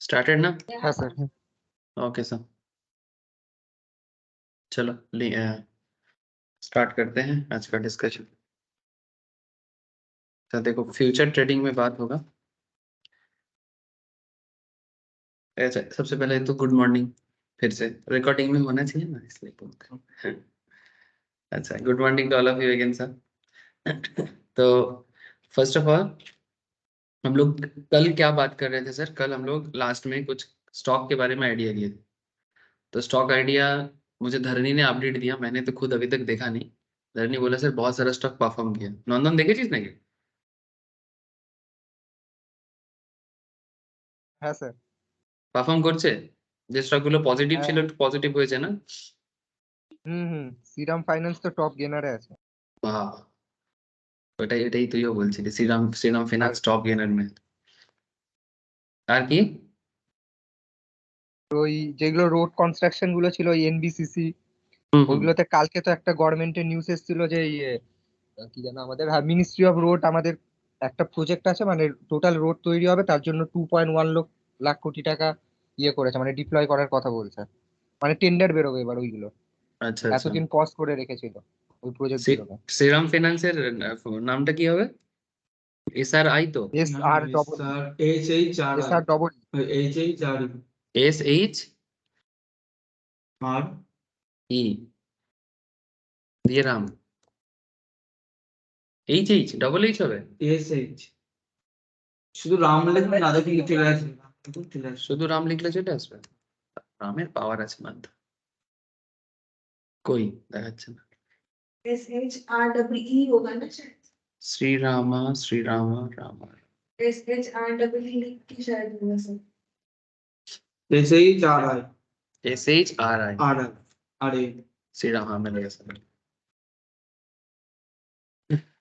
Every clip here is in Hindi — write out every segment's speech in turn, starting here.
स्टार्टेड ना? हाँ सर। ओके सर, चलो स्टार्ट करते हैं आज का डिस्कशन। तो देखो, फ्यूचर ट्रेडिंग में बात होगा। अच्छा, सबसे पहले तो गुड मॉर्निंग। फिर से रिकॉर्डिंग में होना चाहिए ना, इसलिए बोलते हैं। अच्छा, good morning to all of you again sir. तो फर्स्ट ऑफ ऑल, हम लोग कल क्या बात कर रहे थे सर? कल हम लोग लास्ट में कुछ स्टॉक के बारे में आइडिया दिए थे। तो स्टॉक आइडिया मुझे धरनी ने अपडेट दिया, मैंने तो खुद अभी तक देखा नहीं। धरनी बोला सर बहुत सारा स्टॉक परफॉर्म किया। नंदन देखे चीज नहीं? হ্যাঁ স্যার। পারফর্ম করছে? যে স্টকগুলো পজিটিভ হ্যাঁ। ছিল একটু পজিটিভ হয়েছে না? হুম। শ্রীরাম ফাইন্যান্স তো টপ গেনারে আছে। বাহ, এটাই তুইও বলছিলি, শ্রীরাম শ্রীরাম আর ফিনান্স টপ গেনার में। আর কি? ওই যেগুলো রোড কনস্ট্রাকশন গুলো ছিল ওই এনবিসিসি, হুম হুম। ওইগুলোতে কালকে তো একটা গভর্নমেন্টের নিউজ এসেছিল যে কি জানো আমাদের মিনিস্ট্রি অফ রোড আমাদের একটা প্রজেক্ট আছে, মানে টোটাল রোড তৈরি হবে, তার জন্য 2.1 লাখ কোটি টাকা করেছে, মানে ডিপ্লয় করার কথা বলছে। মানে টেন্ডার বেরোবে এবার ওইগুলো। আচ্ছা আচ্ছা। এতদিন পজ করে রেখেছিল ওই প্রজেক্ট গুলোকে। শ্রীরাম ফিনান্সের নামটা কি হবে? এসআরআই তো? এস আর ডবল এস আর ডবল এসএইচ আর ই দিয়ে রাম, এইচ ডবল এইচ হবে? এসএইচ শুধু রাম লেখা না, দেখি চলে আসে। শুধু রাম লিখলে চলে আসবে? রামের পাওয়ার আছে মাত্র, কই দেখাচ্ছে না। SHREE होगा ना शायद। श्रीरामा श्रीरामा रामा। SHREE की शायद होगा सर। एसएइच আর আই SHRI আর আরে श्रीराम, हाँ मैंने ऐसा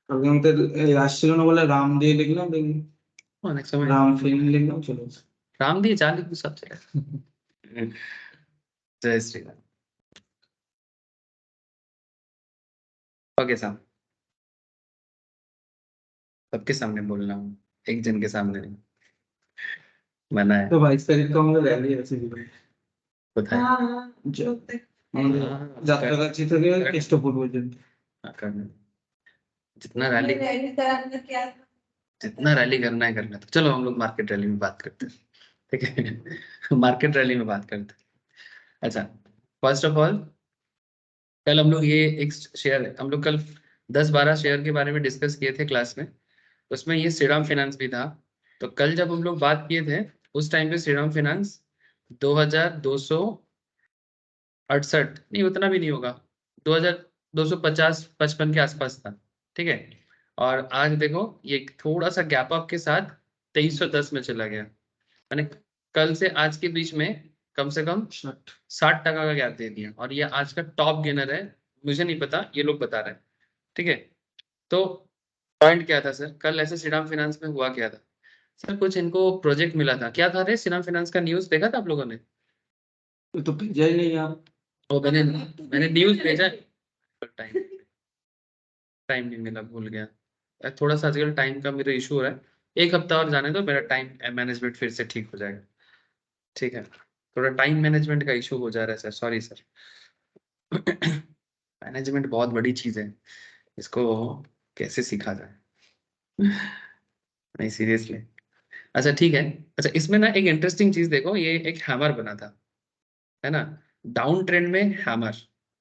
কালকে আমাদের আসছিল না বলে রাম দিয়ে লিখলাম, দেখি অনেক সময় রাম ফিল্ম লিখলাম, চলে আসে। राम दिए चाल लिख सब चलेगा। जय श्री राम। ओके साहब, सबके सामने बोलना हूँ, एक जन के सामने नहीं। मना है, তো 22 তারিখ তো আমাদের র্যালি আছে দিবে। बताए। हाँ जो আমাদের যাত্রাগাছি থেকে কেষ্টপুর পর্যন্ত। हाँ, करना जितना रैली रैली कराना क्या। जितना रैली करना है करना। तो चलो हम लोग मार्केट रैली में बात करते हैं, ठीक है? मार्केट रैली में बात करते हैं। अच्छा, फर्स्ट ऑफ ऑल, कल हम लोग ये एक शेयर, हम लोग कल 10-12 शेयर के बारे में डिस्कस किए थे क्लास में। उसमें ये श्रीराम फाइनेंस भी था। तो कल जब हम लोग बात किए थे उस टाइम पे श्रीराम फाइनेंस 2268, नहीं उतना भी नहीं होगा, 2250-55 के आसपास था, ठीक है? और आज देखो ये थोड़ा सा गैप अप के साथ 2310 में चला गया। यानी कल से आज के बीच में कम से कम 60% का गैप दे दिया, और ये आज का टॉप गेनर है। मुझे नहीं पता, ये लोग बता रहे हैं, ठीक है? तो पॉइंट क्या था सर, कल ऐसे श्रीराम फाइनेंस में हुआ क्या था सर? कुछ इनको प्रोजेक्ट मिला था, क्या था रे? श्रीराम फाइनेंस का न्यूज़ देखा था आप लोगों ने? तो भेजा ही नहीं आप। ओ मैंने न्यूज़ भेजा, टाइम टाइम नहीं मिला, भूल गया थोड़ा सा। आजकल टाइम का मेरा इशू हो रहा है, एक हफ्ता और जाने दो, मेरा टाइम मैनेजमेंट फिर से ठीक हो जाएगा, ठीक है? थोड़ा टाइम मैनेजमेंट का इशू हो जा रहा है सर, सॉरी सर। मैनेजमेंट बहुत बड़ी चीज है, इसको कैसे सीखा जाए? नहीं सीरियसली। अच्छा ठीक है। अच्छा, इसमें ना एक इंटरेस्टिंग चीज देखो, ये एक हैमर बना था, है ना? डाउन ट्रेंड में हैमर,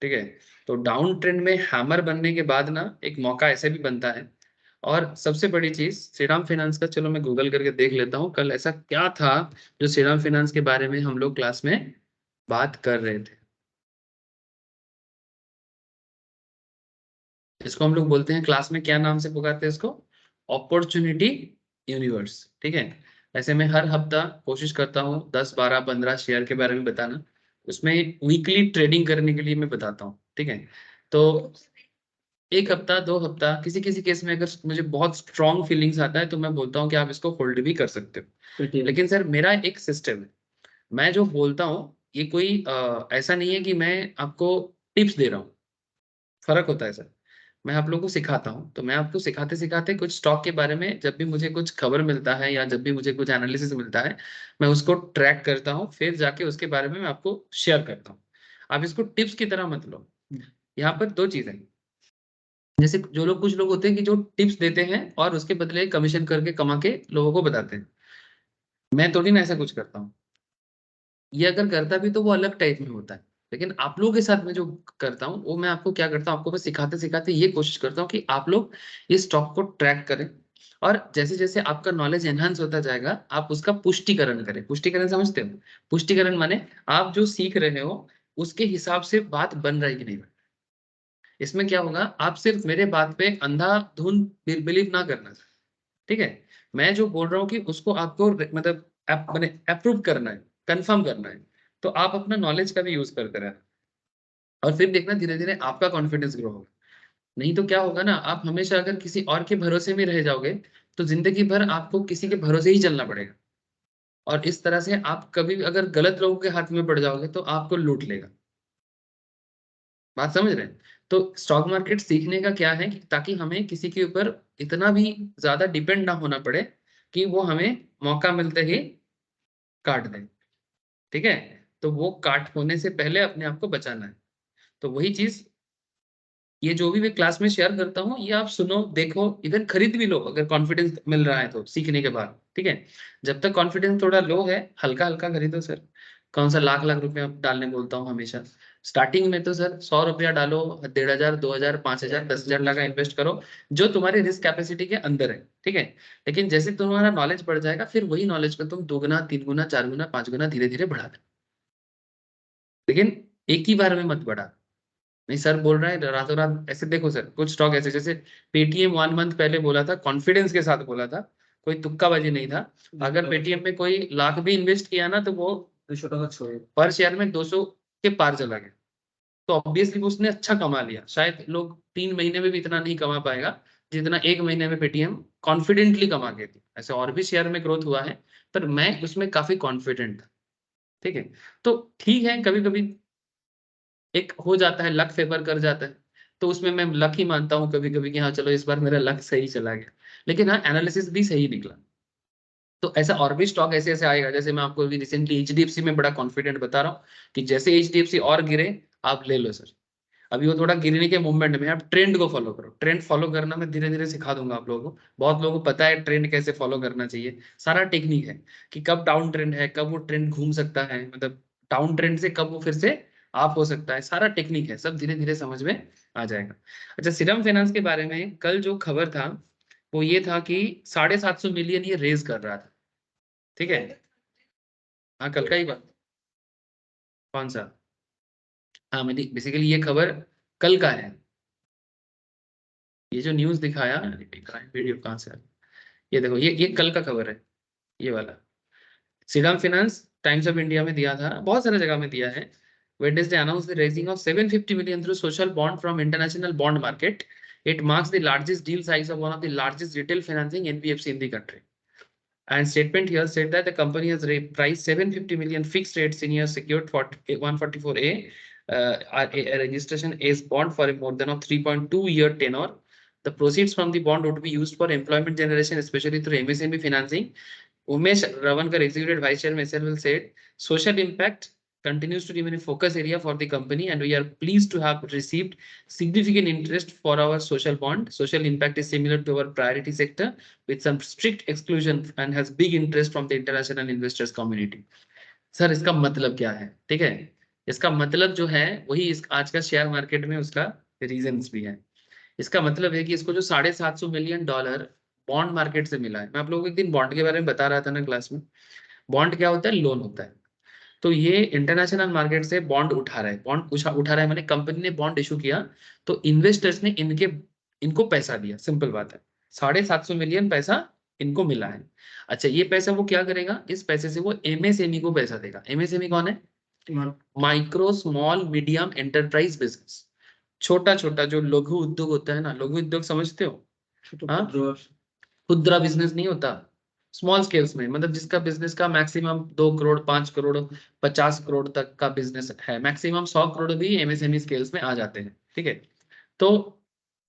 ठीक है? तो डाउन ट्रेंड में हैमर बनने के बाद ना एक मौका ऐसे भी बनता है। और सबसे बड़ी चीज श्रीराम फाइनेंस का, चलो मैं गूगल करके देख लेता हूँ कल ऐसा क्या था जो श्रीराम फाइनेंस के बारे में हम लोग क्लास में बात कर रहे थे। इसको हम लोग बोलते हैं क्लास में, क्या नाम से पुकारते हैं इसको? अपॉर्चुनिटी यूनिवर्स, ठीक है? ऐसे मैं हर हफ्ता कोशिश करता हूँ 10, 12, 15 शेयर के बारे में बताना, उसमें वीकली ट्रेडिंग करने के लिए मैं बताता हूँ, ठीक है? तो एक हफ्ता 2 हफ्ता, किसी किसी केस में अगर मुझे बहुत स्ट्रॉन्ग फीलिंग्स आता है तो मैं बोलता हूँ कि आप इसको होल्ड भी कर सकते हो। लेकिन सर मेरा एक सिस्टम है, मैं जो बोलता हूँ ये कोई ऐसा नहीं है कि मैं आपको टिप्स दे रहा हूँ, फर्क होता है सर। मैं आप लोगों को सिखाता हूँ। तो मैं आपको सिखाते सिखाते कुछ स्टॉक के बारे में जब भी मुझे कुछ खबर मिलता है या जब भी मुझे कुछ एनालिसिस मिलता है, मैं उसको ट्रैक करता हूँ, फिर जाके उसके बारे में मैं आपको शेयर करता हूँ। आप इसको टिप्स की तरह मत लो। यहाँ पर दो चीजें, जैसे जो लोग, कुछ लोग होते हैं कि जो टिप्स देते हैं और उसके बदले कमीशन करके कमा के लोगों को बताते हैं। मैं थोड़ी ना ऐसा कुछ करता हूँ। ये अगर करता भी तो वो अलग टाइप में होता है, लेकिन आप लोगों के साथ में जो करता हूँ वो मैं आपको क्या करता हूँ, आपको मैं सिखाते सिखाते ये कोशिश करता हूँ कि आप लोग इस स्टॉक को ट्रैक करें, और जैसे जैसे आपका नॉलेज एनहांस होता जाएगा आप उसका पुष्टिकरण करें। पुष्टिकरण समझते हो? पुष्टिकरण माने आप जो सीख रहे हो उसके हिसाब से बात बन रही है कि नहीं। इसमें क्या होगा, आप सिर्फ मेरे बात पे अंधाधुन बिलीव ना करना, ठीक है? मैं जो बोल रहा हूँ कि उसको आपको मतलब मैंने अप्रूव करना है, कंफर्म करना है, तो आप अपना नॉलेज का भी यूज करते रहना, और फिर देखना धीरे धीरे आपका कॉन्फिडेंस ग्रो होगा। नहीं तो क्या होगा ना, आप हमेशा अगर किसी और के भरोसे में रह जाओगे तो जिंदगी भर आपको किसी के भरोसे ही चलना पड़ेगा, और इस तरह से आप कभी भी अगर गलत लोगों के हाथ में पड़ जाओगे तो आपको लूट लेगा। बात समझ रहे हैं? तो स्टॉक मार्केट सीखने का क्या है कि ताकि हमें किसी के ऊपर इतना भी ज्यादा डिपेंड ना होना पड़े कि वो हमें मौका मिलते ही काट दे, ठीक है? तो वो काट होने से पहले अपने आप को बचाना है। तो वही चीज, ये जो भी मैं क्लास में शेयर करता हूँ ये आप सुनो, देखो, इवन खरीद भी लो अगर कॉन्फिडेंस मिल रहा है तो सीखने के बाद, ठीक है? जब तक कॉन्फिडेंस थोड़ा लो है, हल्का हल्का खरीदो सर। कौन सा लाख लाख रुपया डालने बोलता हूँ हमेशा। स्टार्टिंग में तो सर 100 रुपया डालो, 1500, 2000, 5000, 10,000 लगा इन्वेस्ट करो, जो तुम्हारी रिस्क कैपेसिटी के अंदर है, ठीक है? लेकिन जैसे तुम्हारा नॉलेज बढ़ जाएगा फिर वही नॉलेज को तुम 2 गुना, 3 गुना, 4 गुना, 5 गुना धीरे धीरे बढ़ा दो, लेकिन एक ही बार में मत बढ़ा। नहीं सर बोल रहा है रातों रात ऐसे, देखो सर कुछ स्टॉक ऐसे, जैसे पेटीएम 1 मंथ पहले बोला था, कॉन्फिडेंस के साथ बोला था, कोई तुक्काबाजी नहीं था। अगर पेटीएम में कोई लाख भी इन्वेस्ट किया ना तो वो 200 টাকা छोड़े पर शेयर में 200 के पार चला गया। तो ऑब्वियसली उसने अच्छा कमा लिया, शायद लोग 3 महीने में भी इतना नहीं कमा पाएगा जितना 1 महीने में पेटीएम कॉन्फिडेंटली कमा गई थी। ऐसे और भी शेयर में ग्रोथ हुआ है, पर मैं उसमें काफी कॉन्फिडेंट था, ठीक है? तो ठीक है, कभी कभी एक हो जाता है, लक फेवर कर जाता है, तो उसमें मैं लक ही मानता हूँ कभी कभी कि हाँ चलो इस बार मेरा लक सही चला गया, लेकिन हाँ एनालिसिस भी सही निकला। तो ऐसा और भी स्टॉक ऐसे ऐसे आएगा, जैसे मैं आपको अभी रिसेंटली एचडीएफसी में बड़ा कॉन्फिडेंट बता रहा हूँ कि जैसे एचडीएफसी और गिरे आप ले लो सर। अभी वो थोड़ा गिरने के मूवमेंट में, आप ट्रेंड को फॉलो करो। ट्रेंड फॉलो करना मैं धीरे धीरे सिखा दूंगा आप लोगों को। बहुत लोगों को पता है ट्रेंड कैसे फॉलो करना चाहिए, सारा टेक्निक है कि कब डाउन ट्रेंड है, कब वो ट्रेंड घूम सकता है, मतलब डाउन ट्रेंड से कब वो फिर से आप हो सकता है, सारा टेक्निक है, सब धीरे धीरे समझ में आ जाएगा। अच्छा, सीरम फाइनेंस के बारे में कल जो खबर था वो ये था कि 750 मिलियन ये रेज कर रहा था, ठीक है? हाँ कल का ही बात। कौन सा? हाँ मैंने बेसिकली ये खबर कल का है, ये जो न्यूज दिखाया वीडियो कहाँ से आया? ये देखो, ये कल का खबर है, ये वाला। Shriram finance times of India में दिया था, बहुत सारे जगह में दिया है। Wednesday announced the raising of 750 million through social bond from international bond market. It marks the largest deal size of one of the largest retail financing NBFC in the country. And statement here said that the company has priced 750 million fixed rate senior secured for 144A a registration as bond for a more than of 3.2-year tenor. The proceeds from the bond would be used for employment generation, especially through MSME financing. Umesh Ravankar, Executive Vice Chairman, SLL said, social impact continues to remain a focus area for the company, and we are pleased to have received significant interest for our social bond. Social impact is similar to our priority sector with some strict exclusion and has big interest from the international investors community. Sir इसका मतलब क्या है? ठीक है, इसका मतलब जो है वही इस आज का शेयर मार्केट में उसका रीजंस भी है। इसका मतलब है कि इसको जो $750 मिलियन बॉन्ड मार्केट से मिला है। मैं आप लोगों को एक दिन बॉन्ड के बारे में बता रहा था ना क्लास में। बॉन्ड क्या होता है? लोन होता है। तो ये इंटरनेशनल मार्केट से बॉन्ड उठा रहा है। बॉन्ड उठा रहा है मैंने, कंपनी ने बॉन्ड इशू किया तो इन्वेस्टर्स ने इनको पैसा दिया, सिंपल बात है। 750 मिलियन पैसा इनको मिला है। अच्छा, ये पैसा वो क्या करेगा? इस पैसे से वो एमएसएमई को पैसा देगा। एमएसएमई कौन है? Micro small medium enterprise business. छोटा छोटा जो लघु उद्योग होता है ना, लघु उद्योग समझते हो? हाँ, खुदरा बिजनेस नहीं होता, स्मॉल स्केल्स में, मतलब जिसका बिजनेस का मैक्सिमम 2 करोड़, 5 करोड़, 50 करोड़ तक का बिजनेस है, मैक्सिमम 100 करोड़ भी एमएसएमई स्केल्स में आ जाते हैं, ठीक है? तो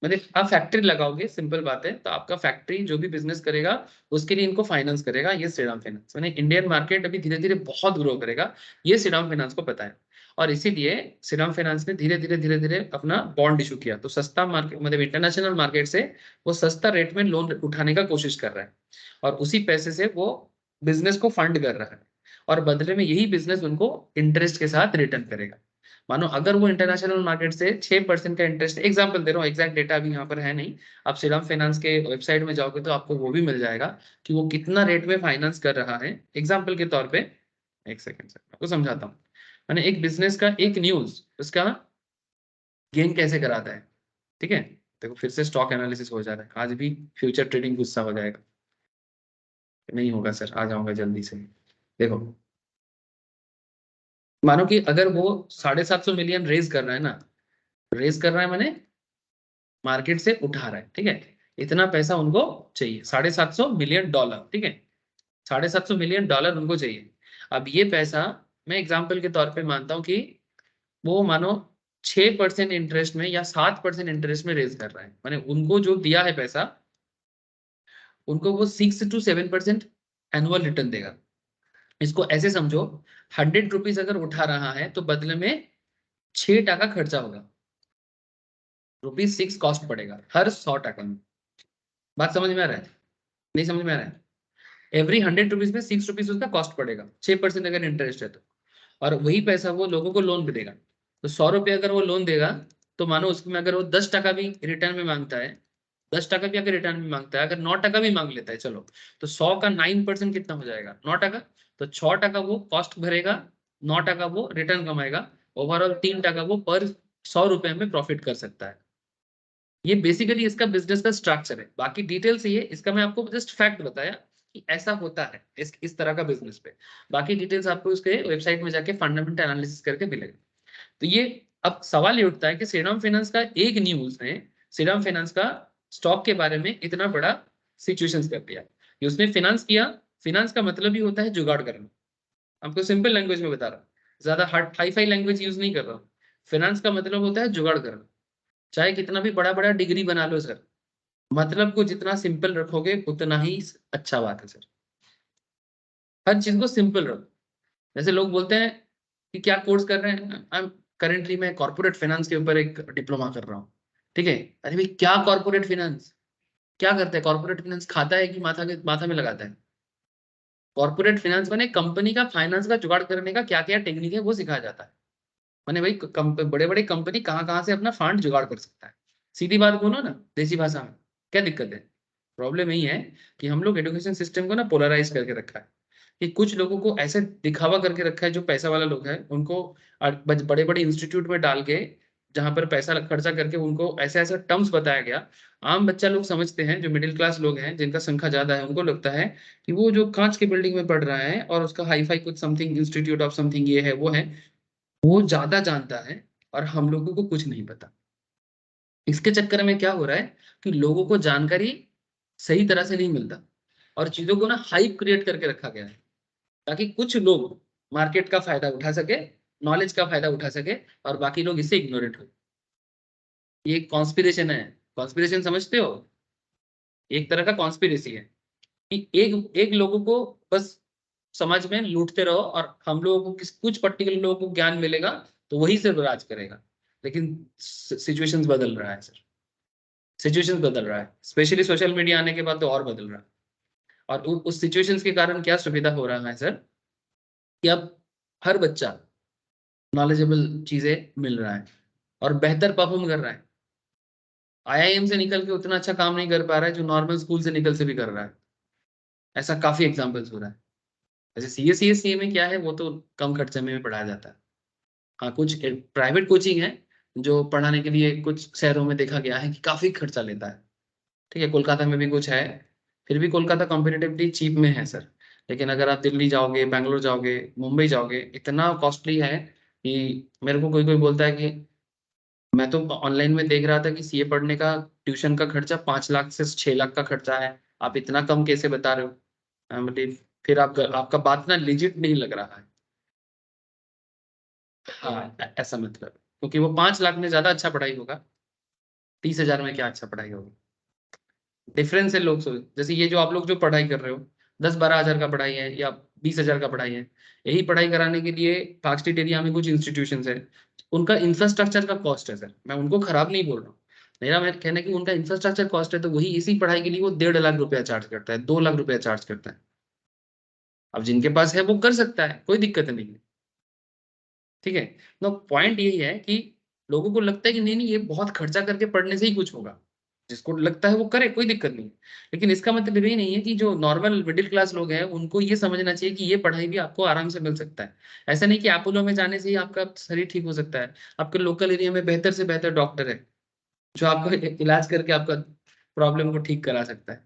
मतलब आप फैक्ट्री लगाओगे, सिंपल बात है, तो आपका फैक्ट्री जो भी बिजनेस करेगा उसके लिए इनको फाइनेंस करेगा ये श्रीराम फाइनेंस। मैंने इंडियन मार्केट अभी धीरे धीरे बहुत ग्रो करेगा, ये श्रीराम फाइनेंस को पता है। और इसीलिए श्रीराम फाइनेंस ने धीरे धीरे अपना बॉन्ड इशू किया, तो सस्ता मार्केट मतलब इंटरनेशनल मार्केट से वो सस्ता रेट में लोन उठाने का कोशिश कर रहा है, और उसी पैसे से वो बिजनेस को फंड कर रहा है, और बदले में यही बिजनेस उनको इंटरेस्ट के साथ रिटर्न करेगा। मानो अगर वो इंटरनेशनल मार्केट से 6% का इंटरेस्ट, एग्जांपल दे रहा हूँ, एग्जैक्ट डेटा अभी यहाँ पर है नहीं, आप श्रीराम फाइनेंस के वेबसाइट में जाओगे तो आपको वो भी मिल जाएगा कि वो कितना रेट में फाइनेंस कर रहा है। एग्जांपल के तौर पे, एक सेकंड सर आपको समझाता हूँ। मैंने एक बिजनेस का एक न्यूज उसका गेन कैसे कराता है, ठीक है। देखो फिर से स्टॉक एनालिसिस हो जा रहा है, आज भी फ्यूचर ट्रेडिंग गुस्सा हो जाएगा, नहीं होगा सर, आ जाऊंगा जल्दी से। देखो मानो कि अगर वो 750 मिलियन रेज कर रहा है ना, रेज कर रहा है माने मार्केट से उठा रहा है, ठीक है, इतना पैसा उनको चाहिए, $750 मिलियन, ठीक है, $750 मिलियन उनको चाहिए। अब ये पैसा मैं एग्जांपल के तौर पे मानता हूँ कि वो मानो 6% इंटरेस्ट में या 7% इंटरेस्ट में रेज कर रहा है, माने उनको जो दिया है पैसा उनको वो 6 to 7% एनुअल रिटर्न देगा। इसको ऐसे समझो, 100 रुपीज अगर उठा रहा है तो बदले में 6 टका खर्चा होगा, ₹6 कॉस्ट पड़ेगा हर 100 टका में। बात समझ में आ रहा है, नहीं समझ में आ रहा है? एवरी 100 रुपीज में 6 रुपीज उसका कॉस्ट पड़ेगा, 6% अगर इंटरेस्ट है तो। और वही पैसा वो लोगों को लोन भी देगा, तो 100 रुपये अगर वो लोन देगा तो मानो उसमें अगर वो 10 टका भी रिटर्न में मांगता है, 10 टका भी अगर रिटर्न में मांगता है, अगर 9 टका भी मांग लेता है चलो, तो 100 का 9% कितना हो जाएगा, 9 टका। तो 6 टका वो कॉस्ट भरेगा, 9 टका वो रिटर्न कमाएगा, ओवरऑल 3 टका वो पर 100 रुपए में प्रॉफिट कर सकता है। ये बेसिकली इसका बिजनेस का स्ट्रक्चर है, बाकी डिटेल से ये इसका मैं आपको जस्ट फैक्ट बताया कि ऐसा होता है इस तरह का बिजनेस पे। बाकी डिटेल्स आपको उसके वेबसाइट में जाके फंडामेंटल एनालिसिस करके मिलेगा। तो ये अब सवाल ये उठता है कि श्रीराम फाइनेंस का एक न्यूज ने श्रीराम फाइनेंस का स्टॉक के बारे में इतना बड़ा सिचुएशन कर दिया कि उसने फाइनेंस किया। फाइनेंस का मतलब ही होता है जुगाड़ करना, आपको सिंपल लैंग्वेज में बता रहा हूँ, ज्यादा हाई फाई लैंग्वेज यूज नहीं कर रहा हूँ। फाइनेंस का मतलब होता है जुगाड़ करना, चाहे कितना भी बड़ा बड़ा डिग्री बना लो सर, मतलब को जितना सिंपल रखोगे उतना ही अच्छा बात है सर। हर चीज को सिंपल रखो। जैसे लोग बोलते हैं कि क्या कोर्स कर रहे हैं, आई एम करेंटली मैं कॉर्पोरेट फाइनेंस के ऊपर एक डिप्लोमा कर रहा हूँ, ठीक है। अरे भाई क्या कॉर्पोरेट फाइनेंस, क्या करता है कॉर्पोरेट फाइनेंस, खाता है कि माथा में लगाता है? कॉर्पोरेट फाइनेंस माने कंपनी का फाइनेंस का जुगाड़ करने का क्या क्या टेक्निक है वो सिखाया जाता है। माने भाई बड़े बड़े कंपनी कहाँ से अपना फंड जुगाड़ कर सकता है, सीधी बात बोलो ना देसी भाषा में, क्या दिक्कत है? प्रॉब्लम यही है कि हम लोग एजुकेशन सिस्टम को ना पोलराइज करके रखा है, कि कुछ लोगों को ऐसे दिखावा करके रखा है, जो पैसा वाला लोग हैं उनको बड़े बड़े इंस्टीट्यूट में डाल के, जहां पर पैसा खर्चा करके उनको ऐसे ऐसे टर्म्स बताया गया। आम बच्चा लोग समझते हैं, जो मिडिल क्लास लोग हैं जिनका संख्या ज्यादा है, उनको लगता है कि वो जो कांच की बिल्डिंग में पढ़ रहा है और उसका हाई फाई कुछ समथिंग इंस्टीट्यूट ऑफ समथिंग ये है वो है, वो ज्यादा जानता है और हम लोगों को कुछ नहीं पता। इसके चक्कर में क्या हो रहा है कि लोगों को जानकारी सही तरह से नहीं मिलता, और चीजों को ना हाइप क्रिएट करके रखा गया है ताकि कुछ लोग मार्केट का फायदा उठा सके, नॉलेज का फायदा उठा सके, और बाकी लोग इससे इग्नोरेट हो। ये कॉन्स्पिरेशन है, कॉन्स्पिरेशन समझते हो, एक तरह का कॉन्स्पिरेसी है कि एक एक लोगों को बस समाज में लूटते रहो, और हम लोगों को कुछ पर्टिकुलर लोगों को ज्ञान मिलेगा तो वही से राज करेगा। लेकिन सिचुएशंस बदल रहा है सर, सिचुएशंस बदल रहा है, स्पेशली सोशल मीडिया आने के बाद तो और बदल रहा है। और उस सिचुएशंस के कारण क्या सुविधा हो रहा है सर, कि अब हर बच्चा नॉलेजेबल चीजें मिल रहा है और बेहतर परफॉर्म कर रहा है। आईआईएम से निकल के उतना अच्छा काम नहीं कर पा रहा है जो नॉर्मल स्कूल से निकल से भी कर रहा है। ऐसा काफी एग्जांपल्स हो रहा है। जैसे सीए में क्या है, वो तो कम खर्चे में पढ़ाया जाता है। हाँ कुछ प्राइवेट कोचिंग है जो पढ़ाने के लिए कुछ शहरों में देखा गया है कि काफी खर्चा लेता है, ठीक है, कोलकाता में भी कुछ है। फिर भी कोलकाता कंपेरेटिवली चीप में है सर, लेकिन अगर आप दिल्ली जाओगे, बैंगलोर जाओगे, मुंबई जाओगे, इतना कॉस्टली है कि मेरे को कोई कोई बोलता है कि मैं तो ऑनलाइन में देख रहा था कि सीए पढ़ने का ट्यूशन का खर्चा 5 लाख से 6 लाख का खर्चा है, आप इतना कम कैसे बता रहे हो? मतलब फिर आपका बात ना लिजिट नहीं लग रहा है। हाँ ऐसा मतलब, क्योंकि वो 5 लाख में ज्यादा अच्छा पढ़ाई होगा, 30,000 में क्या अच्छा पढ़ाई होगी? डिफरेंस है लोग सोच, जैसे ये जो आप लोग जो पढ़ाई कर रहे हो 10-12 हज़ार का पढ़ाई है या 20,000 का पढ़ाई है, यही पढ़ाई कराने के लिए पार्क स्ट्रीट एरिया में कुछ इंस्टीट्यूशंस है, उनका इंफ्रास्ट्रक्चर का कॉस्ट है सर, मैं उनको खराब नहीं बोल रहा हूँ, मेरा मैं कहना है कि उनका इंफ्रास्ट्रक्चर कॉस्ट है, तो वही इसी पढ़ाई के लिए वो 1.5 लाख रुपया चार्ज करता है, 2 लाख रुपया चार्ज करता है। अब जिनके पास है वो कर सकता है, कोई दिक्कत नहीं है, ठीक है। तो पॉइंट यही है कि लोगों को लगता है कि नहीं नहीं ये बहुत खर्चा करके पढ़ने से ही कुछ होगा, जिसको लगता है वो करे, कोई दिक्कत नहीं है। लेकिन इसका मतलब ये नहीं है कि जो नॉर्मल मिडिल क्लास लोग हैं उनको ये समझना चाहिए कि ये पढ़ाई भी आपको आराम से मिल सकता है। ऐसा नहीं कि अपोलो में जाने से ही आपका शरीर ठीक हो सकता है, आपके लोकल एरिया में बेहतर से बेहतर डॉक्टर है जो आपको इलाज करके आपका प्रॉब्लम को ठीक करा सकता है।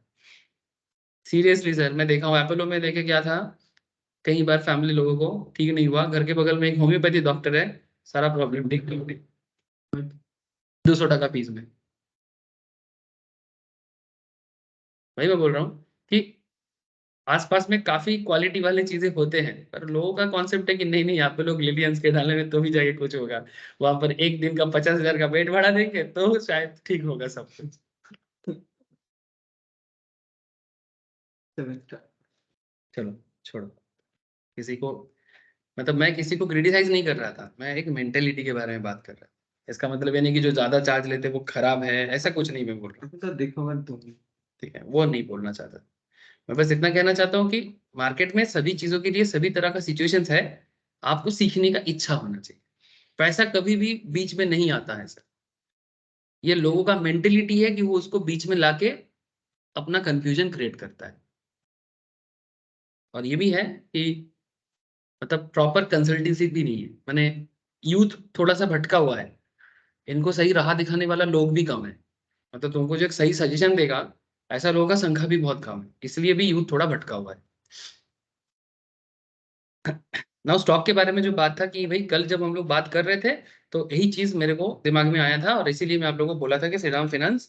सीरियसली सर, मैं देखा हूँ अपोलो में, देखे क्या था, कई बार फैमिली लोगों को ठीक नहीं हुआ, घर के बगल में एक होम्योपैथी डॉक्टर है, सारा प्रॉब्लम ठीक 200 टका फीस में। वही मैं बोल रहा हूँ कि आसपास में काफी क्वालिटी वाले चीजें होते हैं, पर लोगों का कॉन्सेप्ट है कि नहीं नहीं यहाँ पे लोग लिलियंस के डाले में तो भी जाके कुछ होगा, वहां पर एक दिन का 50,000 का बेड भाड़ा देंगे तो शायद ठीक होगा सब कुछ। चलो छोड़ो, किसी को मतलब मैं किसी को क्रिटिसाइज नहीं कर रहा था, मैं एक मेंटेलिटी के बारे में बात कर रहा था। इसका मतलब ये नहीं कि जो ज्यादा चार्ज लेते वो खराब है, ऐसा कुछ नहीं मैं बोल रहा हूँ, देखो मत तुम। ठीक है, वो नहीं बोलना चाहता। मैं बस इतना कहना चाहता हूँ कि मार्केट में सभी चीजों के लिए सभी तरह का सिचुएशंस है, आपको सीखने का इच्छा होना चाहिए। पैसा कभी भी बीच में नहीं आता है सर, ये लोगों का मेंटेलिटी है कि वो उसको बीच में लाके अपना कंफ्यूजन क्रिएट करता है। और ये भी है कि मतलब प्रॉपर कंसल्टेंसी भी नहीं है, मैंने यूथ थोड़ा सा भटका हुआ है, इनको सही राह दिखाने वाला लोग भी कम है, मतलब तुमको जो एक सही सजेशन देगा ऐसा लोगों का संख्या भी बहुत कम है, इसलिए भी यूथ थोड़ा भटका हुआ है। नाउ स्टॉक के बारे में जो बात था कि भाई कल जब हम लोग बात कर रहे थे तो यही चीज मेरे को दिमाग में आया था, और इसीलिए मैं आप लोगों को बोला था कि श्रीराम फाइनेंस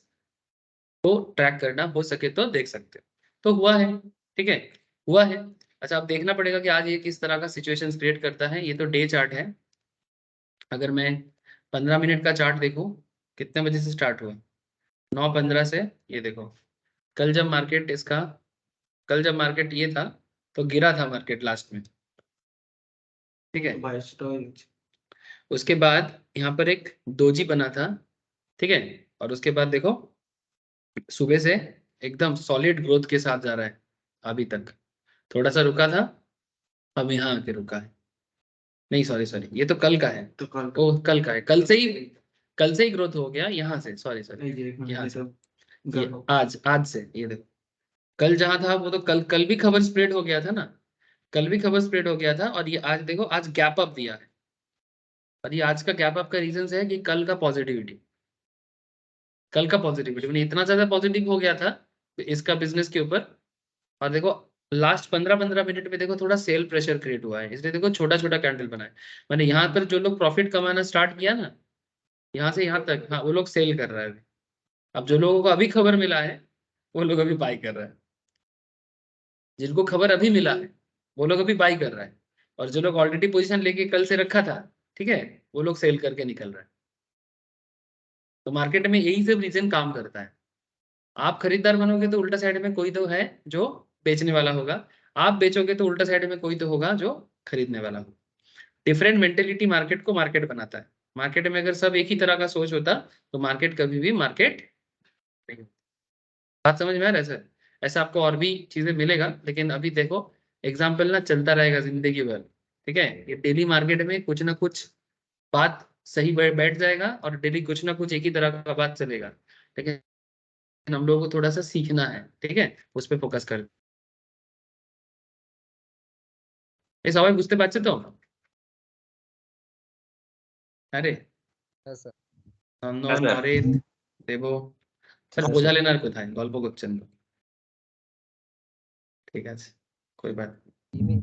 को ट्रैक करना हो सके तो देख सकते हो, तो हुआ है, ठीक है, हुआ है। अच्छा, अब देखना पड़ेगा कि आज ये किस तरह का सिचुएशन क्रिएट करता है। ये तो डे चार्ट है, अगर मैं 15 मिनट का चार्ट देखूं, कितने बजे से स्टार्ट हुआ, 9:15 से, ये देखो कल जब मार्केट इसका, कल जब मार्केट ये था तो गिरा था मार्केट लास्ट में, ठीक है। उसके बाद यहाँ पर एक डोजी बना था, ठीक है, और उसके बाद देखो सुबह से एकदम सॉलिड ग्रोथ के साथ जा रहा है अभी तक, थोड़ा सा रुका था, अब यहाँ आके रुका है, नहीं सॉरी सॉरी ये तो कल का है, तो कल ओ कल का है, कल से ही ग्रोथ हो गया यहाँ से, सॉरी सॉरी यहाँ से, ये आज से, ये देखो कल जहाँ था वो तो कल भी खबर स्प्रेड हो गया था ना, कल भी खबर स्प्रेड हो गया था, और ये आज देखो आज गैप अप दिया है, और ये आज का गैप अप का रीजन है कि कल का पॉजिटिविटी, कल का पॉजिटिविटी मैंने इतना ज्यादा पॉजिटिव हो गया था इसका बिजनेस के ऊपर, और देखो लास्ट 15-15 मिनट में देखो थोड़ा सेल प्रेशर क्रिएट हुआ है, इसलिए देखो छोटा छोटा कैंडल बना है, मैंने यहाँ पर जो लोग प्रॉफिट कमाना स्टार्ट किया ना, यहाँ से यहाँ तक, हाँ वो लोग सेल कर रहा है अभी। अब जो लोगों को अभी खबर मिला है वो लोग अभी बाई कर रहा है, जिनको खबर अभी मिला है वो लोग अभी बाई कर रहा है, और जो लोग ऑलरेडी पोजीशन लेके कल से रखा था, ठीक है, वो लोग सेल करके निकल रहा है। तो मार्केट में यही सब रीजन काम करता है, आप खरीदार बनोगे तो उल्टा साइड में कोई तो है जो बेचने वाला होगा, आप बेचोगे तो उल्टा साइड में कोई तो होगा जो खरीदने वाला होगा। डिफरेंट मेंटेलिटी मार्केट को मार्केट बनाता है, मार्केट में अगर सब एक ही तरह का सोच होता तो मार्केट कभी भी मार्केट नहीं होता। बात समझ में आ रहा है सर? ऐसा आपको और भी चीजें मिलेगा, लेकिन अभी देखो एग्जाम्पल ना चलता रहेगा जिंदगी भर, ठीक है, ये डेली मार्केट में कुछ ना कुछ बात सही बैठ जाएगा, और डेली कुछ ना कुछ एक ही तरह का बात चलेगा, लेकिन हम लोगों को थोड़ा सा सीखना है, ठीक है, उस पर फोकस कर। ये सवाल বুঝতে পারছে তো? আরে হ্যাঁ স্যার। নরেদ দেব স্যার হ্যাঁ, বোঝালেন আর কোথায়, গল্প করছেন তো, ঠিক আছে, कोई बात नहीं। ईमेल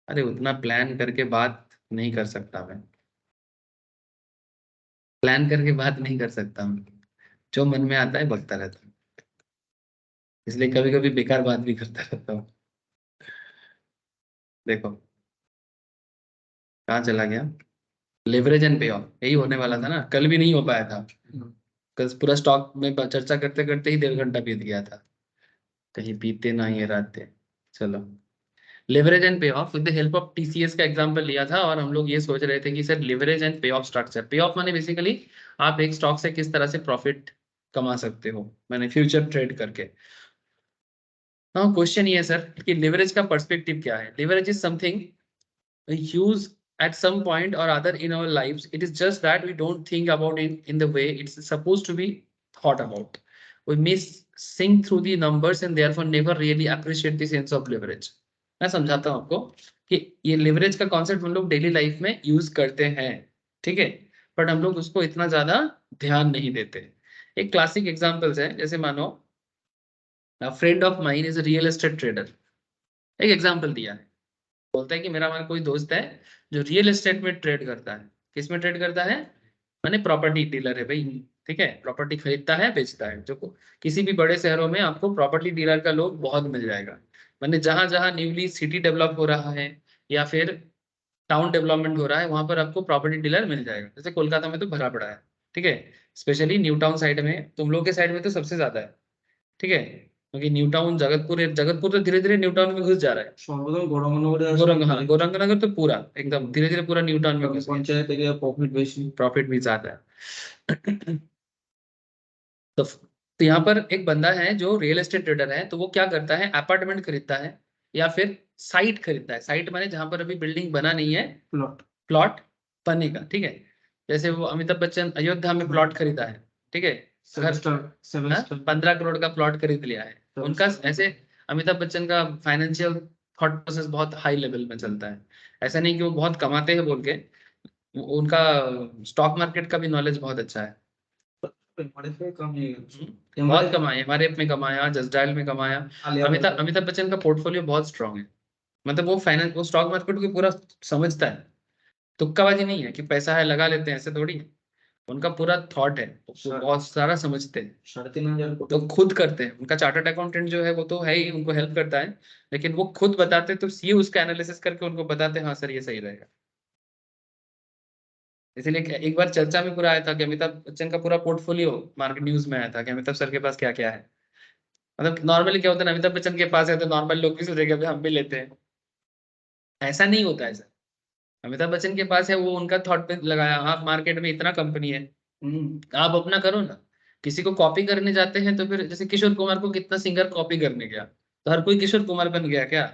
अरे उतना प्लान करके बात नहीं कर सकता मैं, प्लान करके बात नहीं कर सकता मैं, जो मन में आता है बकता रहता हूँ, इसलिए कभी कभी बेकार बात भी करता रहता हूँ। देखो कहाँ चला गया, लेवरेज एंड पे ऑफ, यही होने वाला था ना, कल भी नहीं हो पाया था, पूरा स्टॉक में चर्चा करते करते ही 1.5 घंटा बीत गया था, कहीं बीते ना ये रातें। चलो, लेवरेज एंड पे of with the help of TCS का एग्जांपल लिया था, और हम लोग ये सोच रहे थे कि सर लिवरेज एंड पे ऑफ स्ट्रक्चर, पे ऑफ माने बेसिकली आप एक स्टॉक से किस तरह से प्रॉफिट कमा सकते हो, मैंने फ्यूचर ट्रेड करके। हाँ, क्वेश्चन ये है सर कि लिवरेज का पर्सपेक्टिव क्या है। Leverage is something use at some point or other in our lives. It is just that we don't think about it in the way it's supposed to be thought about. We miss think through the numbers and therefore never really appreciate the sense of leverage. मैं समझाता हूँ आपको कि ये लेवरेज का कॉन्सेप्ट हम लोग डेली लाइफ में यूज करते हैं, ठीक है, बट हम लोग उसको इतना ज्यादा ध्यान नहीं देते। एक क्लासिक एग्जांपल्स है, जैसे मानो friend of mine is a real estate trader. एक एग्जांपल दिया है, बोलता है कि मेरा हमारा कोई दोस्त है जो रियल एस्टेट में ट्रेड करता है। किस में ट्रेड करता है? माने प्रॉपर्टी डीलर है भाई, ठीक है, प्रॉपर्टी खरीदता है बेचता है। जो किसी भी बड़े शहरों में आपको प्रॉपर्टी डीलर का लोग बहुत मिल जाएगा। माने जहां जहां न्यूली सिटी डेवलप हो रहा है या फिर टाउन डेवलपमेंट हो रहा है, वहां पर आपको प्रॉपर्टी डीलर मिल जाएगा। जैसे कोलकाता में तो भरा पड़ा है, ठीक है, स्पेशली न्यू टाउन साइड में, तुम लोग के साइड में तो सबसे ज्यादा है, ठीक है, क्योंकि न्यू टाउन जगतपुर तो धीरे धीरे न्यू टाउन में घुस जा रहा है। সর্বপ্রথম গৌরঙ্গনগরে हाँ, गौरंगनगर तो पूरा एकदम धीरे धीरे पूरा न्यू टाउन में घुस गया। পঞ্চায়েত এরিয়া প্রফিট বেশি। प्रॉफिट भी ज्यादा है। तो यहाँ पर एक बंदा है जो रियल एस्टेट ट्रेडर है, तो वो क्या करता है, अपार्टमेंट खरीदता है या फिर साइट खरीदता है। साइट माने जहां पर अभी बिल्डिंग बना नहीं है, প্লট प्लॉट बनेगा, ठीक है। जैसे वो अमिताभ बच्चन अयोध्या में प्लॉट खरीदा है, ठीक है, घर 15 करोड़ का प्लॉट खरीद लिया है। उनका ऐसे अमिताभ बच्चन का फाइनेंशियल थॉट प्रोसेस बहुत हाई लेवल में चलता है। ऐसा नहीं कि वो बहुत कमाते हैं बोल के, उनका स्टॉक मार्केट का भी नॉलेज बहुत अच्छा है। बहुत कमाए, हमारे में कमाया, जस्ट डायल में कमाया। अमिताभ बच्चन का पोर्टफोलियो बहुत स्ट्रांग है, मतलब वो फाइनेंस, वो स्टॉक मार्केट को पूरा समझता है। तुक्काबाजी नहीं है कि पैसा है लगा लेते हैं, ऐसे थोड़ी। उनका पूरा थॉट है, वो बहुत सारा समझते हैं, 3,500 तो खुद करते हैं। उनका चार्टर्ड अकाउंटेंट जो है वो तो है ही, उनको हेल्प करता है, लेकिन वो खुद बताते तो ये उसका एनालिसिस करके उनको बताते हैं हाँ सर ये सही रहेगा। इसलिए एक बार चर्चा में पूरा आया था कि अमिताभ बच्चन का पूरा पोर्टफोलियो मार्केट न्यूज में आया था कि अमिताभ सर के पास क्या क्या है। मतलब नॉर्मली क्या होता है ना, अमिताभ बच्चन के पास है तो नॉर्मल लोग भी सोचेंगे हम भी लेते हैं, ऐसा नहीं होता है सर। अमिताभ बच्चन के पास है, वो उनका थॉट पे लगाया, आप मार्केट में इतना कंपनी है, आप अपना करो ना। किसी को कॉपी करने जाते हैं तो फिर जैसे किशोर कुमार को कितना सिंगर कॉपी करने गया, तो हर कोई किशोर कुमार बन गया क्या?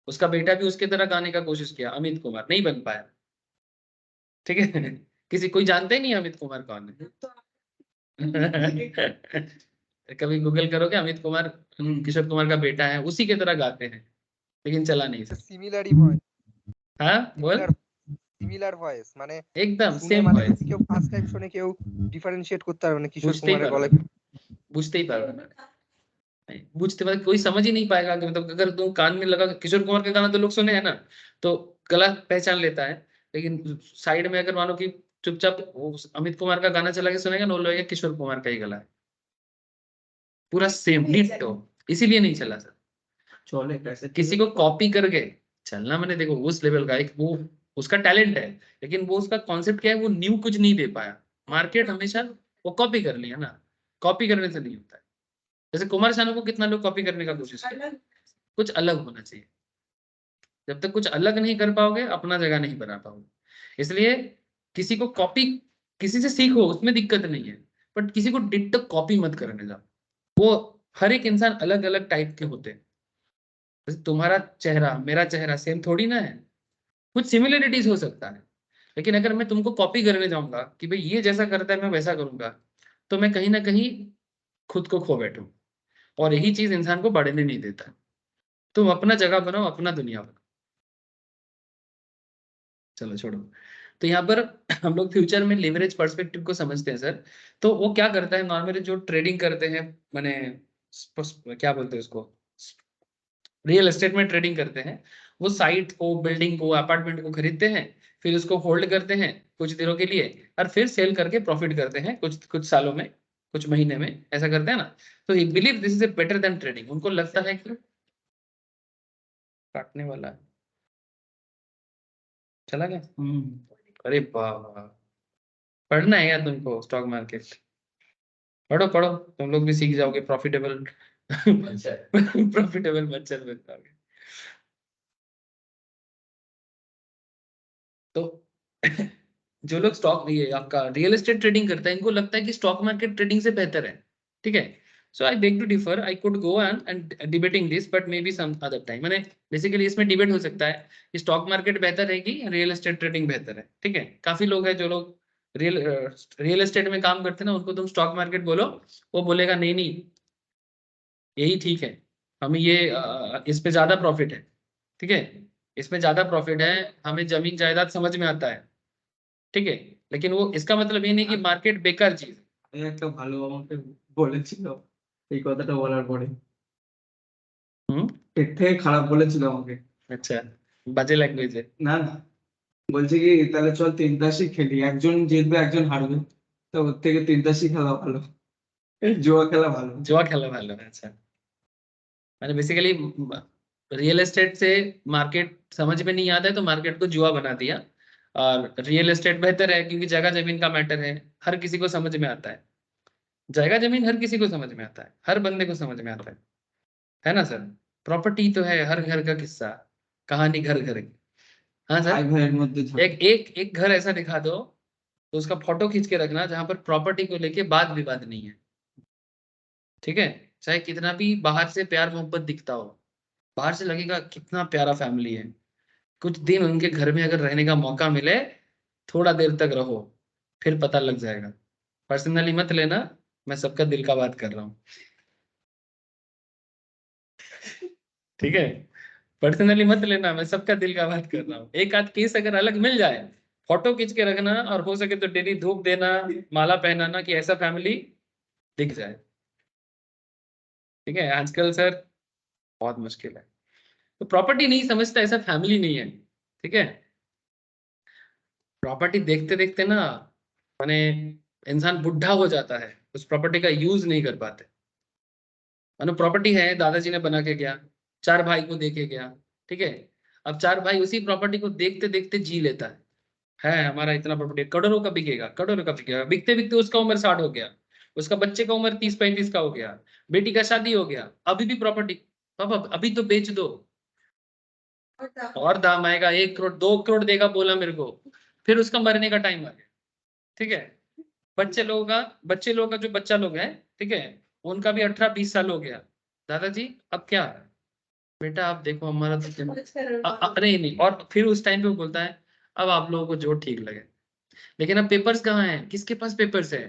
उसका बेटा भी उसके तरह गाने का कोशिश किया, अमित कुमार नहीं बन पाया, ठीक है। किसी कोई जानते ही नहीं अमित कुमार कौन है। कभी गूगल करोगे अमित कुमार किशोर कुमार का बेटा है, उसी के तरह गाते हैं, लेकिन चला नहीं सर। সিমিলারই ভয়েস, हाँ बोल, সিমিলার ভয়েস মানে एकदम শুনে सेम মানে वॉइस, যদি কেউ ফার্স্ট টাইম শুনে কেউ ডিফারেন্সিয়েট করতে পারবে না কিশোর বুঝতেই কুমারের পারবে গলায়। না, বুঝতেই पारबे ना, बुझते मतलब कोई समझ ही नहीं पाएगा कि मतलब अगर तुम कान में लगा किशोर कुमार का गाना तो लोग सुने हैं ना, तो गला पहचान लेता है, लेकिन साइड में अगर मानो कि चुपचाप अमित कुमार का गाना चला के सुनेगा ना, वो लगेगा किशोर कुमार का ही गला है, पूरा सेम डिट्टो। इसीलिए नहीं चला सर, চলে कैसे किसी को कॉपी करके चलना, मैंने देखो उस लेवल का एक वो उसका टैलेंट है, लेकिन वो उसका कॉन्सेप्ट क्या है, वो न्यू कुछ नहीं दे पाया। मार्केट हमेशा वो कॉपी कर लिया ना, कॉपी करने से नहीं होता है। जैसे कुमार शानू को कितना लोग कॉपी करने का कोशिश किया, कुछ अलग होना चाहिए। जब तक कुछ अलग नहीं कर पाओगे अपना जगह नहीं बना पाओगे। इसलिए किसी को कॉपी, किसी से सीखो उसमें दिक्कत नहीं है, बट किसी को डिट्टो कॉपी मत करने जाओ। वो हर एक इंसान अलग अलग टाइप के होते हैं। जैसे तुम्हारा चेहरा मेरा चेहरा सेम थोड़ी ना है, कुछ सिमिलरिटीज हो सकता है, लेकिन अगर मैं तुमको कॉपी करने जाऊंगा कि भाई ये जैसा करता है मैं वैसा करूंगा, तो मैं कहीं ना कहीं खुद को खो बैठूं, और यही चीज इंसान को बढ़ने नहीं देता। तुम अपना जगह बनाओ, अपना दुनिया बनाओ। चलो छोड़ो। तो यहाँ पर हम लोग फ्यूचर में लेवरेज पर्सपेक्टिव को समझते हैं सर। तो वो क्या करता है, नॉर्मली जो ट्रेडिंग करते हैं, माने क्या बोलते हैं उसको, रियल एस्टेट में ट्रेडिंग करते हैं, वो साइट को, बिल्डिंग को, अपार्टमेंट को खरीदते हैं, फिर उसको होल्ड करते हैं कुछ दिनों के लिए, और फिर सेल करके प्रॉफिट करते हैं कुछ कुछ सालों में, कुछ महीने में, ऐसा करते हैं ना। तो ही believe this is a better than trading. उनको लगता है कि काटने वाला है, चला गया। अरे वाह वाह, पढ़ना है यार तुमको स्टॉक मार्केट। पढ़ो पढ़ो, तुम लोग भी सीख जाओगे, प्रॉफिटेबल प्रॉफिटेबल मच्छर बन जाओगे। तो जो लोग स्टॉक, ये आपका रियल एस्टेट ट्रेडिंग करता है, इनको लगता है कि स्टॉक मार्केट ट्रेडिंग से बेहतर है, ठीक है। So I beg to differ, I could go and debating this, but maybe some other time. मैंने बेसिकली इसमें डिबेट हो सकता है कि स्टॉक मार्केट बेहतर है कि रियल एस्टेट ट्रेडिंग बेहतर है, ठीक है। काफी लोग हैं जो लोग रियल एस्टेट में काम करते हैं ना, उनको तुम स्टॉक मार्केट बोलो, वो बोलेगा नहीं नहीं यही ठीक है, हमें ये इस पे ज्यादा प्रॉफिट है, ठीक है, इसमें ज्यादा प्रॉफिट है, हमें जमीन जायदाद समझ में आता है, ठीक है। लेकिन वो इसका मतलब ये नहीं कि मार्केट बेकार चीज है। একটা ভালো আমাকে বলেছিল এই কথাটা বলার পরে, এর থেকে খারাপ বলেছিল আমাকে। अच्छा, বাজে ল্যাঙ্গুয়েজ है। না না, বলছে কি তাহলে চল তিনতাসই খেলি, একজন জিতবে একজন হারবে, তো ওর থেকে তিনতাসই খেলা ভালো, জুয়া খেলা ভালো। जुआ खेला ভালো, अच्छा। मैंने बेसिकली रियल एस्टेट से मार्केट समझ में नहीं आता है तो मार्केट को जुआ बना दिया, और रियल एस्टेट बेहतर है क्योंकि जगह जमीन का मैटर है, हर किसी को समझ में आता है, जगह जमीन हर किसी को समझ में आता है, हर बंदे को समझ में आता है ना सर। प्रॉपर्टी तो है हर घर का किस्सा, कहानी घर घर की। हाँ ভাই सर, ভাইয়ের मध्य ঝগড়া। एक एक एक घर ऐसा दिखा दो तो उसका फोटो खींच के रखना जहां पर प्रॉपर्टी को लेके वाद विवाद नहीं है, ठीक है। चाहे कितना भी बाहर से प्यार मोहब्बत दिखता हो, बाहर से लगेगा कितना प्यारा फैमिली है, कुछ दिन उनके घर में अगर रहने का मौका मिले, थोड़ा देर तक रहो, फिर पता लग जाएगा। पर्सनली मत लेना, मैं सबका दिल का बात कर रहा हूँ, ठीक है। पर्सनली मत लेना, मैं सबका दिल का बात कर रहा हूँ। एक आध केस अगर अलग मिल जाए, फोटो खींच के रखना, और हो सके तो डेली धूप देना, माला पहनाना कि ऐसा फैमिली दिख जाए, ठीक है। आजकल सर बहुत मुश्किल है, तो प्रॉपर्टी नहीं समझता ऐसा फैमिली नहीं है, ठीक है। प्रॉपर्टी देखते देखते ना, माने इंसान बुढ़ा हो जाता है, उस प्रॉपर्टी का यूज नहीं कर पाते। मानो प्रॉपर्टी है, दादाजी ने बना के गया, चार भाई को दे के गया, ठीक है। अब चार भाई उसी प्रॉपर्टी को देखते देखते जी लेता है हमारा इतना प्रॉपर्टी करोड़ों का बिकेगा, करोड़ों का बिकेगा, बिकते बिकते उसका उम्र 60 हो गया, उसका बच्चे का उम्र 30-35 का हो गया, बेटी का शादी हो गया, अभी भी प्रॉपर्टी, पापा अभी तो बेच दो, और दाम आएगा, 1 करोड़ 2 करोड़ देगा बोला मेरे को, फिर उसका मरने का टाइम आ गया, ठीक है। बच्चे लोगों का जो बच्चा लोग है, ठीक है, उनका भी 18-20 साल हो गया, दादाजी अब क्या, बेटा आप देखो हमारा तो अरे नहीं, और फिर उस टाइम पे वो बोलता है अब आप लोगों को जो ठीक लगे, लेकिन अब पेपर्स कहाँ हैं, किसके पास पेपर्स है,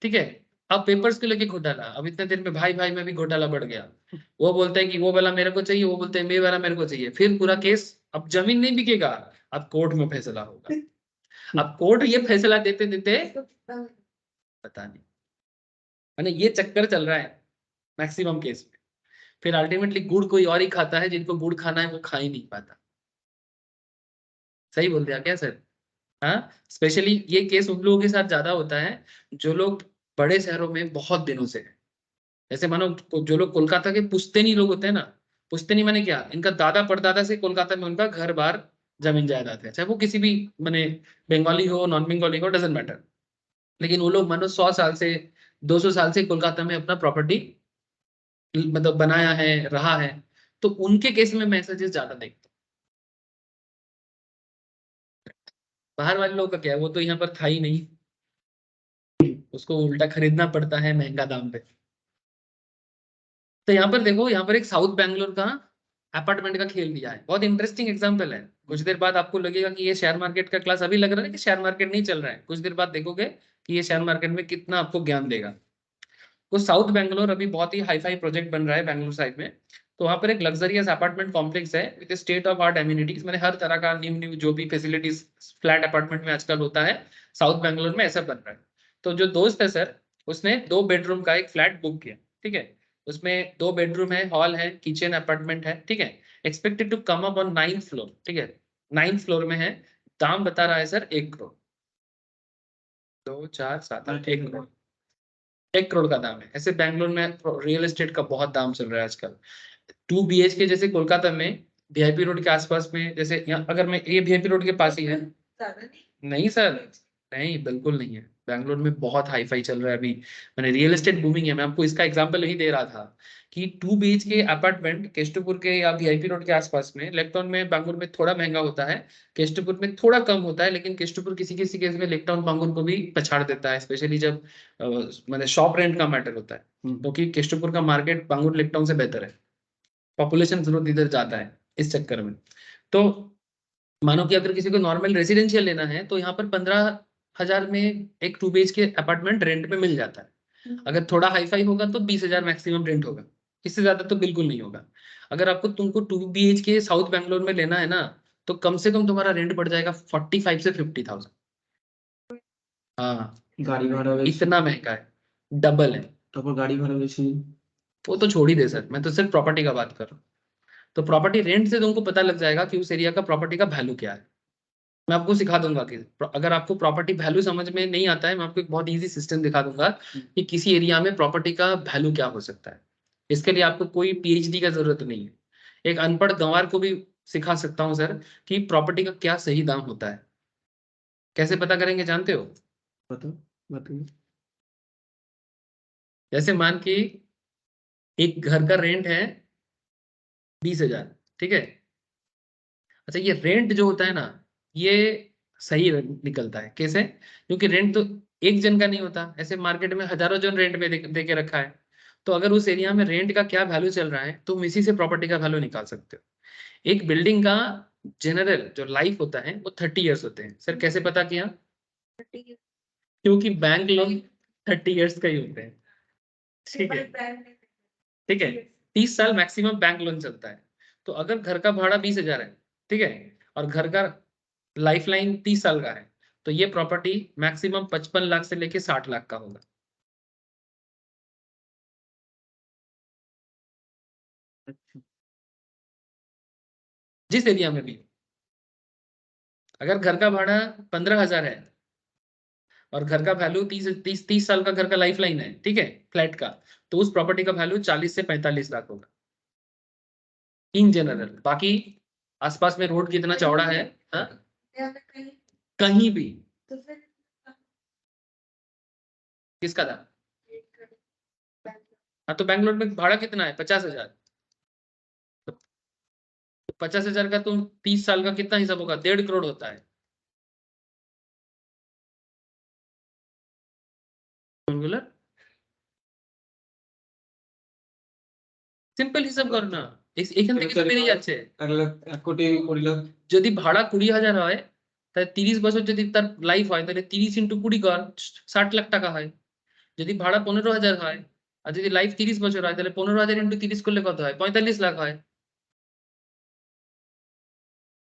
ठीक है। अब पेपर्स को लेके घोटाला, अब इतने दिन में भाई भाई में भी घोटाला बढ़ गया, वो बोलता है कि वो वाला मेरे को चाहिए, वो बोलते हैं मेरे वाला मेरे को चाहिए, फिर पूरा केस, अब जमीन नहीं बिकेगा, अब कोर्ट में फैसला होगा, अब कोर्ट ये फैसला देते देते पता नहीं, मैंने ये चक्कर चल रहा है मैक्सिमम केस में। फिर अल्टीमेटली गुड़ कोई और ही खाता है, जिनको गुड़ खाना है वो खा ही नहीं पाता। सही बोल दिया क्या सर? हाँ, स्पेशली ये केस उन लोगों के साथ ज्यादा होता है जो लोग बड़े शहरों में बहुत दिनों से हैं। जैसे मानो जो लोग कोलकाता के पुश्तैनी लोग होते हैं ना, पुश्तैनी माने क्या, इनका दादा परदादा से कोलकाता में उनका घर बार जमीन जायदाद है, चाहे वो किसी भी माने बंगाली हो नॉन बंगाली हो डजेंट मैटर, लेकिन वो लोग मानो 100 साल से 200 साल से कोलकाता में अपना प्रॉपर्टी मतलब बनाया है, रहा है, तो उनके केस में मैसेजेस ज्यादा देखता हूँ। बाहर वाले लोगों का क्या है, वो तो यहाँ पर था ही नहीं, उसको उल्टा खरीदना पड़ता है महंगा दाम पे। तो यहाँ पर देखो, यहाँ पर एक साउथ बैंगलोर का अपार्टमेंट का खेल दिया है, बहुत इंटरेस्टिंग एग्जांपल है। कुछ देर बाद आपको लगेगा कि ये शेयर मार्केट का क्लास, अभी लग रहा है कि शेयर मार्केट नहीं चल रहा है, कुछ देर बाद देखोगे कि ये शेयर मार्केट में कितना आपको ज्ञान देगा। तो साउथ बैंगलोर अभी बहुत ही हाई फाई प्रोजेक्ट बन रहा है बैंगलोर साइड में, तो वहाँ पर एक लग्जरियस अपार्टमेंट कॉम्प्लेक्स है with state of art amenities, मैंने हर तरह का न्यू न्यू जो भी फैसिलिटीज फ्लैट अपार्टमेंट में आजकल होता है, साउथ बैंगलोर में ऐसा बन रहा है। तो जो दोस्त है सर, उसने 2 बेडरूम का एक फ्लैट बुक किया, ठीक है। उसमें 2 बेडरूम है, हॉल है, किचन अपार्टमेंट है, ठीक है। Expected to come up on 9th floor, ठीक है, 9th फ्लोर में है। दाम बता रहा है सर 1 करोड़, 2 4 7 8 1 करोड़, 1 करोड़ का दाम है। ऐसे बैंगलोर में रियल एस्टेट का बहुत दाम चल रहा है आजकल। 2 BHK जैसे कोलकाता में वीआईपी रोड के आसपास में, जैसे यहाँ अगर मैं ये वीआईपी रोड के पास ही है, नहीं सर नहीं, बिल्कुल नहीं है। बैंगलोर में बहुत हाई फाई चल रहा है अभी, मैंने रियल एस्टेट बूमिंग है। मैं आपको इसका एग्जांपल यही दे रहा था कि 2 BHK के अपार्टमेंट केस्टपुर के या VIP रोड के आसपास में, लेकटाउन में बैंगलोर में थोड़ा महंगा होता है, केस्टपुर में थोड़ा कम होता है, लेकिन केस्टपुर किसी किसी केस में लेकटाउन बैंगलोर को भी पछाड़ देता है, स्पेशली जब मतलब शॉप रेंट का मैटर होता है, क्योंकि केस्टपुर का मार्केट बैंगलोर लेकटाउन से बेहतर है, पॉपुलेशन ग्रोथ इधर जाता है इस चक्कर में। तो मानो कि अगर किसी को नॉर्मल रेजिडेंशियल लेना है तो यहाँ पर 15,000 में एक 2 BHK अपार्टमेंट रेंट पे मिल जाता है। अगर थोड़ा हाई फाई होगा तो 20,000 मैक्सिमम रेंट होगा, इससे ज्यादा तो बिल्कुल नहीं होगा। अगर आपको तुमको 2 BHK साउथ बैंगलोर में लेना है ना, तो कम से कम तुम्हारा रेंट पड़ जाएगा 45 से 50,000। हाँ, गाड़ी भाड़ा बेশি, इतना महंगा है, डबल है। তারপর গাড়ি ভাড়া বেশি। वो तो छोड़ ही दे सर, मैं तो सिर्फ प्रॉपर्टी का बात कर रहा हूँ। तो प्रॉपर्टी रेंट से तुमको पता लग जाएगा कि उस एरिया का प्रॉपर्टी का वैल्यू क्या है। मैं आपको सिखा दूंगा कि अगर आपको प्रॉपर्टी वैल्यू समझ में नहीं आता है, मैं आपको एक बहुत इजी सिस्टम दिखा दूंगा कि किसी एरिया में प्रॉपर्टी का वैल्यू क्या हो सकता है। इसके लिए आपको कोई PhD का जरूरत नहीं है, एक अनपढ़ गंवार को भी सिखा सकता हूँ सर कि प्रॉपर्टी का क्या सही दाम होता है। कैसे पता करेंगे जानते हो? बताओ बताइए। जैसे मान कि एक घर का रेंट है 20,000, ठीक है। अच्छा, ये रेंट जो होता है ना, ये सही निकलता है कैसे? क्योंकि रेंट तो एक जन का नहीं होता, ऐसे मार्केट में हजारों जन रेंट पे दे के रखा है। तो अगर उस एरिया में रेंट का क्या वैल्यू चल रहा है, तुम इसी से प्रॉपर्टी का वैल्यू निकाल सकते हो। एक बिल्डिंग का जनरल जो लाइफ होता है वो 30 ईयर्स होते हैं। सर कैसे पता किया? क्योंकि बैंक लोन 30 ईयर्स का ही होते हैं, ठीक है। ठीक है, 30 साल मैक्सिमम बैंक लोन चलता है। तो अगर घर का भाड़ा 20,000 है, ठीक है, और घर का लाइफ लाइन 30 साल का है, तो ये प्रॉपर्टी मैक्सिमम 55 लाख से लेके 60 लाख का होगा, जिस एरिया में भी। अगर घर का भाड़ा 15,000 है और घर का वैल्यू 30 साल का घर का लाइफ लाइन है, ठीक है, फ्लैट का, तो उस प्रॉपर्टी का वैल्यू 40 से 45 लाख होगा इन जनरल। बाकी आसपास में रोड कितना चौड़ा है, हाँ? कहीं भी। तो फिर किसका था? हाँ, तो बैंगलोर में भाड़ा कितना है? 50,000। 50,000 का तुम 30 साल का कितना हिसाब होगा? 1.5 करोड़ होता है। सिंगुलर সিম্পল হিসাব করো না, এখান থেকে তো বেরিয়ে যাচ্ছে। 1 কোটি 20 লাখ। যদি ভাড়া 20,000 হয়, তাহলে 30 বছর যদি তার লাইফ হয়, তাহলে 30 ইন্টু 20 কর, 60 লাখ টাকা হয়। যদি ভাড়া 15,000 হয় আর যদি লাইফ 30 বছর হয়, তাহলে 15,000 ইন্টু 30 করলে কত হয়? 45 लाख হয়।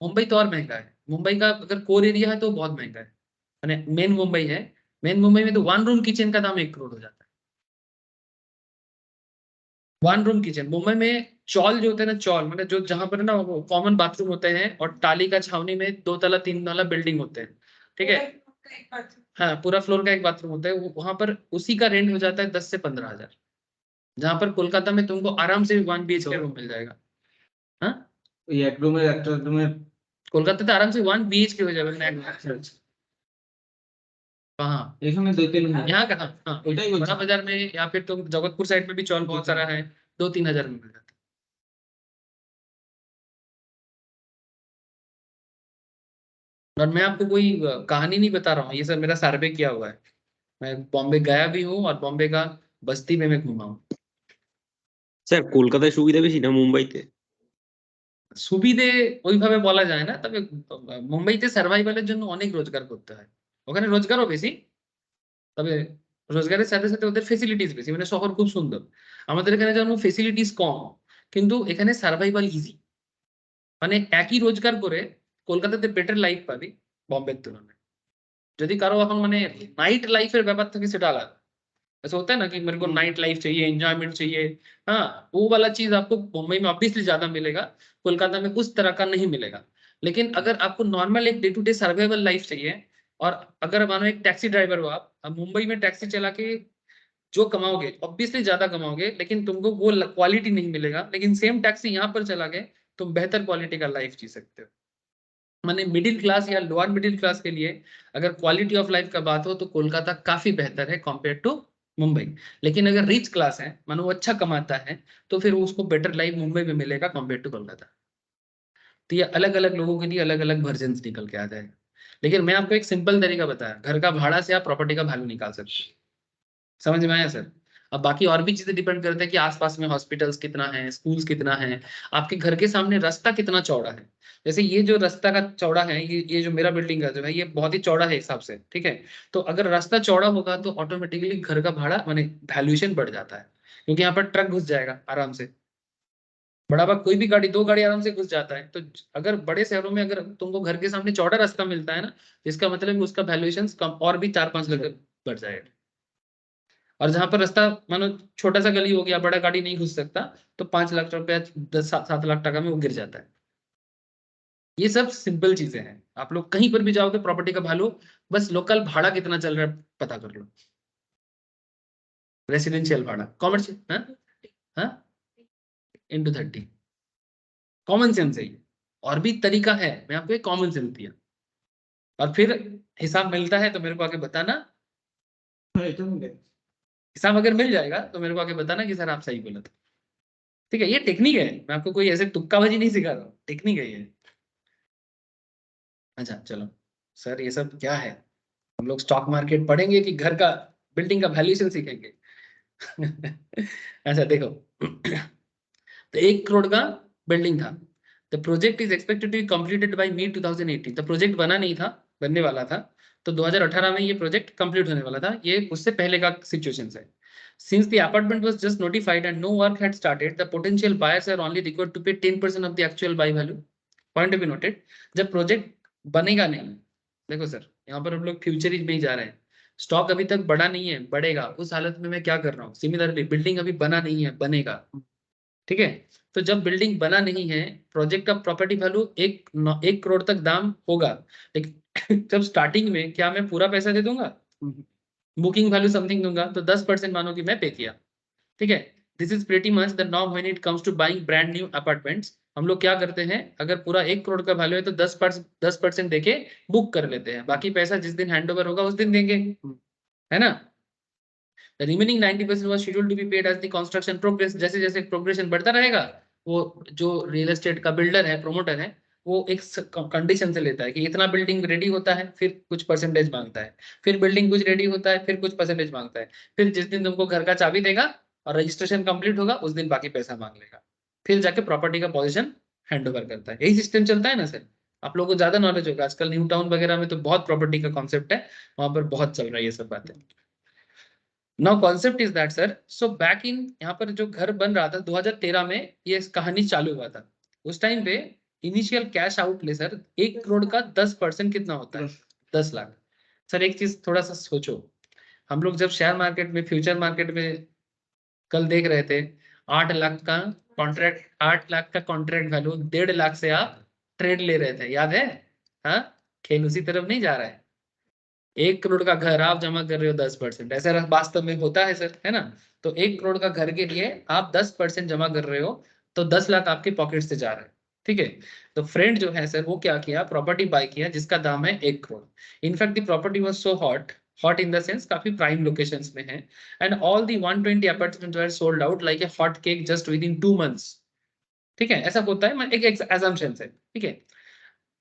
मुंबई तो और महंगा है। मुंबई का अगर कोर एरिया है तो बहुत महंगा है, मैंने मेन मुंबई है। मेन मुंबई में तो 1 रूम किचन का दाम 1 करोड़ हो जाता है। 1 रूम किचन मुंबई में। चौल जो होते हैं ना, चौल मतलब जो जहां पर ना वो कॉमन बाथरूम होते हैं और टाली का छावनी में 2 तला 3 तला बिल्डिंग होते हैं, ठीक है। हाँ, पूरा फ्लोर का एक बाथरूम होता है, वहां पर उसी का रेंट हो जाता है 10 से 15,000। जहां पर कोलकाता में तुमको आराम से 1 BHK रूम मिल जाएगा। हाँ, ওই এক রুমের একটা রুমের कोलकाता तो आराम से 1 BHK हो जाएगा। कहाँ? এখানে 2-3 রুম। यहाँ कहाँ? हाँ, ওইটাই বলছি। बड़ा बाजार में या फिर तुम जगतपुर साइड में भी चौल बहुत सारा है, 2-3 हजार में मिल जाता है। और मैं आपको कोई कहानी नहीं बता रहा हूँ, ये सब मेरा सर्वे किया हुआ है। मैं बॉम्बे गया भी हूँ और बॉम्बे का बस्ती में मैं घूमा हूँ। স্যার কলকাতায় সুবিধা বেশি না মুম্বাইতে? সুবিধে ওইভাবে বলা যায় না, তবে মুম্বাইতে সার্ভাইভালের জন্য অনেক রোজগার করতে হয়। ওখানে রোজগারও বেশি, তবে রোজগারের সাথে সাথে ওদের ফেসিলিটিস বেশি। মানে শহর খুব সুন্দর, আমাদের এখানে যেমন ফেসিলিটিস কম, কিন্তু এখানে সার্ভাইভাল ইজি। মানে একই রোজগার করে কলকাতাতে বেটার লাইফ পাবি বম্বের তুলনায়। যদি কারো এখন মানে নাইট লাইফের ব্যাপার থাকে সেটা আলাদা। ऐसा होता है ना कि मेरे को नाइट लाइफ चाहिए, एंजॉयमेंट चाहिए, हाँ, वो वाला चीज आपको मुंबई में ऑब्वियसली ज्यादा मिलेगा, कोलकाता में उस तरह का नहीं मिलेगा। लेकिन अगर आपको नॉर्मल एक day to day survival life चाहिए, और अगर मानो एक टैक्सी ड्राइवर हो आप, अब मुंबई में टैक्सी चला के जो कमाओगे ऑब्वियसली ज्यादा कमाओगे, लेकिन तुमको वो क्वालिटी नहीं मिलेगा। लेकिन सेम टैक्सी यहाँ पर चला के तुम बेहतर क्वालिटी का लाइफ जी सकते हो। माने मिडिल क्लास या लोअर मिडिल क्लास के लिए अगर क्वालिटी ऑफ लाइफ का बात हो तो कोलकाता काफी बेहतर है कंपेयर टू मुंबई। लेकिन अगर रिच क्लास है, मानो वो अच्छा कमाता है, तो फिर उसको बेटर लाइफ मुंबई में मिलेगा कंपेयर टू कोलकाता। तो ये अलग अलग लोगों के लिए अलग अलग वर्जन निकल के आ जाएगा। लेकिन मैं आपको एक सिंपल तरीका बताया, घर का भाड़ा से आप प्रॉपर्टी का वैल्यू निकाल सकते हैं। समझ में आया सर? अब बाकी और भी चीजें डिपेंड करते हैं कि आसपास में हॉस्पिटल्स कितना है, स्कूल्स कितना है, आपके घर के सामने रास्ता कितना चौड़ा है। जैसे ये जो रास्ता का चौड़ा है, ये जो मेरा बिल्डिंग का जो है, ये बहुत ही चौड़ा है हिसाब से, ठीक है। तो अगर रास्ता चौड़ा होगा तो ऑटोमेटिकली घर का भाड़ा माने वैल्यूएशन बढ़ जाता है, क्योंकि यहाँ पर ट्रक घुस जाएगा आराम से। बड़ा बड़ा कोई भी गाड़ी, दो गाड़ी आराम से घुस जाता है। तो अगर बड़े शहरों में अगर तुमको घर के सामने चौड़ा रास्ता मिलता है ना, इसका मतलब उसका वैल्यूएशन कम और भी 4-5 लाख बढ़ जाएगा। और जहां पर रास्ता मानो छोटा सा गली हो गया, बड़ा गाड़ी नहीं घुस सकता, तो 5 लाख रुपया 7 लाख टका में वो गिर जाता है। ये सब सिंपल चीजें हैं। आप लोग कहीं पर भी जाओगे प्रॉपर्टी का वैल्यू, बस लोकल भाड़ा कितना चल रहा है पता कर लो। रेसिडेंशियल भाड़ा, कॉमर्शियल इंटू 30, कॉमन सेंस है ये। और भी तरीका है, मैं आपको एक कॉमन सेंस दिया। और फिर हिसाब मिलता है तो मेरे को आके बताना। हिसाब अगर मिल जाएगा तो मेरे को आके बताना कि सर आप सही बोला था। ठीक है, ये टेक्निक है, मैं आपको कोई ऐसे तुक्काबाजी नहीं सिखा रहा हूँ, टेक्निक है ये। अच्छा चलो सर, ये सब क्या है? हम लोग स्टॉक मार्केट पढ़ेंगे कि घर का बिल्डिंग का वैल्यूएशन सीखेंगे? अच्छा देखो, तो 1 करोड़ का बिल्डिंग था। The project is expected to be completed by May 2018। तो प्रोजेक्ट बना नहीं था, बनने वाला था। तो 2018 में ये प्रोजेक्ट कंप्लीट होने वाला था। ये उससे पहले का सिचुएशन है। Since the apartment was just notified and no work had started, the potential buyers are only required to pay 10% of the actual buy value. Point to be noted. जब प्रोजेक्ट बनेगा नहीं, देखो सर यहाँ पर हम लोग फ्यूचरिज में ही जा रहे हैं। स्टॉक अभी तक बढ़ा नहीं है, बढ़ेगा। उस हालत में मैं क्या कर रहा हूँ, सिमिलरली बिल्डिंग अभी बना नहीं है, बनेगा। ठीक है, तो जब बिल्डिंग बना नहीं है, प्रोजेक्ट का प्रॉपर्टी वैल्यू 1 करोड़ तक दाम होगा। लेकिन जब स्टार्टिंग में क्या मैं पूरा पैसा दे दूंगा? बुकिंग वैल्यू समथिंग दूंगा, तो 10% मानो कि मैं पे किया। ठीक है, this is pretty much the norm when it comes to buying brand new apartments. हम लोग क्या करते हैं, अगर पूरा 1 करोड़ का वैल्यू है तो 10% देके बुक कर लेते हैं, बाकी पैसा जिस दिन हैंड ओवर होगा उस दिन देंगे, है ना। The remaining 90% was scheduled to be paid as the construction progress। जैसे जैसे प्रोग्रेशन बढ़ता रहेगा, वो जो रियल एस्टेट का बिल्डर है, प्रोमोटर है, वो एक कंडीशन से लेता है कि इतना बिल्डिंग रेडी होता है, फिर कुछ परसेंटेज मांगता है, फिर बिल्डिंग कुछ रेडी होता है, फिर कुछ परसेंटेज मांगता है, फिर जिस दिन तुमको घर का चाबी देगा और रजिस्ट्रेशन कंप्लीट होगा उस दिन बाकी पैसा मांग लेगा, फिर जाके प्रॉपर्टी का पोजीशन हैंड ओवर करता है। यही सिस्टम चलता है ना सर। आप लोगों को ज्यादा नॉलेज होगा, आजकल न्यू टाउन वगैरह में तो बहुत प्रॉपर्टी का कॉन्सेप्ट है, वहां पर बहुत चल रहा है ये सब बातें। Now concept is that sir, so back in, यहाँ पर जो घर बन रहा था 2013 में ये कहानी चालू हुआ था। उस टाइम पे initial cash outlay sir 1 crore का 10% कितना होता है? 10 लाख। सर एक चीज थोड़ा सा सोचो, हम लोग जब शेयर मार्केट में, फ्यूचर मार्केट में कल देख रहे थे, 8 लाख का कॉन्ट्रैक्ट, 8 लाख का कॉन्ट्रैक्ट वैल्यू, 1.5 लाख से आप ट्रेड ले रहे थे, याद है? हाँ, खेल उसी तरफ नहीं जा रहा है। 1 करोड़ का घर आप जमा कर रहे हो 10%, ऐसा वास्तव में होता है सर, है ना। तो 1 करोड़ का घर के लिए आप 10% जमा कर रहे हो, तो 10 लाख आपके पॉकेट से जा रहे हैं। ठीक है, तो फ्रेंड जो है सर वो क्या किया, प्रॉपर्टी बाय किया जिसका दाम है 1 crore. In fact the property was so hot, hot in the sense काफी प्राइम लोकेशंस में है, and all the 120 apartments were sold out like a hot cake just with in 2 months. ठीक है, ऐसा होता है, मैं एक एजम्पशन है। ठीक है,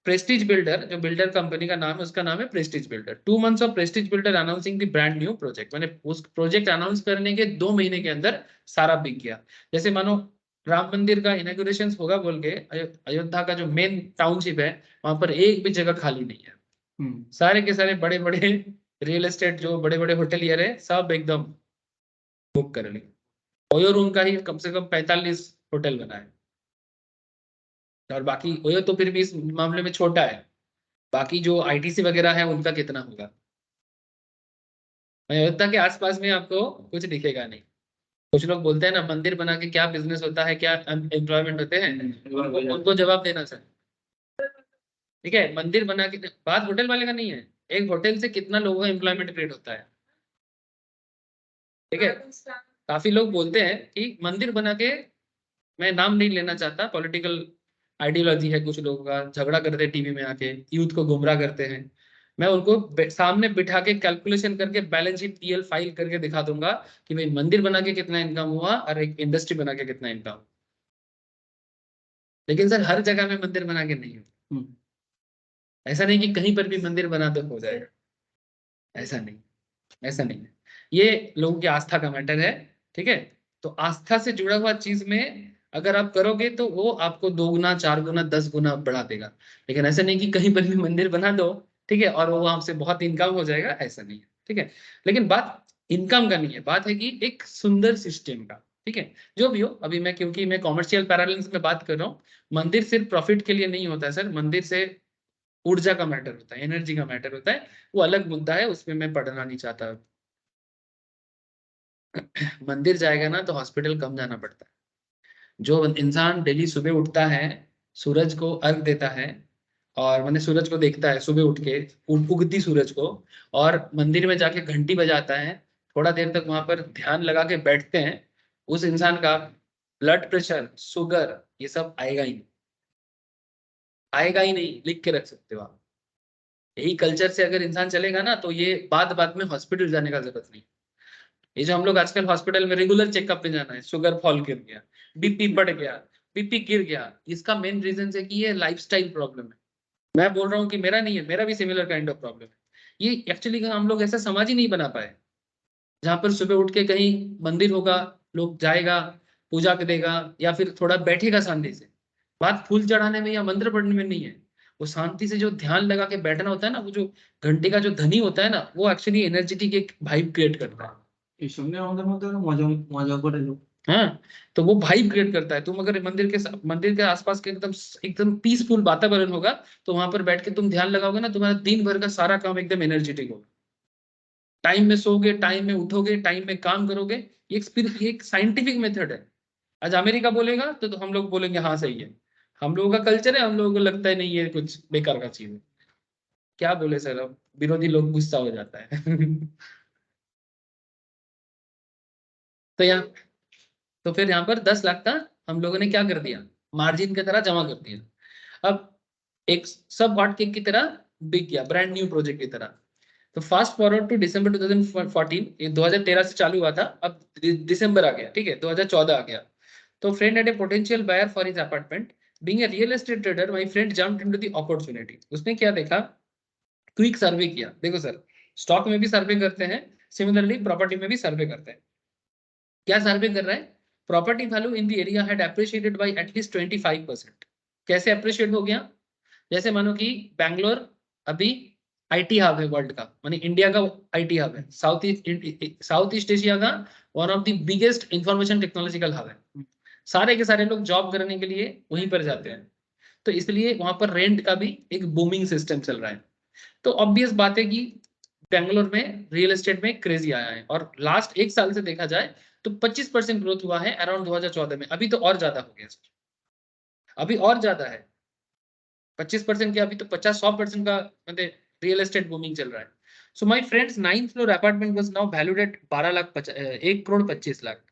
प्रेस्टीज बिल्डर, जो बिल्डर कंपनी का नाम है उसका नाम है Prestige builder. 2 months of Prestige builder announcing the brand new project, मैंने उस प्रोजेक्ट अनाउंस करने के 2 महीने के अंदर सारा बिक गया। जैसे मानो राम मंदिर का इनॉग्रेशन होगा बोल के, अयोध्या का जो मेन टाउनशिप है वहां पर एक भी जगह खाली नहीं है। सारे के सारे बड़े बड़े रियल एस्टेट जो बड़े बड़े होटलियर है सब एकदम बुक कर लिए। ओयो रूम का ही कम से कम 45 होटल बना है, और बाकी ओयो तो फिर भी इस मामले में छोटा है, बाकी जो आईटीसी वगैरह है उनका कितना होगा। अयोध्या के आसपास में आपको कुछ दिखेगा नहीं। कुछ लोग बोलते हैं ना मंदिर बना के क्या बिजनेस होता है, क्या एम्प्लॉयमेंट होते हैं, उनको जवाब देना सर। ठीक है, मंदिर बना के बात होटल वाले का नहीं है, एक होटल से कितना लोगों का एम्प्लॉयमेंट क्रिएट होता है। ठीक है, काफी लोग बोलते हैं कि मंदिर बना के, मैं नाम नहीं लेना चाहता, पॉलिटिकल आइडियोलॉजी है कुछ लोगों का, झगड़ा करते हैं टीवी में आके, यूथ को गुमराह करते हैं। मैं उनको सामने बिठा के कैलकुलेशन करके बैलेंस शीट पीएल फाइल करके दिखा दूंगा कि भाई मंदिर बना के कितना इनकम हुआ और एक इंडस्ट्री बना के कितना इनकम। लेकिन सर हर जगह में मंदिर बना के नहीं हो, ऐसा नहीं कि कहीं पर भी मंदिर बना दो हो जाएगा, ऐसा नहीं, ऐसा नहीं है। ये लोगों की आस्था का मैटर है, ठीक है। तो आस्था से जुड़ा हुआ चीज में अगर आप करोगे तो वो आपको 2 गुना 4 गुना 10 गुना बढ़ा देगा। लेकिन ऐसा नहीं कि कहीं पर भी मंदिर बना दो, ठीक है, और वो वहां से बहुत इनकम हो जाएगा, ऐसा नहीं है, ठीक है। लेकिन बात इनकम का नहीं है, बात है कि एक सुंदर सिस्टम का, ठीक है। जो भी हो, अभी मैं क्योंकि मैं कॉमर्शियल पैरालेंस में बात कर रहा हूँ, मंदिर सिर्फ प्रॉफिट के लिए नहीं होता है सर, मंदिर से ऊर्जा का मैटर होता है, एनर्जी का मैटर होता है, वो अलग मुद्दा है, उसमें मैं पढ़ना नहीं चाहता। मंदिर जाएगा ना तो हॉस्पिटल कम जाना पड़ता है। जो इंसान डेली सुबह उठता है, सूरज को अर्घ देता है, और मैंने सूरज को देखता है सुबह उठ के, उगती सूरज को, और मंदिर में जाके घंटी बजाता है, थोड़ा देर तक वहां पर ध्यान लगा के बैठते हैं, उस इंसान का ब्लड प्रेशर, शुगर, ये सब आएगा ही नहीं, आएगा ही नहीं, लिख के रख सकते हो आप। यही कल्चर से अगर इंसान चलेगा ना तो ये बात बात में हॉस्पिटल जाने का जरूरत नहीं। ये जो हम लोग आजकल हॉस्पिटल में रेगुलर चेकअप पे जाना है, शुगर फॉल गिर गया, बीपी बढ़ गया, बीपी गिर गया, इसका मेन रीजन है कि ये लाइफस्टाइल प्रॉब्लम है। मैं बोल रहा हूँ कि मेरा नहीं है, मेरा भी सिमिलर काइंड ऑफ प्रॉब्लम है। ये एक्चुअली हम लोग ऐसा समाज ही नहीं बना पाए जहां पर सुबह उठ के कहीं मंदिर होगा, लोग जाएगा, पूजा करेगा, या फिर थोड़ा बैठेगा शांति से। बात फूल चढ़ाने में या मंत्र पढ़ने में नहीं है, वो शांति से जो ध्यान लगा के बैठना होता है ना, वो जो घंटे का जो ध्वनि होता है ना, वो एक्चुअली एनर्जेटिक एक वाइब क्रिएट करता है। এইসব নিয়ে আমাদের মধ্যে মজা মজা করে लो। हाँ, तो वो वाइब क्रिएट करता है। तुम अगर मंदिर के आसपास के एकदम एकदम पीसफुल वातावरण होगा, तो वहां पर बैठ के तुम ध्यान लगाओगे ना, तुम्हारा दिन भर का सारा काम एकदम एनर्जेटिक होगा। टाइम में सोओगे, टाइम में उठोगे, टाइम में काम करोगे। ये एक साइंटिफिक मेथड है। आज अमेरिका बोलेगा तो हम लोग बोलेंगे हाँ सही है। हम लोगों का कल्चर है, हम लोगों को लगता है नहीं ये कुछ बेकार का चीज है। क्या बोले सर, अब विरोधी लोग गुस्सा हो जाता है। तो यहाँ तो फिर यहाँ पर 10 लाख का हम लोगों ने क्या कर दिया, मार्जिन की तरह जमा कर दिया। अब एक सब हॉट केक की तरह बिक गया, ब्रांड न्यू प्रोजेक्ट की तरह। तो फास्ट फॉरवर्ड टू दिसंबर 2014, ये 2013 से चालू हुआ था, अब दिसंबर आ गया, ठीक है, 2014 आ गया। तो friend had a potential buyer for his apartment. Being a real estate trader, my friend jumped into the opportunity. उसने क्या देखा, क्विक सर्वे किया। देखो सर, स्टॉक में भी सर्वे करते हैं, सिमिलरली प्रॉपर्टी में भी सर्वे करते हैं। क्या सर्वे कर रहा है, property value in the area had appreciated bye at least 25%। कैसे एप्रिशिएट हो गया, जैसे मानो कि बैंगलोर अभी आईटी हब है वर्ल्ड का, माने इंडिया का आईटी हब है, साउथ ईस्ट एशिया का one of the biggest information technological hub है। सारे के सारे लोग जॉब करने के लिए वहीं पर जाते हैं, तो इसलिए वहां पर रेंट का भी एक बूमिंग सिस्टम चल रहा है। तो ऑब्वियस बात है कि बेंगलोर में रियल एस्टेट में क्रेजी आया है, और लास्ट 1 साल से देखा जाए तो 25% ग्रोथ हुआ है अराउंड 2014 में। अभी तो और ज्यादा हो गया सर, अभी और ज्यादा है 25% के, अभी तो 50-100% का मतलब रियल एस्टेट बूमिंग चल रहा है। So my friends 9th floor apartment was now valued at 1 crore 25 lakh.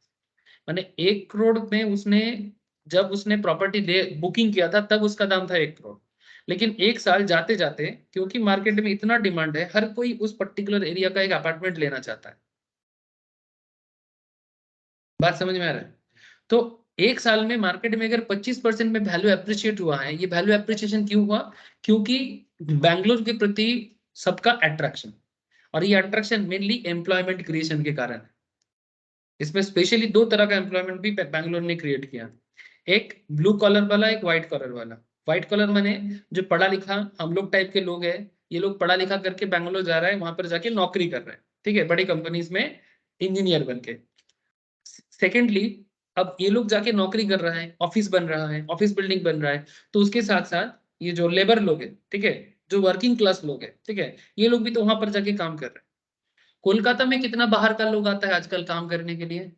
माने 1 करोड़ में उसने, जब उसने प्रॉपर्टी बुकिंग किया था तब उसका दाम था 1 करोड़। लेकिन 1 साल जाते जाते, क्योंकि मार्केट में इतना डिमांड है, हर कोई उस पर्टिकुलर एरिया का एक अपार्टमेंट लेना चाहता है। बात समझ में आ रहा है? तो 1 साल में मार्केट में अगर 25% में वैल्यू एप्रिशिएट हुआ है, ये वैल्यू एप्रिशिएशन क्यों हुआ, क्योंकि बैंगलोर के प्रति सबका अट्रैक्शन, और ये अट्रैक्शन मेनली एम्प्लॉयमेंट क्रिएशन के कारण है। इसमें स्पेशली 2 तरह का एम्प्लॉयमेंट भी बैंगलोर ने क्रिएट किया, एक ब्लू कॉलर वाला, एक व्हाइट कॉलर वाला। व्हाइट कॉलर माने जो पढ़ा लिखा हम लोग टाइप के लोग हैं, ये लोग पढ़ा लिखा करके बैंगलोर जा रहा है, वहां पर जाके नौकरी कर रहे हैं, ठीक है, बड़ी कंपनीज में इंजीनियर बन के। सेकेंडली, अब ये लोग जाके नौकरी कर रहा है, ऑफिस बन रहा है, ऑफिस बिल्डिंग बन रहा है, तो उसके साथ साथ ये जो लेबर लोग हैं, ठीक है, जो वर्किंग क्लास लोग हैं, ठीक है, ये लोग भी तो वहां पर जाके काम कर रहे हैं। कोलकाता में कितना बाहर का लोग आता है आजकल काम करने के लिए।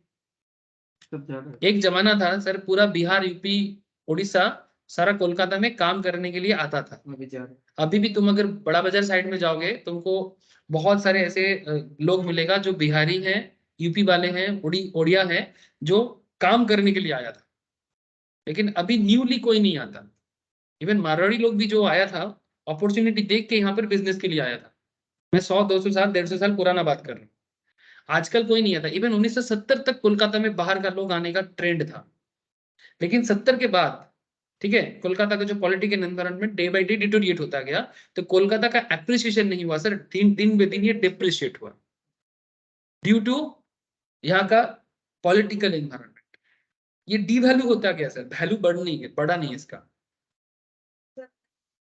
सब ज्यादा एक जमाना था सर, पूरा बिहार, यूपी, उड़ीसा सारा कोलकाता में काम करने के लिए आता था। अभी ज्यादा अभी भी तुम अगर बड़ा बाजार साइड में जाओगे, तुमको बहुत सारे ऐसे लोग मिलेगा जो बिहारी हैं, यूपी वाले हैं, उड़िया हैं, जो काम करने के लिए आया था। लेकिन अभी न्यूली कोई नहीं आता, इवन मारवाड़ी लोग भी जो आया था, अपॉर्चुनिटी देख के यहाँ पर बिजनेस के लिए आया था। मैं 100-200 साल 150 साल पुराना बात कर रहा हूँ। आजकल कोई नहीं आता। इवन 1970 तक कोलकाता में बाहर का लोग आने का ट्रेंड था, लेकिन 70 के बाद, ठीक है, कोलकाता का जो political environment day by day deteriorate होता गया, तो कोलकाता का एप्रिसिएशन नहीं हुआ सर, दिन दिन बे दिन ये डिप्रिशिएट हुआ ड्यू टू यहाँ का पॉलिटिकल एनवायरनमेंट। ये डीवैल्यू होता गया सर, वैल्यू बढ़ा नहीं इसका।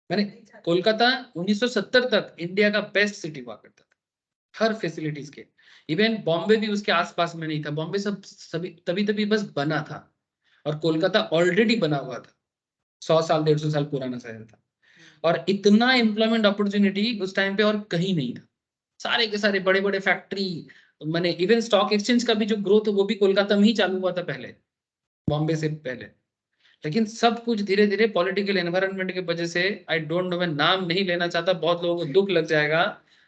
मैंने कोलकाता 1970 तक इंडिया का बेस्ट सिटी हुआ करता था हर फैसिलिटीज के। इवन बॉम्बे भी उसके आसपास में नहीं था, बॉम्बे सब सभी तभी तभी बस बना था, और कोलकाता ऑलरेडी बना हुआ था, 100 साल 150 साल पुराना शहर था। और इतना एम्प्लॉयमेंट अपॉर्चुनिटी उस टाइम पे और कहीं नहीं था। सारे के सारे बड़े बड़े फैक्ट्री, मैंने इवन स्टॉक एक्सचेंज का भी जो ग्रोथ है वो भी कोलकाता में ही चालू हुआ था पहले, बॉम्बे से पहले। लेकिन सब कुछ धीरे धीरे पॉलिटिकल एनवायरनमेंट की वजह से, आई डोंट नो, मैं नाम नहीं लेना चाहता, बहुत लोगों को दुख लग जाएगा,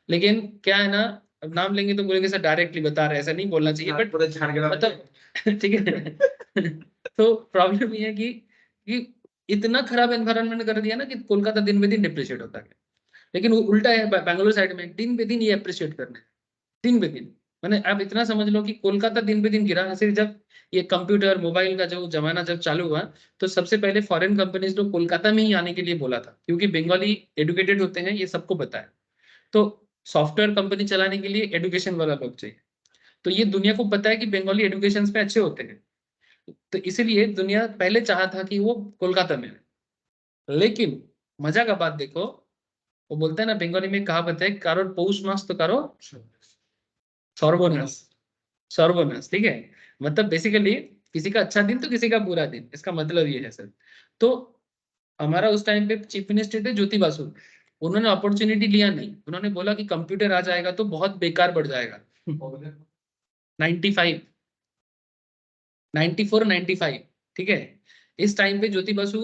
लेकिन क्या है ना, अब नाम लेंगे तो बोलेंगे सर डायरेक्टली बता रहे हैं, ऐसा नहीं बोलना चाहिए, बट पूरा झाड़ के मतलब ठीक है। तो प्रॉब्लम ये है कि इतना खराब एनवायरनमेंट कर दिया ना कि कोलकाता दिन ब दिन डिप्रिशिएट होता गया। लेकिन वो उल्टा है बैंगलोर साइड में, दिन ब दिन ये अप्रिशिएट करने, दिन ब दिन। मैंने आप इतना समझ लो कि कोलकाता दिन ब दिन गिरा है। सिर्फ जब ये कंप्यूटर मोबाइल का जो जमाना जब चालू हुआ, तो सबसे पहले फॉरेन कंपनीज लोग कोलकाता में ही आने के लिए बोला था, क्योंकि बंगाली एडुकेटेड होते हैं, ये सबको पता है। तो सॉफ्टवेयर कंपनी चलाने के लिए एडुकेशन वाला लोग चाहिए, तो ये दुनिया को पता है कि बंगाली एडुकेशन पे अच्छे होते हैं, तो इसीलिए दुनिया पहले चाहा था कि वो कोलकाता में है। लेकिन मजा का बात देखो, वो बोलते हैं ना बंगाली में कहावत है, कारो पौष मास तो करो सर्वनाश, सर्वनाश, ठीक है। मतलब बेसिकली किसी का अच्छा दिन तो किसी का बुरा दिन, इसका मतलब ये है सर। तो हमारा उस टाइम पे चीफ मिनिस्टर थे ज्योति बासु, उन्होंने अपॉर्चुनिटी लिया नहीं, उन्होंने बोला कि कंप्यूटर आ जाएगा तो बहुत बेकार बढ़ जाएगा। 95, 94, 95, ठीक है। इस टाइम पे ज्योति बासु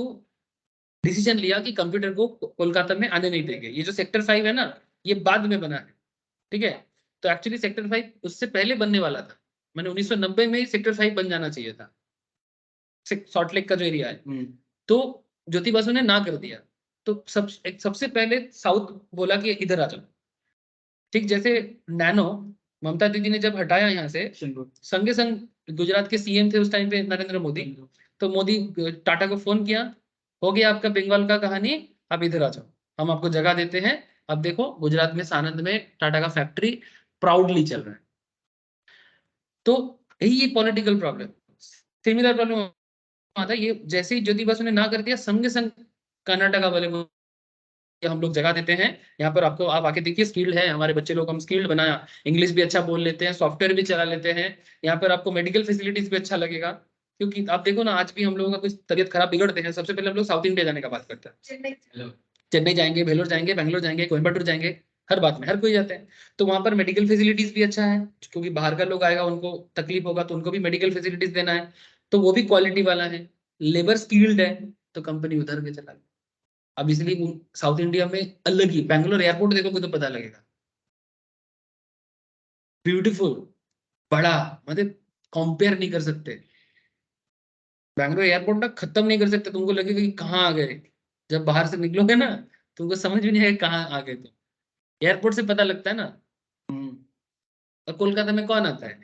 डिसीजन लिया कि कंप्यूटर को कोलकाता में आने नहीं देंगे। ये जो सेक्टर 5 है ना, ये बाद में बना है, ठीक है। तो एक्चुअली सेक्टर 5 उससे पहले बनने वाला था, मैंने 1990 में ही सेक्टर 5 बन जाना चाहिए था, सॉल्ट लेक का जो एरिया है। तो ज्योति बासु ने ना कर दिया, तो सबसे पहले साउथ बोला कि इधर आ जाओ। ठीक जैसे नैनो ममता दीदी ने जब हटाया यहाँ से, संगे संग गुजरात के सीएम थे उस टाइम पे नरेंद्र मोदी, तो मोदी टाटा को फोन किया, हो गया आपका बंगाल का कहानी, आप इधर आ जाओ, हम आपको जगह देते हैं। अब देखो गुजरात में सानंद में टाटा का फैक्ट्री प्राउडली चल रहा है। तो यही पॉलिटिकल प्रॉब्लम, सिमिलर प्रॉब्लम आता है। ये जैसे ही ज्योति बासु ने ना कर दिया, संगे संग कर्नाटका वाले को कि हम लोग जगह देते हैं यहाँ पर आपको, आप आके देखिए, स्किल्ड है हमारे बच्चे लोग, हम स्किल्ड बनाया, इंग्लिश भी अच्छा बोल लेते हैं, सॉफ्टवेयर भी चला लेते हैं, यहाँ पर आपको मेडिकल फैसिलिटीज भी अच्छा लगेगा। क्योंकि आप देखो ना, आज भी हम लोगों का कुछ तबियत खराब बिगड़ते हैं, सबसे पहले हम लोग साउथ इंडिया जाने का बात करते हैं, चेन्नई। चेन्नई जाएंगे, वेलोर जाएंगे, बैंगलोर जाएंगे, कोयम्बटूर जाएंगे, हर बात में हर कोई जाते हैं। तो वहां पर मेडिकल फैसिलिटीज भी अच्छा है, क्योंकि बाहर का लोग आएगा, उनको तकलीफ होगा, तो उनको भी मेडिकल फैसिलिटीज देना है, तो वो भी क्वालिटी वाला है, लेबर स्किल्ड है, तो कंपनी उधर के चला। अब इसलिए साउथ इंडिया में अलग ही, बैंगलोर एयरपोर्ट देखोगे तो पता लगेगा, ब्यूटीफुल, बड़ा, मतलब कंपेयर नहीं कर सकते। बैंगलोर एयरपोर्ट ना खत्म नहीं कर सकते, तुमको लगेगा कि कहाँ आ गए, जब बाहर से निकलोगे ना तुमको समझ भी नहीं आएगा कहाँ आ गए। तो एयरपोर्ट से पता लगता है ना। और कोलकाता में कौन आता है,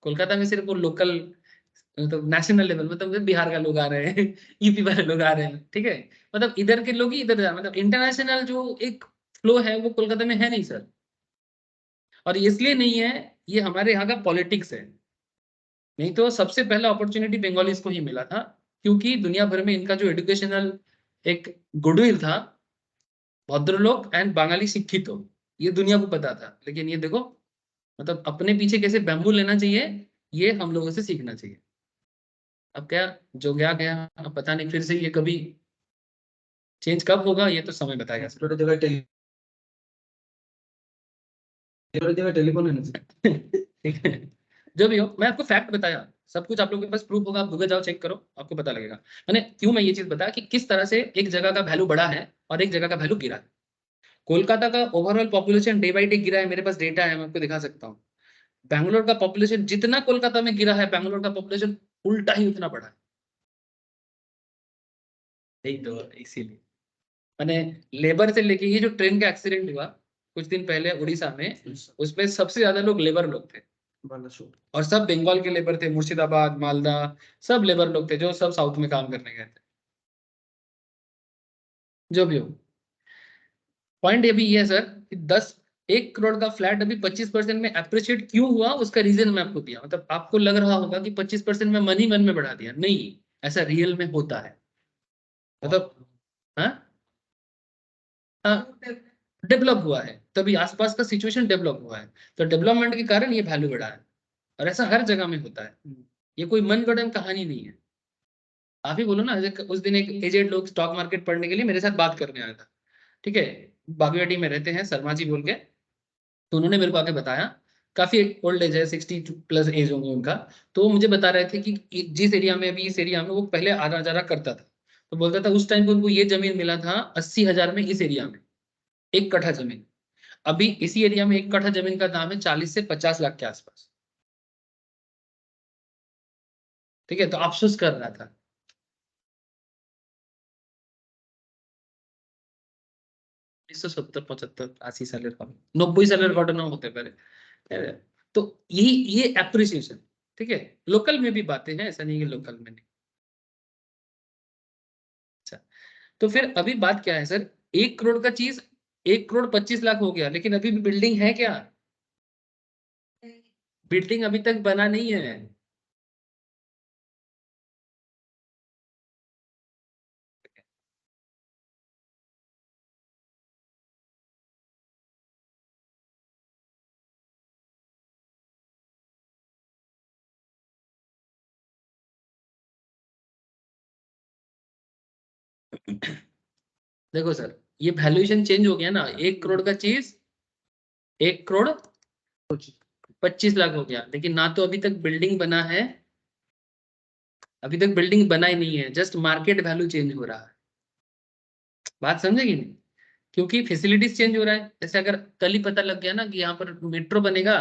कोलकाता में सिर्फ वो लोकल, मतलब नेशनल लेवल, मतलब बिहार का लोग आ रहे हैं, यूपी वाले लोग आ रहे हैं, ठीक है, मतलब इधर के लोग ही इधर जा, मतलब इंटरनेशनल जो एक फ्लो है वो कोलकाता में है नहीं सर। और इसलिए नहीं है, ये हमारे यहाँ का पॉलिटिक्स है, नहीं तो सबसे पहला अपॉर्चुनिटी बंगालीज को ही मिला था, क्योंकि दुनिया भर में इनका जो एजुकेशनल एक गुडविल था, भद्रलोक एंड बंगाली शिक्षित हो, ये दुनिया को पता था। लेकिन ये देखो, मतलब अपने पीछे कैसे बैम्बू लेना चाहिए, ये हम लोगों से सीखना चाहिए। अब क्या, जो गया गया, अब पता नहीं फिर से ये कभी चेंज कब होगा, ये तो समय बताएगा सर। थोड़ी जगह टेलीफोन है ना। ठीक है, जो भी हो, मैं आपको फैक्ट बताया, सब कुछ आप लोगों के पास प्रूफ होगा, आप गूगल जाओ चेक करो, आपको पता लगेगा। मैंने क्यों मैं ये चीज बताया कि किस तरह से एक जगह का वैल्यू बढ़ा है और एक जगह का वैल्यू गिरा है। कोलकाता का overall population day by day गिरा है, मेरे पास डेटा है, मैं आपको दिखा सकता हूँ। बैंगलोर का पॉपुलेशन जितना कोलकाता में गिरा है, बैंगलोर का पॉपुलेशन उल्टा ही उतना बढ़ा है। यही तो इसीलिए मैंने लेबर से लेके, ये जो ट्रेन का एक्सीडेंट हुआ कुछ दिन पहले उड़ीसा में, उसमें सबसे ज्यादा लोग लेबर लोग थे, बालासोर। और सब बंगाल के लेबर थे, मुर्शिदाबाद, मालदा, सब लेबर लोग थे जो सब साउथ में काम करने गए थे। जो भी हो, पॉइंट ये भी ये है सर कि 1 करोड़ का फ्लैट अभी 25% में अप्रिशिएट क्यों हुआ, उसका रीजन मैं आपको दिया। मतलब आपको लग रहा होगा कि 25% में मन में बढ़ा दिया, नहीं, ऐसा रियल में होता है। मतलब हाँ, डेवलप हुआ है, तभी आसपास का सिचुएशन डेवलप हुआ है, तो डेवलपमेंट के कारण ये वैल्यू बढ़ा है, और ऐसा हर जगह में होता है, ये कोई मन गढ़ंत कहानी नहीं है। आप ही बोलो ना, उस दिन एक एजेड लोग स्टॉक मार्केट पढ़ने के लिए मेरे साथ बात करने आया था, ठीक है, बागुआटी में रहते हैं, शर्मा जी बोल के, तो उन्होंने मेरे को आके बताया, काफी ओल्ड एज है, 60+ एज होंगे उनका, तो वो मुझे बता रहे थे कि जिस एरिया में अभी, इस एरिया में वो पहले आना जाना करता था, तो बोलता था उस टाइम पे उनको ये जमीन मिला था 80,000 में, इस एरिया में 1 कट्ठा जमीन। अभी इसी एरिया में 1 कट्ठा जमीन का दाम है 40 से 50 लाख के आसपास। ठीक है, तो अफसोस कर रहा था। 1970, 75, 80 সালের কথা, 90 সালের ঘটনা হতে পারে। तो यही ये एप्रिसिएशन, ठीक है, लोकल में भी बातें हैं, ऐसा नहीं कि लोकल में नहीं। अच्छा, तो फिर अभी बात क्या है सर, 1 करोड़ का चीज 1 करोड़ 25 लाख हो गया, लेकिन अभी भी बिल्डिंग है क्या? बिल्डिंग अभी तक बना नहीं है। देखो सर, ये वैल्यूएशन चेंज हो गया ना, 1 करोड़ का चीज 1 करोड़ 25 लाख हो गया, लेकिन ना तो अभी तक बिल्डिंग बना है, अभी तक बिल्डिंग बना ही नहीं है, जस्ट मार्केट वैल्यू चेंज हो रहा है। बात समझेगी नहीं, क्योंकि फैसिलिटीज चेंज हो रहा है। जैसे अगर कल ही पता लग गया ना कि यहाँ पर मेट्रो बनेगा,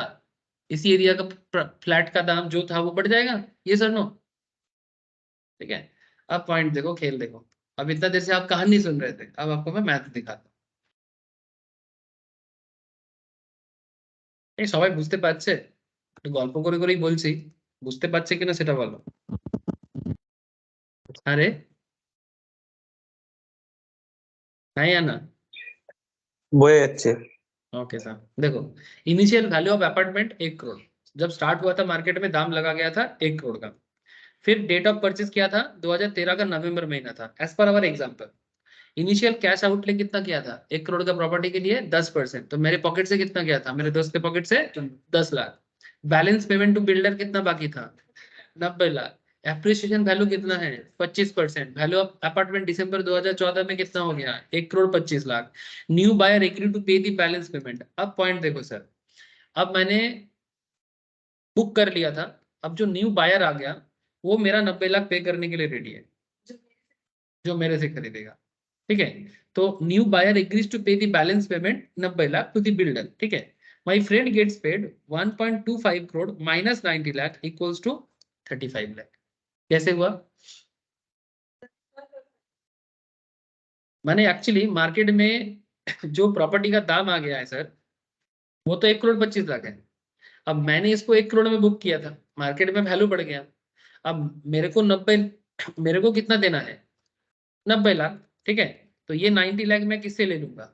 इसी एरिया का फ्लैट का दाम जो था वो बढ़ जाएगा, ये सर नो, ठीक है। अब पॉइंट देखो, खेल देखो, अब इतना देर से आप कहानी सुन रहे थे, अब आपको मैं मैथ दिखाता हूँ। এই সবাই বুঝতে পারছে? একটু গল্প করে করেই বলছি, বুঝতে পারছে কিনা সেটা বলো। আরে হ্যাঁ या ना? বয়ে যাচ্ছে। ओके सर, देखो, initial value of apartment 1 crore, जब स्टार्ट हुआ था मार्केट में दाम लगा गया था 1 करोड़ का। फिर डेट ऑफ परचेज किया था 2013 का नवंबर महीना था, एज पर अवर एग्जांपल। इनिशियल कैश आउटले कितना किया था 1 करोड़ का प्रॉपर्टी के लिए? 10%, तो मेरे पॉकेट से कितना गया था, मेरे दोस्त के पॉकेट से 10 lakh. Balance payment to builder कितना बाकी था? 90 लाख। एप्रिसिएशन वैल्यू कितना है? 25%। वैल्यू ऑफ अपार्टमेंट दिसंबर 2014 में कितना हो गया? 1 crore 25 lakh. New buyer agree to pay the balance payment. अब पॉइंट देखो सर, अब मैंने बुक कर लिया था, अब जो न्यू बायर आ गया वो मेरा 90 लाख पे करने के लिए रेडी है, जो मेरे से खरीदेगा, ठीक है। तो new buyer agrees to pay the balance payment 90 lakh to the builder, ठीक है। My friend gets paid 1.25 crore minus 90 lakh equals to 35 lakh. कैसे हुआ? मैंने एक्चुअली मार्केट में जो प्रॉपर्टी का दाम आ गया है सर, वो तो 1 करोड़ 25 लाख है। अब मैंने इसको 1 करोड़ में बुक किया था, मार्केट में वैल्यू बढ़ गया, अब मेरे को कितना देना है? 90 लाख, ठीक है। तो ये 90 लाख मैं किससे ले लूंगा?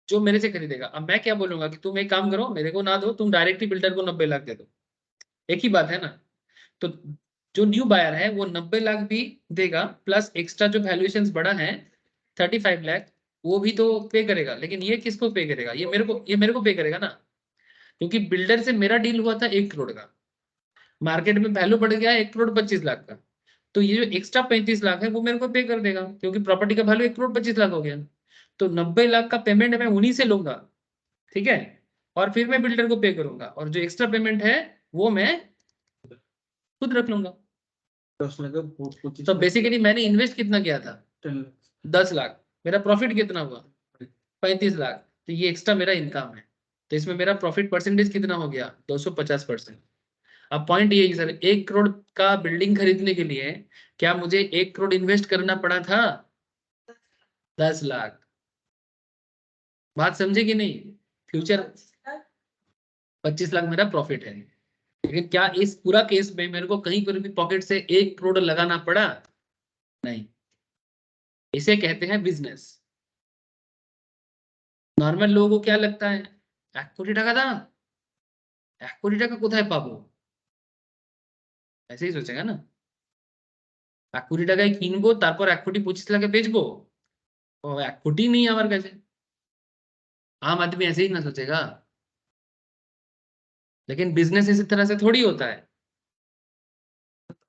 जो मेरे से खरीदेगा। अब मैं क्या बोलूंगा कि तुम एक काम करो, मेरे को ना दो, तुम डायरेक्टली बिल्डर को 90 लाख दे दो, एक ही बात है ना। तो जो न्यू बायर है वो 90 लाख भी देगा, प्लस एक्स्ट्रा जो वैल्यूएशन बढ़ा है 35 लाख, वो भी तो पे करेगा। लेकिन ये किसको पे करेगा? ये मेरे को पे करेगा ना, क्योंकि बिल्डर से मेरा डील हुआ था 1 करोड़ का, मार्केट में वैल्यू बढ़ गया 1 करोड़ 25 लाख का, तो ये जो एक्स्ट्रा 35 लाख है वो मेरे को पे कर देगा, क्योंकि प्रॉपर्टी का वैल्यू 1 करोड़ 25 लाख हो गया। तो 90 लाख का पेमेंट मैं उन्हीं से लूंगा, ठीक है, और फिर मैं बिल्डर को पे करूंगा, और जो एक्स्ट्रा पेमेंट है वो मैं खुद रख लूंगा। 10 लाख 25 तो लाख, बेसिकली मैंने इन्वेस्ट कितना किया था? 10 लाख। 10 लाख। मेरा प्रॉफिट कितना हुआ? 35 लाख। तो ये एक्स्ट्रा मेरा इनकम है, तो इसमें मेरा प्रॉफिट परसेंटेज कितना हो गया? 250%। अब पॉइंट ये है सर, 1 करोड़ का बिल्डिंग खरीदने के लिए क्या मुझे 1 करोड़ इन्वेस्ट करना पड़ा था? 10 लाख। बात समझे कि नहीं? फ्यूचर 25 लाख मेरा प्रॉफिट है, लेकिन क्या इस पूरा केस में मेरे को कहीं पर भी पॉकेट से 1 करोड़ लगाना पड़ा? नहीं। इसे कहते हैं बिजनेस। नॉर्मल लोगों को क्या लगता है, 1 कोटी টাকা দাম, 1 কোটি টাকা কোথায় পাবো, ऐसे ही सोचेगा ना। 1 কোটি টাকায় কিনবো, তারপর 1,25,00,000 বেচবো, ও 1 কোটি नहीं है हमारे কাছে। आम आदमी ऐसे ही ना सोचेगा। लेकिन बिजनेस इस तरह से थोड़ी होता है,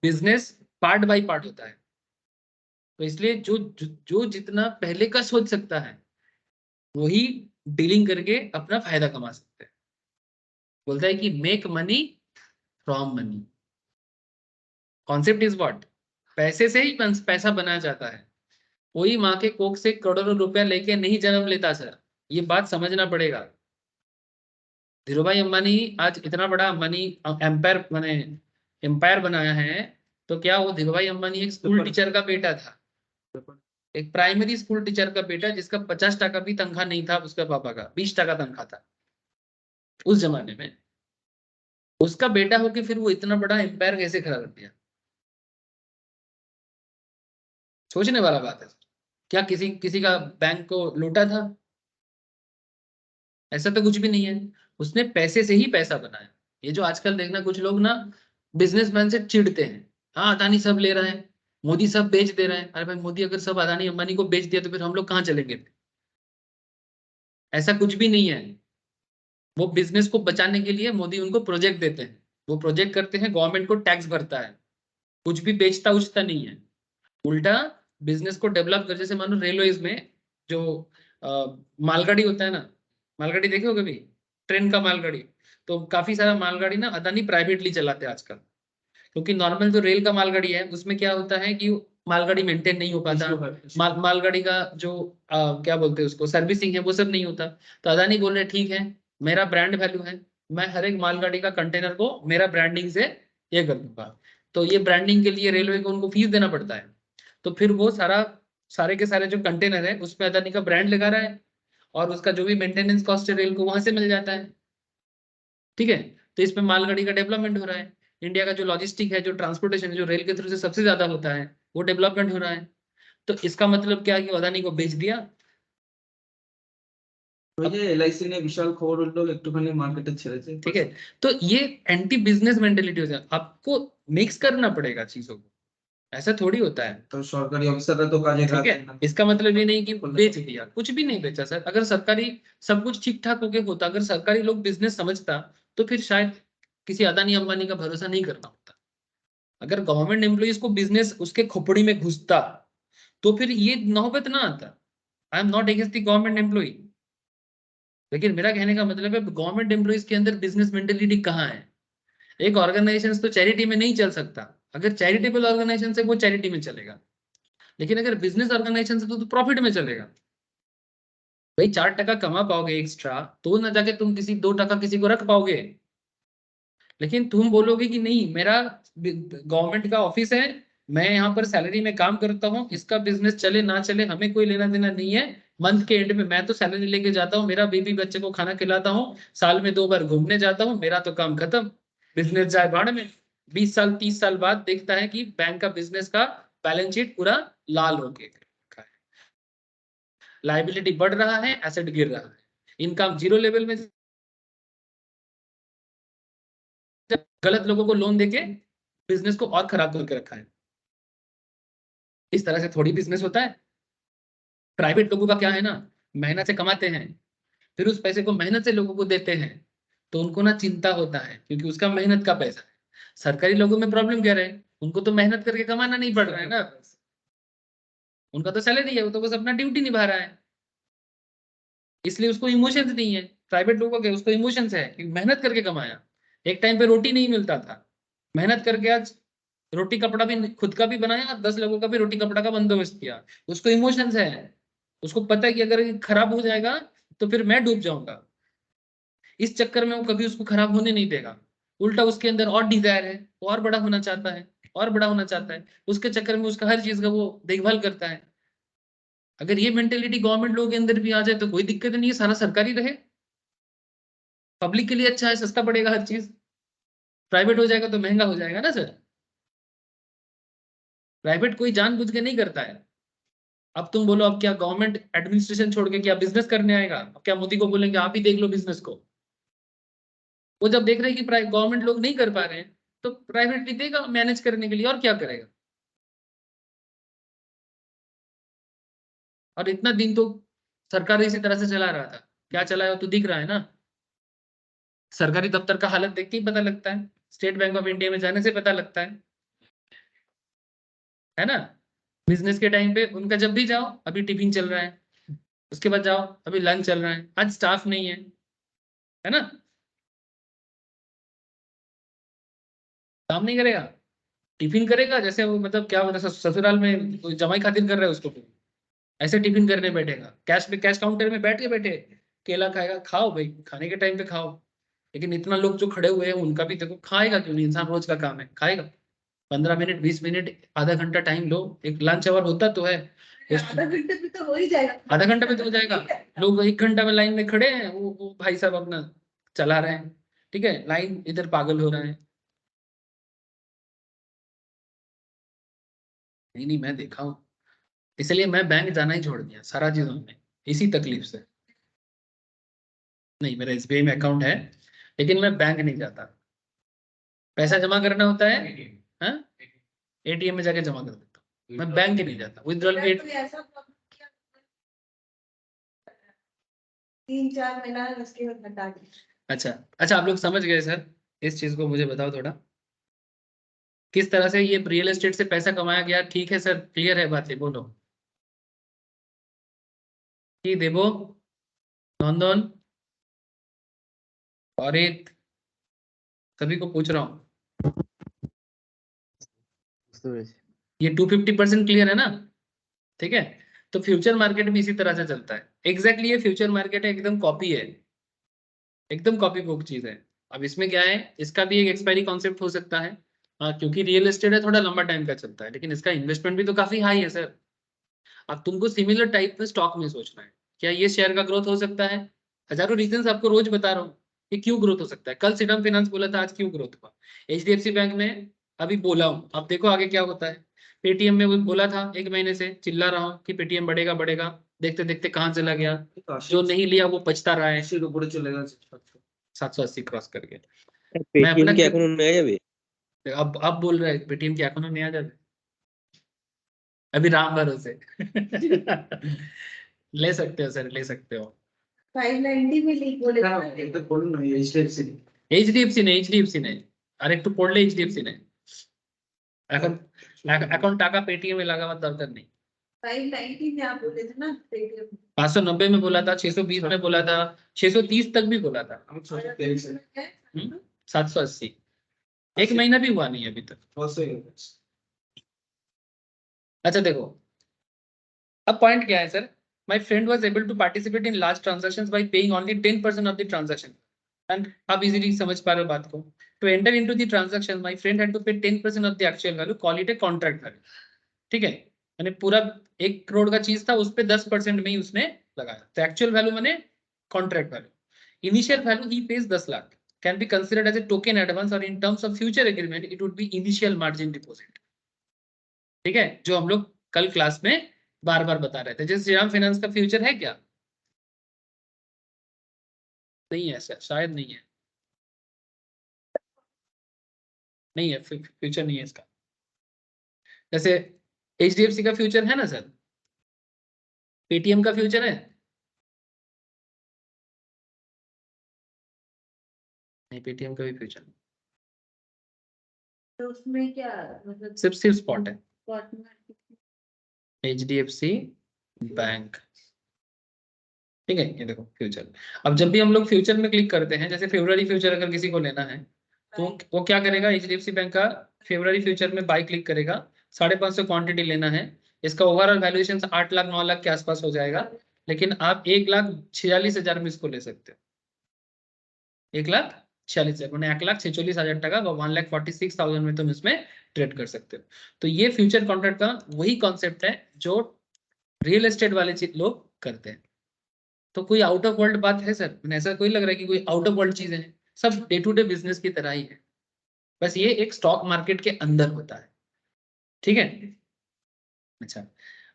बिजनेस पार्ट बाय पार्ट होता है। तो इसलिए जो जितना पहले का सोच सकता है वही डीलिंग करके अपना फायदा कमा सकते हैं। बोलता है कि make money from money. Concept is what, पैसे से ही पैसा बनाया जाता है। कोई माँ के कोख से करोड़ों रुपया लेके नहीं जन्म लेता सर, ये बात समझना पड़ेगा। धीरूभाई अंबानी आज इतना बड़ा अंबानी एम्पायर माने एम्पायर बनाया है, तो क्या वो धीरूभाई अंबानी एक स्कूल टीचर का बेटा था, एक प्राइमरी स्कूल टीचर का बेटा जिसका 50 টাকা भी तनख्वाह नहीं था, उसका पापा का 20 টাকা तनख्वाह था उस जमाने में। उसका बेटा होके फिर वो इतना बड़ा एम्पायर कैसे खड़ा कर दिया? सोचने वाला बात है। क्या किसी किसी का बैंक को लूटा था? ऐसा तो कुछ भी नहीं है। उसने पैसे से ही पैसा बनाया। ये जो आजकल देखना कुछ लोग ना बिजनेसमैन से चिढ़ते हैं, हाँ अदानी सब ले रहा है, मोदी सब बेच दे रहा है। अरे भाई मोदी अगर सब अदानी अंबानी को बेच दिया तो फिर हम लोग कहाँ चलेंगे? ऐसा कुछ भी नहीं है। वो बिजनेस को बचाने के लिए मोदी उनको प्रोजेक्ट देते हैं, वो प्रोजेक्ट करते हैं, गवर्नमेंट को टैक्स भरता है, कुछ भी बेचता उचता नहीं है। उल्टा बिजनेस को डेवलप कर, जैसे मानो रेलवेज में जो मालगाड़ी होता है ना, मालगाड़ी देखे हो कभी, ट्रेन का मालगाड़ी, तो काफी सारा मालगाड़ी ना अदानी प्राइवेटली चलाते हैं आजकल। क्योंकि नॉर्मल जो रेल का मालगाड़ी है उसमें क्या होता है कि मालगाड़ी मेंटेन नहीं हो पाता, मालगाड़ी का जो क्या बोलते हैं उसको सर्विसिंग है वो सब नहीं होता। तो अदानी बोल रहे ठीक है, मेरा ब्रांड वैल्यू है, मैं हर एक मालगाड़ी का कंटेनर को मेरा ब्रांडिंग से ये कर दूंगा। तो ये ब्रांडिंग के लिए रेलवे को उनको फीस देना पड़ता है, तो फिर वो सारे के सारे जो कंटेनर है उसमें अदानी का ब्रांड लगा रहा है, और उसका जो भी मेंटेनेंस कॉस्ट है रेल को वहां से मिल जाता है। ठीक है, तो इसमें मालगाड़ी का डेवलपमेंट हो रहा है। इंडिया का जो लॉजिस्टिक है, जो ट्रांसपोर्टेशन जो रेल के थ्रू से सबसे ज्यादा होता है, वो डेवलपमेंट हो रहा है। तो इसका मतलब क्या है कि अदानी को बेच दिया। ওই যে এলআইসি নিয়ে বিশাল খবর উঠলো একটুখানি মার্কেটে ছেড়েছে। ठीक है, तो ये एंटी बिजनेस मेंटेलिटी होता है। आपको मिक्स करना पड़ेगा चीजों को, ऐसा थोड़ी होता है। তো সরকারি অফিসাররা তো কাজে ठीक লাগছে है, না। इसका मतलब ये नहीं कि बेच दिया, कुछ भी नहीं बेचा सर। अगर सरकारी सब कुछ ठीक ठाक होके होता, अगर सरकारी लोग बिजनेस समझता, तो फिर शायद किसी अदानी अंबानी का भरोसा नहीं करना होता। अगर गवर्नमेंट एम्प्लॉइज को बिजनेस उसके खोपड़ी में घुसता तो फिर ये नौबत ना आता। I am not against the government employ, लेकिन मेरा कहने का मतलब है गवर्नमेंट एम्प्लॉइज के अंदर बिजनेस मेंटेलिटी कहाँ है? एक ऑर्गेनाइजेशन तो चैरिटी में नहीं चल सकता, अगर चैरिटेबल ऑर्गेनाइजेशन से वो चैरिटी में चलेगा, लेकिन अगर बिजनेस ऑर्गेनाइजेशन से तो प्रॉफिट में चलेगा। भाई 4 टका कमा पाओगे एक्स्ट्रा तो ना जाके तुम किसी 2 टका किसी को रख पाओगे। लेकिन तुम बोलोगे कि नहीं मेरा गवर्नमेंट का ऑफिस है, मैं यहाँ पर सैलरी में काम करता हूँ, इसका बिजनेस चले ना चले हमें कोई लेना देना नहीं है, मंथ के एंड में मैं तो सैलरी लेके जाता हूँ, मेरा बीबी बच्चे को खाना खिलाता हूँ, साल में 2 बार घूमने जाता हूँ, मेरा तो काम खत्म, बिजनेस जाए भाड़ में। 20 साल 30 साल बाद देखता है कि बैंक का बिजनेस का बैलेंस शीट पूरा लाल हो गया, लाइबिलिटी बढ़ रहा है, एसेट गिर रहा है, इनकम जीरो लेवल में, गलत लोगों को लोन देके बिजनेस को और खराब करके रखा है। इस तरह से थोड़ी बिजनेस होता है। प्राइवेट लोगों का क्या है ना, मेहनत से कमाते हैं, फिर उस पैसे को मेहनत से लोगों को देते हैं, तो उनको ना चिंता होता है क्योंकि उसका मेहनत का पैसा है। सरकारी लोगों में प्रॉब्लम क्या रहे, उनको तो मेहनत करके कमाना नहीं पड़ रहा है ना, उनका तो सैलरी है, वो तो बस अपना ड्यूटी निभा रहा है, इसलिए उसको इमोशंस नहीं है। प्राइवेट लोगों के उसको इमोशंस है कि मेहनत करके कमाया, एक टाइम पे रोटी नहीं मिलता था, मेहनत करके आज रोटी कपड़ा भी खुद का भी बनाया, 10 लोगों का भी रोटी कपड़ा का बंदोबस्त किया, उसको इमोशंस है, उसको पता है कि अगर ये खराब हो जाएगा तो फिर मैं डूब जाऊंगा, इस चक्कर में वो कभी उसको खराब होने नहीं देगा। उल्टा उसके अंदर और डिजायर है, वो और बड़ा होना चाहता है, और बड़ा होना चाहता है, उसके चक्कर में उसका हर चीज का वो देखभाल करता है। अगर ये मेंटेलिटी गवर्नमेंट लोगों के अंदर भी आ जाए तो कोई दिक्कत नहीं है, सारा सरकारी रहे, पब्लिक के लिए अच्छा है, सस्ता पड़ेगा हर चीज। प्राइवेट हो जाएगा तो महंगा हो जाएगा ना सर। प्राइवेट कोई जानबूझ के नहीं करता है। अब तुम बोलो, अब क्या गवर्नमेंट एडमिनिस्ट्रेशन छोड़ के क्या बिजनेस करने आएगा? अब क्या मोदी को बोलेंगे आप ही देख लो बिजनेस को? वो जब देख रहे हैं कि गवर्नमेंट लोग नहीं कर पा रहे हैं तो प्राइवेट भी देगा मैनेज करने के लिए, और क्या करेगा। और इतना दिन तो सरकार इसी तरह से चला रहा था, क्या चलाया तो दिख रहा है ना। सरकारी दफ्तर का हालत देख के ही पता लगता है, स्टेट बैंक ऑफ इंडिया में जाने से पता लगता है ना। बिजनेस के टाइम पे उनका जब भी जाओ, अभी टिफिन चल रहा है, उसके बाद जाओ अभी लंच चल रहा है, आज स्टाफ नहीं है ना, काम नहीं करेगा, टिफिन करेगा जैसे वो मतलब क्या मतलब ससुराल में कोई जमाई खातिर कर रहा है उसको, ऐसे टिफिन करने बैठेगा, कैश पे कैश काउंटर में बैठ के बैठे केला खाएगा। खाओ भाई, खाने के टाइम पे खाओ, लेकिन इतना लोग जो खड़े हुए हैं उनका भी देखो, खाएगा क्यों नहीं? इंसान रोज का काम है, खाएगा। 15 मिनट 20 मिनट आधा घंटा टाइम लो, एक लंच आवर होता तो है। आधा घंटे में तो हो ही जाएगा। आधा घंटा में तो हो जाएगा। लोग 1 घंटा में लाइन में खड़े हैं, वो भाई साहब अपना चला रहे हैं, ठीक है, लाइन इधर पागल हो रहा है। नहीं नहीं, मैं देखा हूँ, इसलिए मैं बैंक जाना ही छोड़ दिया सारा चीजों में, इसी तकलीफ से। नहीं, मेरा एसबीआई में अकाउंट है, लेकिन मैं बैंक नहीं जाता। पैसा जमा करना होता है, हाँ, एटीएम में जाके जमा कर देता हूँ, मैं बैंक ही नहीं जाता। विथड्रॉल मेरा में तो ऐसा problem किया, 3-4 महीना उसके बाद हटा दिया। अच्छा अच्छा, आप लोग समझ गए सर। इस चीज को मुझे बताओ थोड़ा, किस तरह से ये रियल एस्टेट से पैसा कमाया गया। ठीक है सर, क्लियर है बातें, बोलो कि देवो, नंदन और एक, सभी को पूछ रहा हूँ, ये 250% क्लियर है ना? ठीक है, तो फ्यूचर मार्केट भी इसी तरह से चलता है एग्जैक्टली। ये फ्यूचर मार्केट है, एकदम कॉपी है, एकदम कॉपी बुक चीज है। अब इसमें क्या है, इसका भी एक एक्सपायरी कॉन्सेप्ट हो सकता है, हाँ, क्योंकि रियल एस्टेट है, थोड़ा लंबा टाइम का चलता है, लेकिन इसका इन्वेस्टमेंट भी तो काफी हाई है सर। अब तुमको सिमिलर टाइप में स्टॉक में सोचना है, क्या ये शेयर का ग्रोथ हो सकता है? हजारों रीजन आपको रोज बता रहा हूँ कि क्यों ग्रोथ हो सकता है। कल श्रीराम फाइनेंस बोला था, आज क्यों ग्रोथ हुआ। एचडीएफसी बैंक में अभी बोला हूँ, अब देखो आगे क्या होता है। पेटीएम में वो बोला था, 1 महीने से चिल्ला रहा हूँ कि पेटीएम बढ़ेगा बढ़ेगा, देखते देखते कहाँ चला गया। जो नहीं लिया वो पछता रहा है, 80 ऊपर चलेगा। 780 क्रॉस कर गया। मैं পেটিএম अपना কি এখনো নেওয়া যাবে? अब बोल रहा है पेटीएम की एकोनॉमी नहीं आ जाए, अभी राम भरोसे ले सकते हो सर, ले सकते हो। 590 में लीक बोले না थे। এটা বলুন না এইচডিএফসি এইচডিএফসি নেই, আরেকটু পড়লে এইচডিএফসি নেই। এখন এখন টাকা পেটিএম এ লাগাবার দরকার নেই। 590 में आप बोले थे ना पेटीएम। 590 में बोला था, 620 में बोला था, 630 तक भी बोला था। আমি 623 780, 1 महीना भी हुआ नहीं अभी तक। বছর হয়ে গেছে। अच्छा देखो, अब पॉइंट क्या है sir, my friend was able to participate in large transactions by paying only 10% of the transaction. And आप इजीली समझ पा रहे हो बात को। To enter into the transaction my friend had to pay 10% of the actual value, call it a contract value. ठीक है, मैंने पूरा 1 करोड़ का चीज था, उस पे 10% में ही उसने लगाया, तो एक्चुअल वैल्यू मैंने कॉन्ट्रैक्ट वैल्यू। इनिशियल वैल्यू ही pays 10 lakh, can be considered as a token advance, और in terms of future agreement it would be initial margin deposit. ठीक है, जो हम लोग कल क्लास में बार बार बता रहे थे। जैसे श्रीराम फाइनेंस का फ्यूचर है क्या? नहीं है सर, शायद नहीं है, नहीं है, फ्यूचर नहीं है इसका। जैसे एचडीएफसी का फ्यूचर है ना सर, पेटीएम का फ्यूचर है नहीं, पेटीएम का भी फ्यूचर नहीं, तो उसमें क्या मतलब सिर्फ स्पॉट है। स्पॉट मार्केट एचडीएफसी बैंक, ठीक है, ये देखो फ्यूचर। अब जब भी हम लोग फ्यूचर में क्लिक करते हैं, जैसे फेब्रुअरी फ्यूचर अगर किसी को लेना है तो वो क्या करेगा, एचडीएफसी बैंक का फेब्रुअरी फ्यूचर में बाय क्लिक करेगा, 550 क्वांटिटी लेना है। इसका ओवरऑल वैल्यूएशन 8 लाख 9 लाख के आसपास हो जाएगा, लेकिन आप 1,46,000 में इसको ले सकते हो, 46,000 मैंने 1,46,000 টাকা বা 1,46,000 में तुम इसमें ट्रेड कर सकते हो। तो ये फ्यूचर कॉन्ट्रैक्ट का वही कॉन्सेप्ट है जो रियल एस्टेट वाले लोग करते हैं। तो कोई आउट ऑफ वर्ल्ड बात है सर? मैंने ऐसा कोई लग रहा है कि कोई आउट ऑफ वर्ल्ड चीजें हैं? सब डे टू डे बिजनेस की तरह ही है, बस ये एक स्टॉक मार्केट के अंदर होता है। ठीक है। अच्छा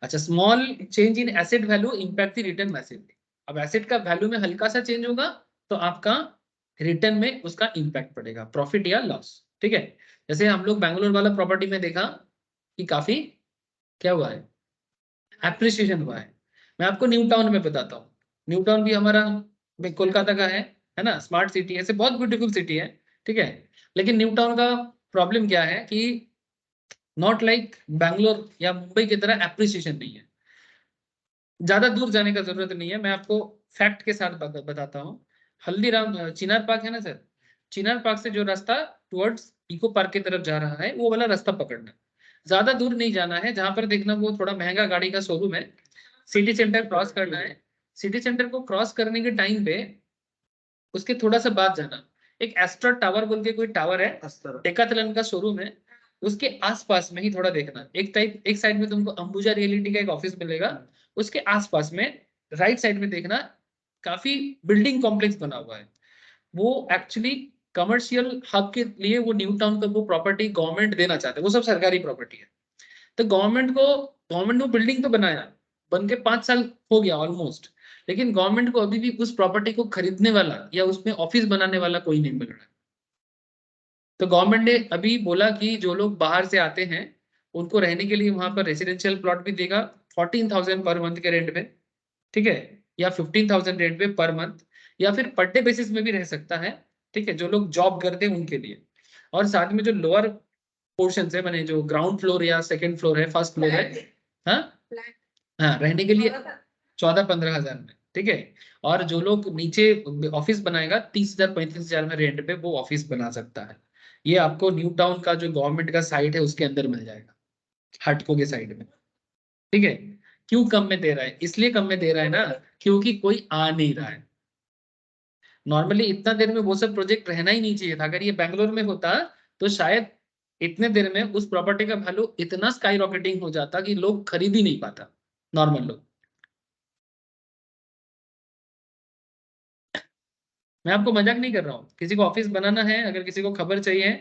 अच्छा, small change in asset value impact the return massively. अब एसेट का वैल्यू में हल्का सा चेंज होगा तो आपका रिटर्न में उसका इंपैक्ट पड़ेगा, प्रॉफिट या लॉस। ठीक है। जैसे हम लोग बैंगलोर वाला प्रॉपर्टी में देखा कि काफी क्या हुआ है, एप्रिसिएशन हुआ है। मैं आपको न्यू टाउन में बताता हूँ। न्यू टाउन भी हमारा कोलकाता का है ना, स्मार्ट सिटी है, ऐसे बहुत ब्यूटीफुल सिटी है। ठीक है। लेकिन न्यू टाउन का प्रॉब्लम क्या है कि नॉट लाइक बैंगलोर या मुंबई की तरह एप्रिसिएशन नहीं है। ज्यादा दूर जाने का जरूरत नहीं है, मैं आपको फैक्ट के साथ बताता हूँ। हल्दीराम चिनार पार्क है ना सर, चिनार पार्क से जो रास्ता टुवर्ड्स इको पार्क की तरफ जा रहा है वो वाला रास्ता पकड़ना, ज्यादा दूर नहीं जाना है। जहां पर देखना वो थोड़ा महंगा गाड़ी का शोरूम है, सिटी सेंटर क्रॉस करना है। सिटी सेंटर को क्रॉस करने के टाइम पे उसके थोड़ा सा बाद जाना, एक एस्ट्रा टावर बोल के कोई टावर है, डेकाथलन का शोरूम है, उसके आसपास में ही थोड़ा देखना। एक साइड में तुमको अंबुजा रियलिटी का एक ऑफिस मिलेगा, उसके आसपास में राइट साइड में देखना काफी बिल्डिंग कॉम्प्लेक्स बना हुआ है। वो एक्चुअली कमर्शियल हब के लिए वो न्यू टाउन का वो प्रॉपर्टी गवर्नमेंट देना चाहते हैं, वो सब सरकारी प्रॉपर्टी है। तो गवर्नमेंट ने बिल्डिंग तो बनाया, बन के 5 साल हो गया ऑलमोस्ट, लेकिन गवर्नमेंट को अभी भी उस प्रॉपर्टी को खरीदने वाला या उसमें ऑफिस बनाने वाला कोई नहीं मिल रहा है। तो गवर्नमेंट ने अभी बोला कि जो लोग बाहर से आते हैं उनको रहने के लिए वहां पर रेसिडेंशियल प्लॉट भी देगा 14,000 पर मंथ के रेंट पे। ठीक है। या 15,000 रेंट पे पर मंथ, या फिर पर डे बेसिस में भी रह सकता है। ठीक है, जो लोग जॉब करते हैं उनके लिए। और साथ में जो लोअर पोर्शन है, मैंने जो ग्राउंड फ्लोर या सेकंड फ्लोर है, फर्स्ट फ्लोर है, हाँ हाँ, रहने के लिए 14-15 हजार में। ठीक है। और जो लोग नीचे ऑफिस बनाएगा 30,000-35,000 में रेंट पे वो ऑफिस बना सकता है। ये आपको न्यू टाउन का जो गवर्नमेंट का साइट है उसके अंदर मिल जाएगा, हटको के साइड में। ठीक है। क्यों कम में दे रहा है? इसलिए कम में दे रहा है ना, क्योंकि कोई आ नहीं रहा है। नॉर्मली इतना देर में वो सब प्रोजेक्ट रहना ही नहीं चाहिए था। अगर ये बैंगलोर में होता तो शायद इतने देर में उस प्रॉपर्टी का वैल्यू इतना स्काई रॉकेटिंग हो जाता कि लोग खरीद ही नहीं पाता, नॉर्मल लोग। मैं आपको मजाक नहीं कर रहा हूँ, किसी को ऑफिस बनाना है, अगर किसी को खबर चाहिए,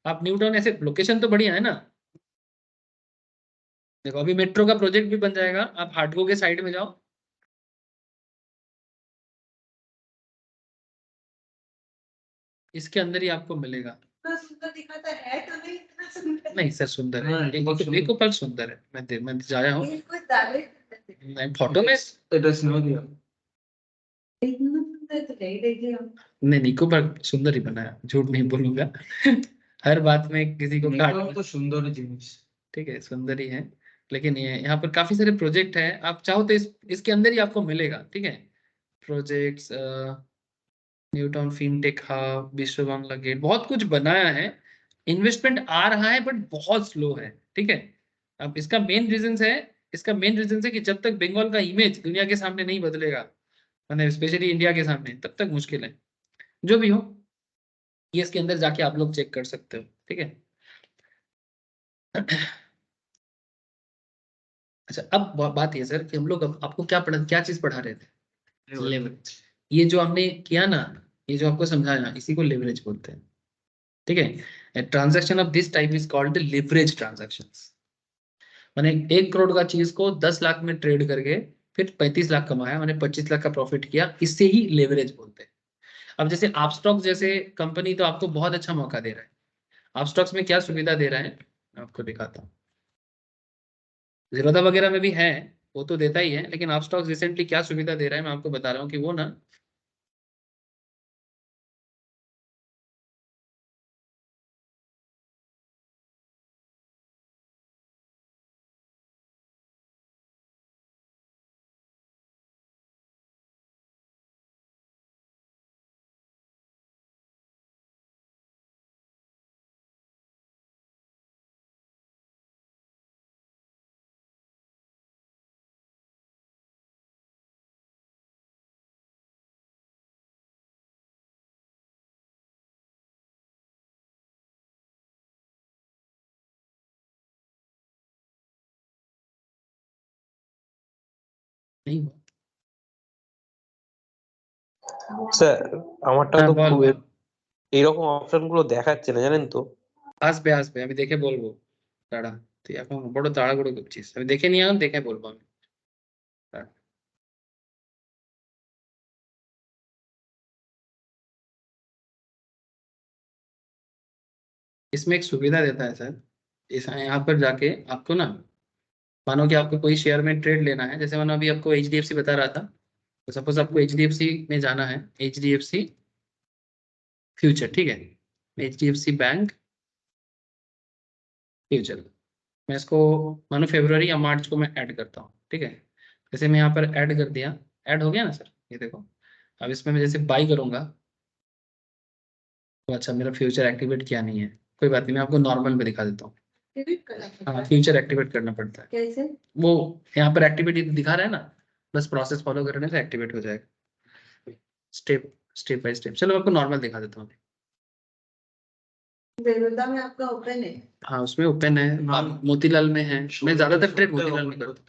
आप न्यू टाउन, ऐसे लोकेशन तो बढ़िया है ना। देखो अभी मेट्रो का प्रोजेक्ट भी बन जाएगा, आप हाटको के साइड में जाओ, इसके अंदर ही आपको मिलेगा। इतना सुंदर दिखा था, है तो नहीं इतना सुंदर। नहीं सर, सुंदर है, हाँ, बहुत सुंदर। एक पल सुंदर है। मैं जाया हूँ, ये कुछ दाले मैं फोटो में এটা স্নেহ দিয়া इतना सुंदर तो नहीं देखी हम। नहीं, निको पर सुंदर ही बनाया, झूठ नहीं बोलूंगा। हर बात में किसी को মেকআপ काट। তো সুন্দর জিনিস। ठीक है, सुंदर ही है। लेकिन ये यहाँ पर काफी सारे प्रोजेक्ट है, आप चाहो तो इसके अंदर ही आपको मिलेगा। ठीक है। Projects, new town fintech hub, विश्व बांग्ला गेट, बहुत कुछ बनाया है। इन्वेस्टमेंट आ रहा है बट बहुत स्लो है। ठीक है। अब इसका मेन रीजन है कि जब तक बंगाल का इमेज दुनिया के सामने नहीं बदलेगा, मतलब स्पेशली इंडिया के सामने, तब तक मुश्किल है। जो भी हो, ये इसके अंदर जाके आप लोग चेक कर सकते हो। ठीक है। अच्छा, अब बात ये सर कि हम लोग अब आपको क्या चीज पढ़ा रहे थे? लेवरेज। ये जो हमने किया ना, ये जो आपको समझाया, इसी को लेवरेज बोलते हैं। ठीक है। Transaction of this type is called leverage transactions. मैंने 1 करोड़ का चीज को 10 लाख में ट्रेड करके फिर 35 लाख कमाया, मैंने 25 लाख का प्रॉफिट किया, इससे ही लेवरेज बोलते हैं। अब जैसे आपस्टॉक जैसे कंपनी तो आपको बहुत अच्छा मौका दे रहा है। आपस्टॉक्स में क्या सुविधा दे रहा है, मैं आपको दिखाता हूँ। जीरोधा वगैरह में भी है, वो तो देता ही है, लेकिन आपस्टॉक्स रिसेंटली क्या सुविधा दे रहा है मैं आपको बता रहा हूँ कि वो ना नहीं हुआ। স্যার আমারটা হ্যাঁ তো বল খুব বল। এইরকম অপশন গুলো দেখাচ্ছে না জানেন তো। আসবে আমি দেখে বলবো। দাঁড়া, তুই এখন বড় তাড়াহুড়ো করছিস, আমি দেখে নিয়ে আম, দেখে বলবো আমি। দাঁড়া। इसमें एक सुविधा देता है सर, इस यहाँ पर जाके आपको ना, मानो कि आपको कोई शेयर में ट्रेड लेना है, जैसे मानो अभी आपको HDFC बता रहा था, तो सपोज आपको HDFC में जाना है, HDFC फ्यूचर, ठीक है, HDFC बैंक फ्यूचर। मैं इसको मानो फरवरी या मार्च को मैं ऐड करता हूँ, ठीक है। जैसे मैं यहाँ पर ऐड कर दिया, ऐड हो गया ना सर, ये देखो। अब इसमें मैं जैसे बाई करूंगा, तो अच्छा मेरा फ्यूचर एक्टिवेट किया नहीं है, कोई बात नहीं, मैं आपको नॉर्मल में दिखा देता हूँ। एक्टिवेट करना पड़ता हाँ है। फ्यूचर एक्टिवेट करना पड़ता है, कैसे? वो यहाँ पर एक्टिविटी दिखा रहा है ना, बस प्रोसेस फॉलो करने से एक्टिवेट हो जाएगा, स्टेप स्टेप बाय स्टेप। चलो आपको नॉर्मल दिखा देता हूँ। बड़ौदा में आपका ओपन है? हाँ उसमें ओपन है, आप मोतीलाल में है, मैं ज्यादातर ट्रेड मोतीलाल में करता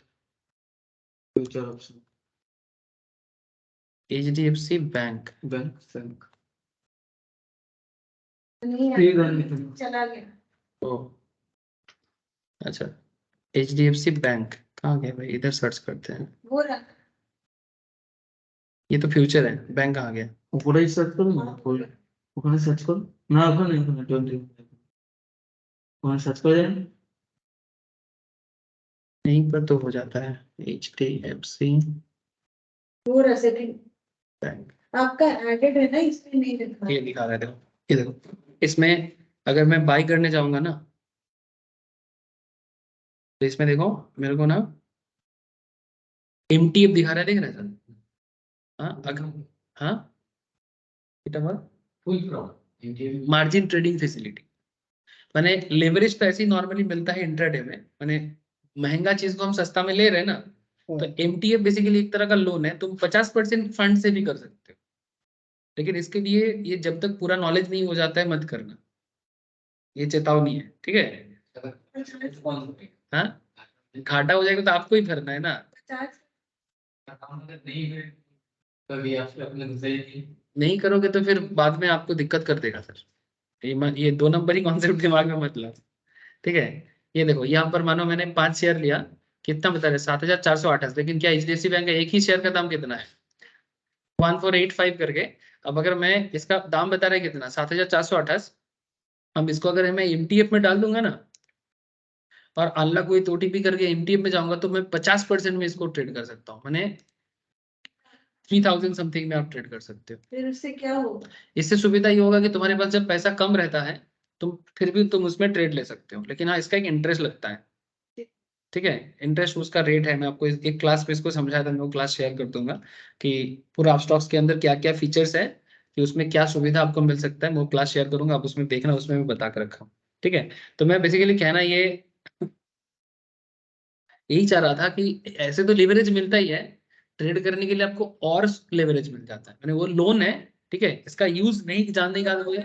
फ्यूचर ऑप्शन हूँ। HDFC बैंक, बैंक नहीं ठीक है, आया, निकल। चला गया। ओ अच्छा, HDFC बैंक कहाँ गया भाई, इधर सर्च करते हैं। वो रहा। ये तो फ्यूचर है, बैंक कहाँ गया। উপরেই সার্চ করুন না, ওখানে সার্চ করুন না, ওখানে 20 ওখানে সার্চ করে দেন। यहीं पर तो हो जाता है, HDFC वो रहा सेकंड। बैंक, आपका एडेड है ना, इसमें नहीं दिखा। ये दिखा रहा है, देखो ये देखो। इसमें अगर मैं बाई करने जाऊंगा ना, तो इसमें देखो मेरे को ना MTF दिखा रहा है, देख रहे हैं सर। हाँ अगर, हाँ मार्जिन ट्रेडिंग फैसिलिटी, माने लेवरेज तो ऐसे ही नॉर्मली मिलता है इंट्राडे में, माने महंगा चीज को हम सस्ता में ले रहे हैं ना, तो MTF बेसिकली एक तरह का लोन है, तुम 50% फंड से भी कर सकते हो, लेकिन इसके लिए ये जब तक पूरा नॉलेज नहीं हो जाता है मत करना, ये चेतावनी है, ठीक है। हाँ घाटा हो जाएगा तो आपको ही भरना है ना, 50 नहीं करोगे तो फिर बाद में आपको दिक्कत कर देगा सर, ये 2 नंबर ही कॉन्सेप्ट दिमाग में मत लाओ, ठीक है। ये देखो यहाँ पर मानो मैंने 5 शेयर लिया, कितना बता रहे 7,428, लेकिन क्या HDFC बैंक का एक ही शेयर का दाम कितना है 1485 करके। अब अगर मैं इसका दाम बता रहे कितना 7,428, अब इसको अगर मैं MTF में डाल दूंगा ना, और अनलॉक विथ OTP करके MTF में जाऊंगा, तो मैं 50% में इसको ट्रेड कर सकता हूँ, मैंने 3000 समथिंग में आप ट्रेड कर सकते हो। फिर उससे क्या होगा? इससे सुविधा ये होगा कि तुम्हारे पास जब पैसा कम रहता है, तुम फिर भी तुम उसमें ट्रेड ले सकते हो, लेकिन हाँ इसका एक इंटरेस्ट लगता है, ठीक है। इंटरेस्ट उसका रेट है, मैं आपको एक क्लास पे इसको समझाया था, मैं वो क्लास शेयर कर दूंगा कि पूरा आप स्टॉक्स के अंदर क्या क्या फीचर्स है, कि उसमें क्या सुविधा आपको मिल सकता है, मैं वो क्लास शेयर करूंगा, आप उसमें देखना, उसमें मैं बता कर रखा हूँ, ठीक है। तो मैं बेसिकली कहना ये यही चाह रहा था कि ऐसे तो लिवरेज मिलता ही है, ट्रेड करने के लिए आपको और लेवरेज मिल जाता है, मैंने वो लोन है, ठीक है, इसका यूज नहीं जानने का कोई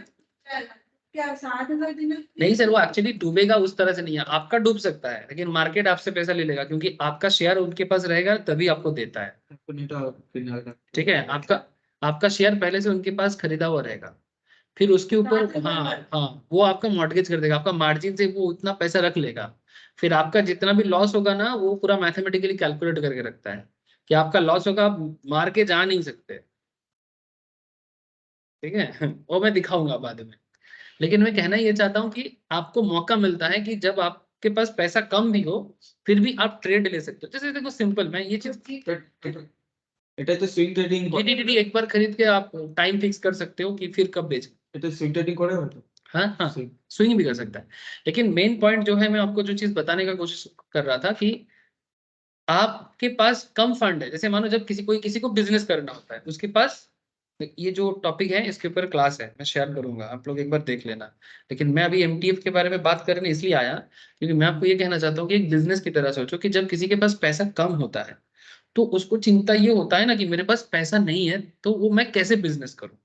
क्या 60,000 देना? नहीं सर, वो एक्चुअली डूबेगा उस तरह से नहीं है, आपका डूब सकता है, लेकिन मार्केट आपसे पैसा ले लेगा, क्योंकि आपका शेयर उनके पास रहेगा तभी आपको देता है, ठीक है। आपका आपका शेयर पहले से उनके पास खरीदा हुआ रहेगा, फिर उसके ऊपर, हाँ हाँ वो आपका मॉर्गेज कर देगा, आपका मार्जिन से वो उतना पैसा रख लेगा, फिर आपका जितना भी लॉस होगा ना, वो पूरा मैथमेटिकली कैलकुलेट करके रखता है कि आपका लॉस होगा, आप मार के जा नहीं सकते, ठीक है। वो मैं दिखाऊंगा बाद में, लेकिन मैं कहना ये चाहता हूँ कि आपको मौका मिलता है कि जब आपके पास पैसा कम भी हो, फिर भी आप ट्रेड ले सकते हो। जैसे देखो सिंपल, मैं ये चीज এটা তো সুইং ট্রেডিং DDD एक बार खरीद के आप टाइम फिक्स कर सकते हो कि फिर कब बेचना। এটা সুইং ট্রেডিং করে হয়তো हाँ हाँ Swing। स्विंग भी कर सकता है, लेकिन मेन पॉइंट जो है, मैं आपको जो चीज बताने का कोशिश कर रहा था कि आपके पास कम फंड है, जैसे मानो जब किसी को बिजनेस करना होता है, उसके पास ये जो टॉपिक है इसके ऊपर क्लास है, मैं शेयर करूंगा, आप लोग एक बार देख लेना, लेकिन मैं अभी MTF के बारे में बात करने इसलिए आया क्योंकि मैं आपको ये कहना चाहता हूँ कि एक बिजनेस की तरह सोचो कि जब किसी के पास पैसा कम होता है, तो उसको चिंता ये होता है ना कि मेरे पास पैसा नहीं है, तो वो मैं कैसे बिजनेस करूं।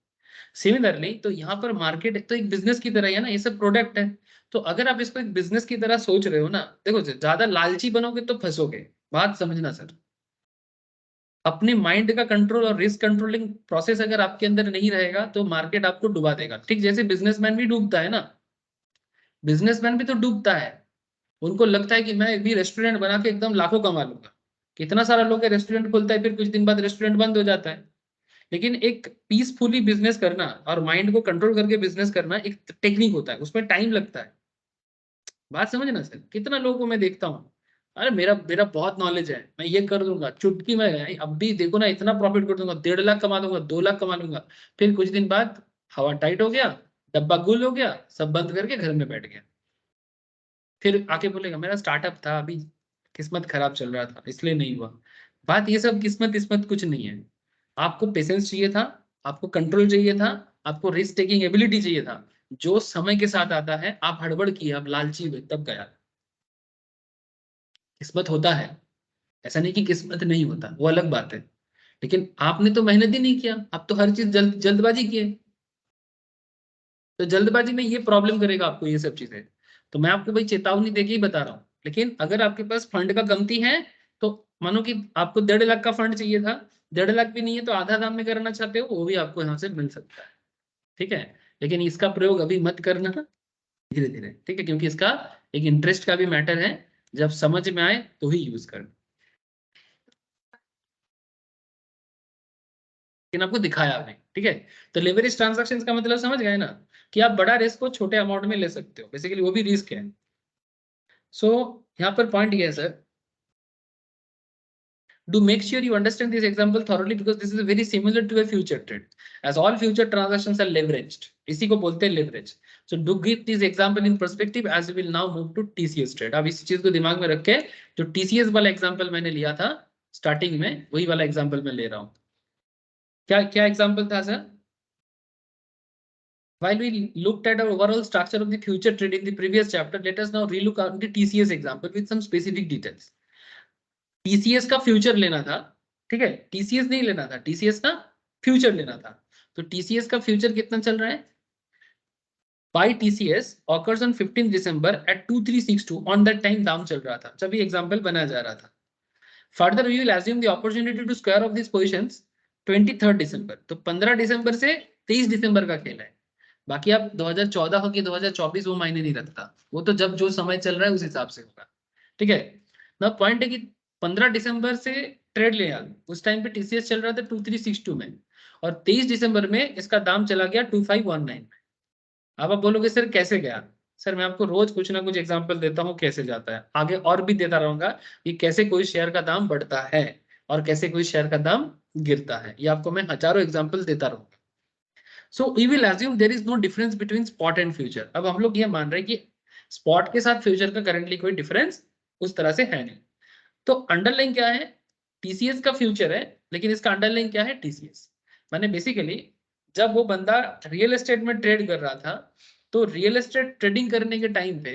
सिमिलरली तो यहाँ पर मार्केट तो एक बिजनेस की तरह ही है ना, ये सब प्रोडक्ट है, तो अगर आप इसको एक बिजनेस की तरह सोच रहे हो ना, देखो ज्यादा लालची बनोगे तो फंसोगे, बात समझना सर, अपने माइंड का कंट्रोल और रिस्क कंट्रोलिंग प्रोसेस अगर आपके अंदर नहीं रहेगा तो मार्केट आपको डुबा देगा। ठीक जैसे बिजनेसमैन भी डूबता है ना, बिजनेसमैन भी तो डूबता है। उनको लगता है कि मैं भी रेस्टोरेंट बना के एकदम लाखों कमा लूंगा। कितना सारा लोग रेस्टोरेंट खोलता है, फिर कुछ दिन बाद रेस्टोरेंट बंद हो जाता है। लेकिन एक पीसफुली बिजनेस करना और माइंड को कंट्रोल करके बिजनेस करना एक टेक्निक होता है, उसमें टाइम लगता है। बात समझना सर, कितना लोगों को मैं देखता हूँ, अरे मेरा मेरा बहुत नॉलेज है, मैं ये कर दूंगा चुटकी में, अब भी देखो ना इतना प्रॉफिट कर दूंगा, 1.5 लाख कमा दूंगा, 2 लाख कमा लूंगा। फिर कुछ दिन बाद हवा टाइट हो गया, डब्बा गुल हो गया, सब बंद करके घर में बैठ गया। फिर आके बोलेगा मेरा स्टार्टअप था, अभी किस्मत खराब चल रहा था इसलिए नहीं हुआ। बात ये सब किस्मत किस्मत कुछ नहीं है। आपको पेशेंस चाहिए था, आपको कंट्रोल चाहिए था, आपको रिस्क टेकिंग एबिलिटी चाहिए था। जो समय के साथ आता है, आप हड़बड़ किए, आप लालची हुए, तब गया। किस्मत होता है, ऐसा नहीं कि किस्मत नहीं होता, वो अलग बात है। लेकिन आपने तो मेहनत ही नहीं किया, आप तो हर चीज जल्दबाजी किए। तो जल्दबाजी में ये प्रॉब्लम करेगा आपको ये सब चीजें। तो मैं आपको भाई चेतावनी देके ही बता रहा हूँ। लेकिन अगर आपके पास फंड का कमती है, तो मानो कि आपको 1.5 लाख का फंड चाहिए था, 1.5 लाख भी नहीं है तो आधा दाम में करना चाहते हो, वो भी आपको यहाँ से मिल सकता है। ठीक है, लेकिन इसका प्रयोग अभी मत करना, धीरे धीरे। ठीक है, क्योंकि इसका एक इंटरेस्ट का भी मैटर है, जब समझ में आए तो ही यूज करना। लेकिन आपको दिखाया आपने, ठीक है। तो लेवरेज ट्रांजैक्शंस का मतलब समझ गए ना, कि आप बड़ा रिस्क को छोटे अमाउंट में ले सकते हो, बेसिकली वो भी रिस्क है। सो यहाँ पर पॉइंट ये है sir, do make sure you understand this example thoroughly because this is very similar to a future trade, as all future transactions are leveraged। इसी को बोलते हैं leverage। So do give this example in perspective as we will now move to TCS trade। अब इस चीज को दिमाग में रख के, जो TCS वाला एग्जांपल मैंने लिया था स्टार्टिंग में, वही वाला एग्जांपल मैं ले रहा हूँ। क्या क्या एग्जांपल था sir? While we looked at our overall structure of the future trade in the previous chapter, let us now relook at the TCS example with some specific details। TCS का फ्यूचर लेना था, ठीक है, TCS नहीं लेना था, TCS का फ्यूचर लेना था। तो TCS का फ्यूचर कितना चल रहा है? By TCS occurs on 15 December at 2362। on that time दाम चल रहा था जब ये एग्जांपल बनाया जा रहा था। Further we will assume the opportunity to square of these positions 23rd December। तो 15 दिसंबर से 23 दिसंबर का खेल है। बाकी आप 2014 हो कि 2024 वो मायने नहीं रखता, वो तो जब जो समय चल रहा है उस हिसाब से होगा। ठीक है ना, पॉइंट है कि 15 दिसंबर से ट्रेड ले आ, उस टाइम पे टीसीएस चल रहा था 2362 में, और 23 दिसंबर में इसका दाम चला गया 2519 में। अब आप बोलोगे सर कैसे गया? सर मैं आपको रोज कुछ ना कुछ एग्जांपल देता हूँ कैसे जाता है, आगे और भी देता रहूंगा कि कैसे कोई शेयर का दाम बढ़ता है और कैसे कोई शेयर का दाम गिरता है, ये आपको मैं हजारों एग्जांपल देता रहूंगा। So we will assume there is no difference between spot and future. अब हम लोग ये मान रहे हैं कि स्पॉट के साथ फ्यूचर का करंटली कोई डिफरेंस उस तरह से है नहीं। तो अंडरलाइन क्या है? टीसीएस का फ्यूचर है, लेकिन इसका अंडरलाइन क्या है? टीसीएस। माने बेसिकली जब वो बंदा रियल एस्टेट में ट्रेड कर रहा था, तो रियल एस्टेट ट्रेडिंग करने के टाइम पे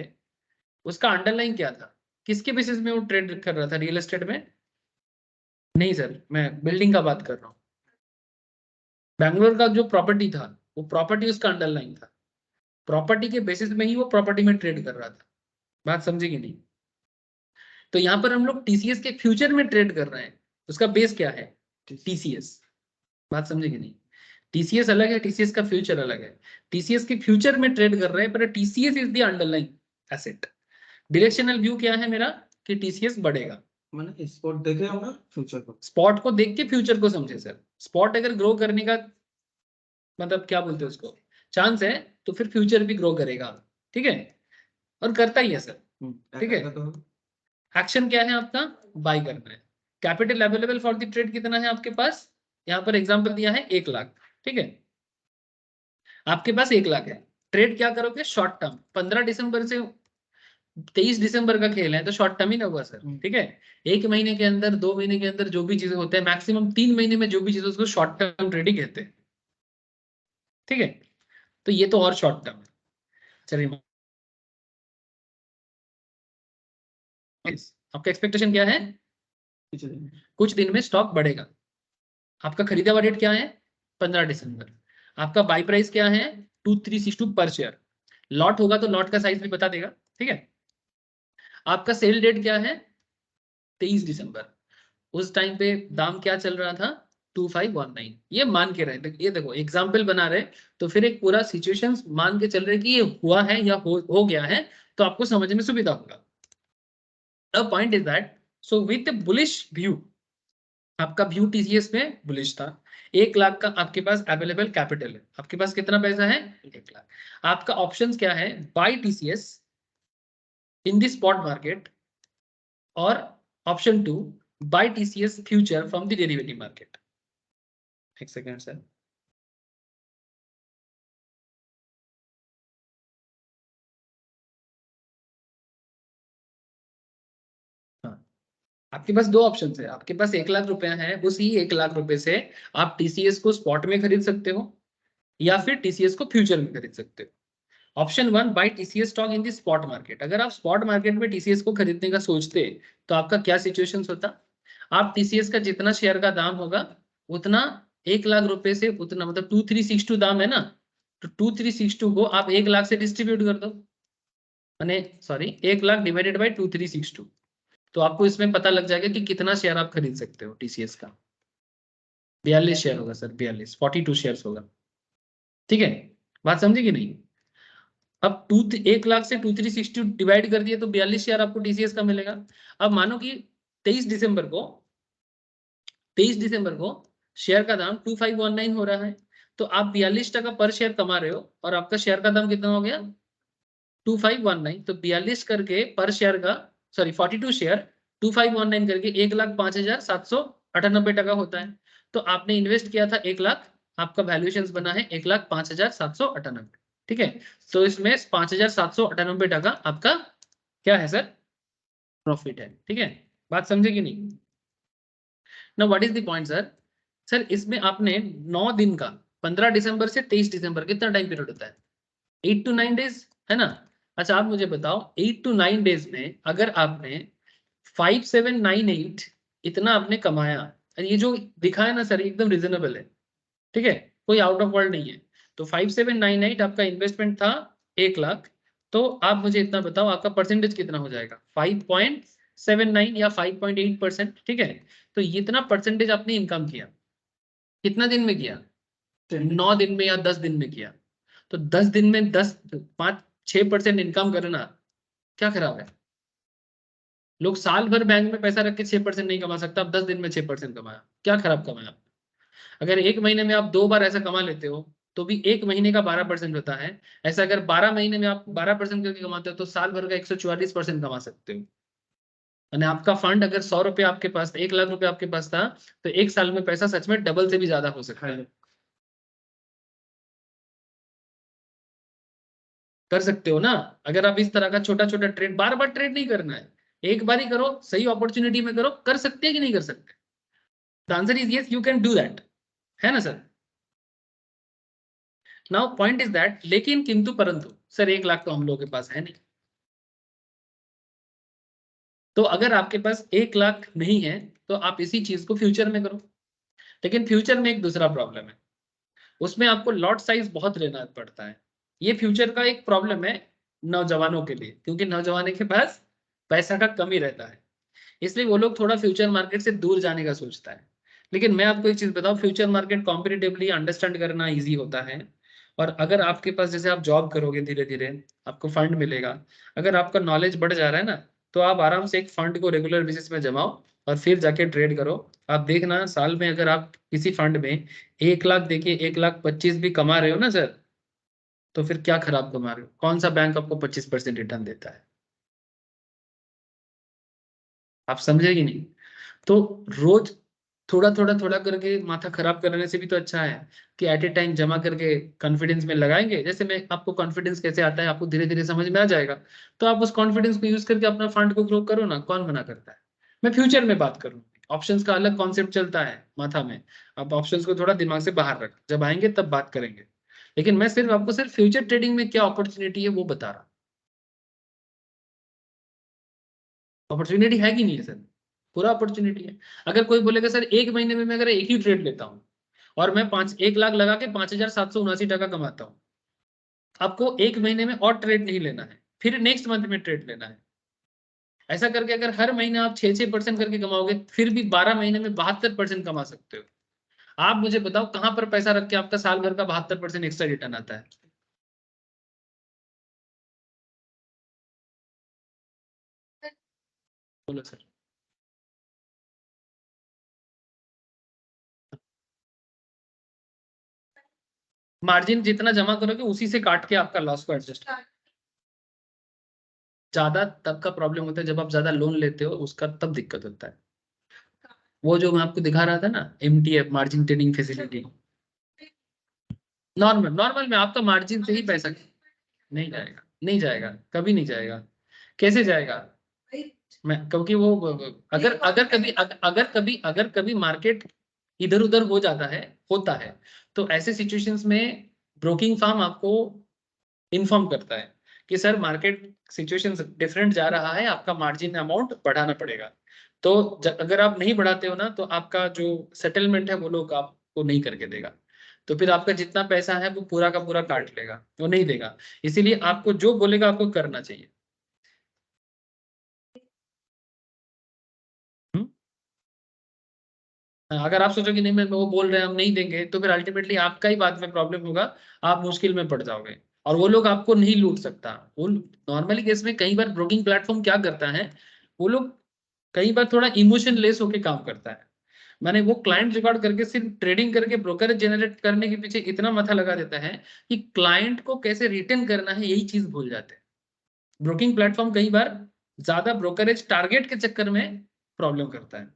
उसका अंडरलाइन क्या था? किसके बेसिस में वो ट्रेड कर रहा था रियल एस्टेट में? नहीं सर, मैं बिल्डिंग का बात कर रहा हूँ। बैंगलोर का जो प्रॉपर्टी था, वो प्रॉपर्टी उसका अंडरलाइन था, प्रॉपर्टी के बेसिस में ही वो प्रॉपर्टी में ट्रेड कर रहा था। बात समझे कि नहीं? तो यहाँ पर हम लोग टीसीएस के फ्यूचर में ट्रेड कर रहे हैं, उसका बेस क्या है? टीसीएस। बात समझे कि नहीं? टीसीएस अलग है, टीसीएस का फ्यूचर अलग है। टीसीएस के फ्यूचर में ट्रेड कर रहे हैं, पर TCS is the underline asset. Directional view क्या है मेरा? कि टीसीएस बढ़ेगा। मैंने स्पॉट देखे होगा फ्यूचर को, स्पॉट को देख के फ्यूचर को समझे सर। स्पॉट अगर ग्रो करने का मतलब क्या बोलते हैं उसको, चांस है, तो फिर फ्यूचर भी ग्रो करेगा। ठीक है, और करता ही है सर। ठीक है, एक्शन क्या है आपका? बाय करना है। Capital available for the trade कितना है आपके पास? यहाँ पर एग्जांपल दिया है 1 लाख। ठीक है, आपके पास 1 लाख है, ट्रेड क्या करोगे? Short term. 15 दिसंबर से 23 दिसंबर का खेल है, तो शॉर्ट टर्म ही ना हुआ सर। ठीक है, 1 महीने के अंदर, 2 महीने के अंदर जो भी चीजें होते हैं, मैक्सिमम 3 महीने में जो भी चीजें, उसको शॉर्ट टर्म ट्रेडिंग कहते हैं। ठीक है, तो ये तो और शॉर्ट टर्म है। चलिए, आपका एक्सपेक्टेशन क्या है? कुछ दिन में स्टॉक बढ़ेगा। आपका खरीदा हुआ रेट क्या है? 15 दिसंबर। आपका बाई प्राइस क्या है? 2362 पर शेयर। लॉट होगा तो लॉट का साइज भी बता देगा। ठीक है, आपका सेल डेट क्या है? 23 दिसंबर। उस टाइम पे दाम क्या चल रहा था 2519, ये मान के रहे, ये देखो एग्जाम्पल बना रहे, तो फिर एक पूरा सिचुएशन मान के चल रहे कि ये हुआ है या हो गया है, तो आपको समझ में सुविधा होगा। The point is that so with bullish view, आपका व्यू टीसीएस में बुलिश था, 1 लाख का आपके पास अवेलेबल कैपिटल है, आपके पास कितना पैसा है 1 लाख, आपका ऑप्शंस क्या है, buy TCS in the spot market, और option 2 buy TCS future from the derivative market. एक सेकंड सर, आपके पास दो ऑप्शन है, आपके पास 1 लाख रुपया है, उसी 1 लाख रुपए से आप टीसीएस को स्पॉट में खरीद सकते हो या फिर टीसीएस को फ्यूचर में खरीद सकते हो। Option 1 buy TCS stock in the spot market, अगर आप स्पॉट मार्केट में टीसीएस को खरीदने का सोचते तो आपका क्या सिचुएशन होता, आप टीसीएस का जितना शेयर का दाम होगा उतना 1 लाख रुपए से उतना, मतलब 2362 दाम है ना, तो 2362 को आप 1 लाख से डिस्ट्रीब्यूट कर दो, मैंने सॉरी 1 लाख डिवाइडेड बाई 2362, तो आपको इसमें पता लग जाएगा कि कितना शेयर आप खरीद सकते हो टीसीएस का। 42 शेयर होगा सर, 42 शेयर होगा, ठीक है, बात समझे कि नहीं। अब 1 लाख से 2362 डिवाइड कर दिए तो 42 शेयर आपको टीसीएस का मिलेगा। अब मानो कि 23 दिसंबर को शेयर का दाम 2519 हो रहा है, तो आप 42 टका पर शेयर कमा रहे हो और आपका शेयर का दाम कितना हो गया 2519, तो 42 करके पर शेयर का, सॉरी 42 शेयर 2519 करके 1,05,798 टका होता है। तो आपने इन्वेस्ट किया था 1 लाख, आपका वैल्यूएशन बना है 1,05,798, ठीक है। तो इसमें 5,798 टका आपका क्या है सर, प्रॉफिट है, ठीक है, बात समझे कि नहीं। ना what is the point sir, sir इसमें आपने 9 दिन का 15 दिसंबर से 23 दिसंबर कितना टाइम पीरियड होता है, 8 to 9 डेज है ना। अच्छा आप मुझे बताओ 8 to 9 डेज में अगर आपने 5798 इतना आपने कमाया, ये जो दिखा है ना सर एकदम रिजनेबल है, ठीक है, कोई आउट ऑफ वर्ल्ड नहीं है। तो 5798 आपका इन्वेस्टमेंट था 1 लाख, तो आप मुझे इतना बताओ आपका परसेंटेज कितना हो जाएगा 5.79 या 5.8%, ठीक है। तो इतना परसेंटेज आपने इनकम किया, कितना दिन में किया 9 दिन में या 10 दिन में किया, तो 10 दिन में 5-6% इनकम करना क्या खराब है। लोग साल भर बैंक में पैसा रख के 6% नहीं कमा सकता, अब 10 दिन में 6% कमाया, क्या खराब कमाया। अगर एक महीने में आप 2 बार ऐसा कमा लेते हो तो भी एक महीने का 12% होता है, ऐसा अगर 12 महीने में आप 12% करके कमाते हो तो साल भर का 144% कमा सकते हो। यानी आपका फंड अगर 100 रुपये आपके पास था, 1 लाख रुपए आपके पास था, तो एक साल में पैसा सच में डबल से भी ज्यादा हो सकता है। कर सकते हो ना, अगर आप इस तरह का छोटा छोटा ट्रेड, बार बार ट्रेड नहीं करना है, एक बार ही करो, सही अपॉर्चुनिटी में करो, कर सकते हैं कि नहीं कर सकते। The answer is yes, you can do that, है ना sir. Now point is that, लेकिन किंतु परंतु सर 1 लाख तो हम लोगों के पास है नहीं, तो अगर आपके पास 1 लाख नहीं है तो आप इसी चीज को फ्यूचर में करो। लेकिन फ्यूचर में एक दूसरा प्रॉब्लम है, उसमें आपको लॉट साइज बहुत लेना पड़ता है। ये फ्यूचर का एक प्रॉब्लम है नौजवानों के लिए, क्योंकि नौजवानों के पास पैसा का कमी रहता है, इसलिए वो लोग थोड़ा फ्यूचर मार्केट से दूर जाने का सोचता है। लेकिन मैं आपको एक चीज बताऊं, फ्यूचर मार्केट कॉम्पिटिटिवली अंडरस्टैंड करना इजी होता है, और अगर आपके पास जैसे आप जॉब करोगे धीरे धीरे आपको फंड मिलेगा, अगर आपका नॉलेज बढ़ जा रहा है ना, तो आप आराम से एक फंड को रेगुलर बेसिस में जमाओ और फिर जाके ट्रेड करो। आप देखना साल में अगर आप किसी फंड में 1 लाख देखिए 1,25,000 भी कमा रहे हो ना सर, तो फिर क्या खराब कमा रहे हो, कौन सा बैंक आपको 25% रिटर्न देता है, आप समझे कि नहीं। तो रोज थोड़ा करके माथा खराब करने से भी तो अच्छा है कि एट ए टाइम जमा करके कॉन्फिडेंस में लगाएंगे। जैसे मैं आपको कॉन्फिडेंस कैसे आता है आपको धीरे धीरे समझ में आ जाएगा, तो आप उस कॉन्फिडेंस को यूज करके अपना फंड को ग्रो करो ना, कौन मना करता है। मैं फ्यूचर में बात करूँ, ऑप्शंस का अलग कॉन्सेप्ट चलता है माथा में, आप ऑप्शंस को थोड़ा दिमाग से बाहर रख, जब आएंगे तब बात करेंगे। लेकिन मैं सिर्फ आपको सिर्फ फ्यूचर ट्रेडिंग में क्या अपॉर्चुनिटी है वो बता रहा, अपॉर्चुनिटी है कि नहीं है सर, पूरा अपॉर्चुनिटी है। अगर कोई बोलेगा सर एक महीने में मैं अगर एक ही ट्रेड लेता हूँ और मैं 1 लाख लगा के 5,779 टका कमाता हूँ, आपको एक महीने में और ट्रेड नहीं लेना है, फिर नेक्स्ट मंथ में ट्रेड लेना है। ऐसा करके अगर हर महीने आप 6% करके कमाओगे, फिर भी 12 महीने में 72% कमा सकते हो। आप मुझे बताओ कहां पर पैसा रख के आपका साल भर का 72% एक्स्ट्रा रिटर्न आता है? बोलो सर। मार्जिन जितना जमा करोगे उसी से काट के आपका लॉस को एडजस्ट। ज्यादा तब का प्रॉब्लम होता है जब आप ज्यादा लोन लेते हो, उसका तब दिक्कत होता है। वो जो मैं आपको दिखा रहा था ना, MTF, margin trading facility, normal normal में आपका मार्जिन से ही पैसा नहीं जाएगा, नहीं जाएगा, कभी नहीं जाएगा। कैसे जाएगा? मैं क्योंकि वो अगर अगर कभी मार्केट इधर उधर हो जाता है, होता है, तो ऐसे सिचुएशंस में ब्रोकिंग फर्म आपको इन्फॉर्म करता है कि सर मार्केट सिचुएशन डिफरेंट जा रहा है, आपका मार्जिन अमाउंट बढ़ाना पड़ेगा। तो अगर आप नहीं बढ़ाते हो ना, तो आपका जो सेटलमेंट है वो लोग आपको नहीं करके देगा, तो फिर आपका जितना पैसा है वो पूरा का पूरा काट लेगा, वो नहीं देगा। इसीलिए आपको जो बोलेगा आपको करना चाहिए। हम्म? अगर आप सोचो कि नहीं, मैं वो बोल रहे हैं हम नहीं देंगे, तो फिर अल्टीमेटली आपका ही बाद में प्रॉब्लम होगा, आप मुश्किल में पड़ जाओगे, और वो लोग आपको नहीं लूट सकता। वो नॉर्मली केस में कई बार ब्रोकिंग प्लेटफॉर्म क्या करता है, वो लोग कई बार थोड़ा इमोशन लेस होके काम करता है। मैंने वो क्लाइंट जुगाड़ करके सिर्फ ट्रेडिंग करके ब्रोकर जनरेट करने के पीछे इतना माथा लगा देता है कि क्लाइंट को कैसे रिटेन करना है यही चीज भूल जाते हैं। ब्रोकिंग प्लेटफॉर्म कई बार ज्यादा ब्रोकरेज टारगेट के चक्कर में प्रॉब्लम करता है।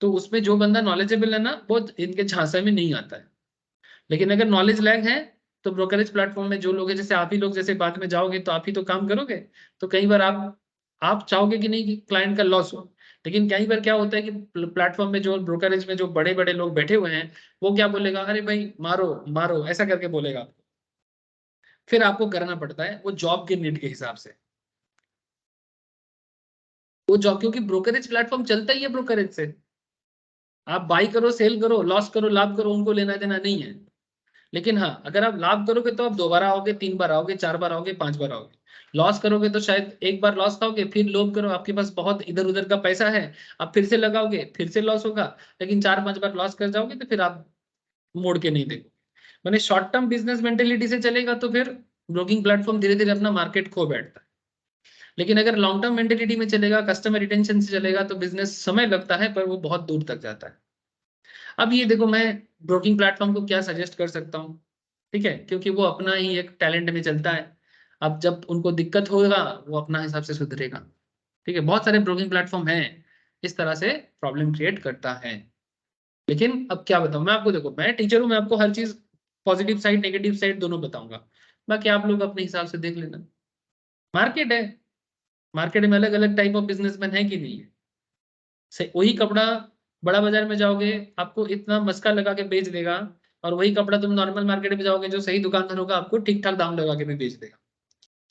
तो उसमें जो बंदा नॉलेजेबल है ना, वो इनके झांसे में नहीं आता है। लेकिन अगर नॉलेज लैग है, तो ब्रोकरेज प्लेटफॉर्म में जो लोग हैं, जैसे आप ही लोग जैसे बाद में जाओगे तो आप ही तो काम करोगे, तो कई बार आप चाहोगे कि नहीं कि क्लाइंट का लॉस हो। लेकिन कई बार क्या होता है कि प्लेटफॉर्म में जो ब्रोकरेज में जो बड़े बड़े लोग बैठे हुए हैं, वो क्या बोलेगा, अरे भाई मारो मारो ऐसा करके बोलेगा। फिर आपको करना पड़ता है वो जॉब के नीड के हिसाब से, वो जॉब, क्योंकि ब्रोकरेज प्लेटफॉर्म चलता ही है ब्रोकरेज से। आप बाई करो, सेल करो, लॉस करो, लाभ करो, उनको लेना देना नहीं है। लेकिन हाँ, अगर आप लाभ करोगे तो आप 2 बार आओगे, 3 बार आओगे, 4 बार आओगे, 5 बार आओगे। लॉस करोगे तो शायद एक बार लॉस खाओगे, फिर लोभ करो, आपके पास बहुत इधर उधर का पैसा है, आप फिर से लगाओगे, फिर से लॉस होगा। लेकिन 4-5 बार लॉस कर जाओगे तो फिर आप मोड़ के नहीं देखोगे। मैंने शॉर्ट टर्म बिजनेस मेंटेलिटी से चलेगा तो फिर ब्रोकिंग प्लेटफॉर्म धीरे धीरे अपना मार्केट खो बैठता है। लेकिन अगर लॉन्ग टर्म मेंटेलिटी में चलेगा, कस्टमर रिटेंशन से चलेगा, तो बिजनेस समय लगता है पर वो बहुत दूर तक जाता है। अब ये देखो, मैं ब्रोकिंग प्लेटफॉर्म को क्या सजेस्ट कर सकता हूँ, ठीक है, क्योंकि वो अपना ही एक टैलेंट में चलता है। अब जब उनको दिक्कत होगा, वो अपना हिसाब से सुधरेगा। ठीक है, बहुत सारे ब्रोकिंग प्लेटफॉर्म हैं इस तरह से प्रॉब्लम क्रिएट करता है। लेकिन अब क्या बताऊं मैं आपको, देखो मैं टीचर हूं, मैं आपको हर चीज पॉजिटिव साइड नेगेटिव साइड दोनों बताऊंगा, बाकी आप लोग अपने हिसाब से देख लेना। मार्केट है, मार्केट में अलग अलग टाइप ऑफ बिजनेसमैन है कि नहीं है। वही कपड़ा बड़ा बाजार में जाओगे, आपको इतना मस्का लगा के बेच देगा, और वही कपड़ा तुम नॉर्मल मार्केट में जाओगे, जो सही दुकानदार होगा आपको ठीक ठाक दाम लगा के भी बेच देगा।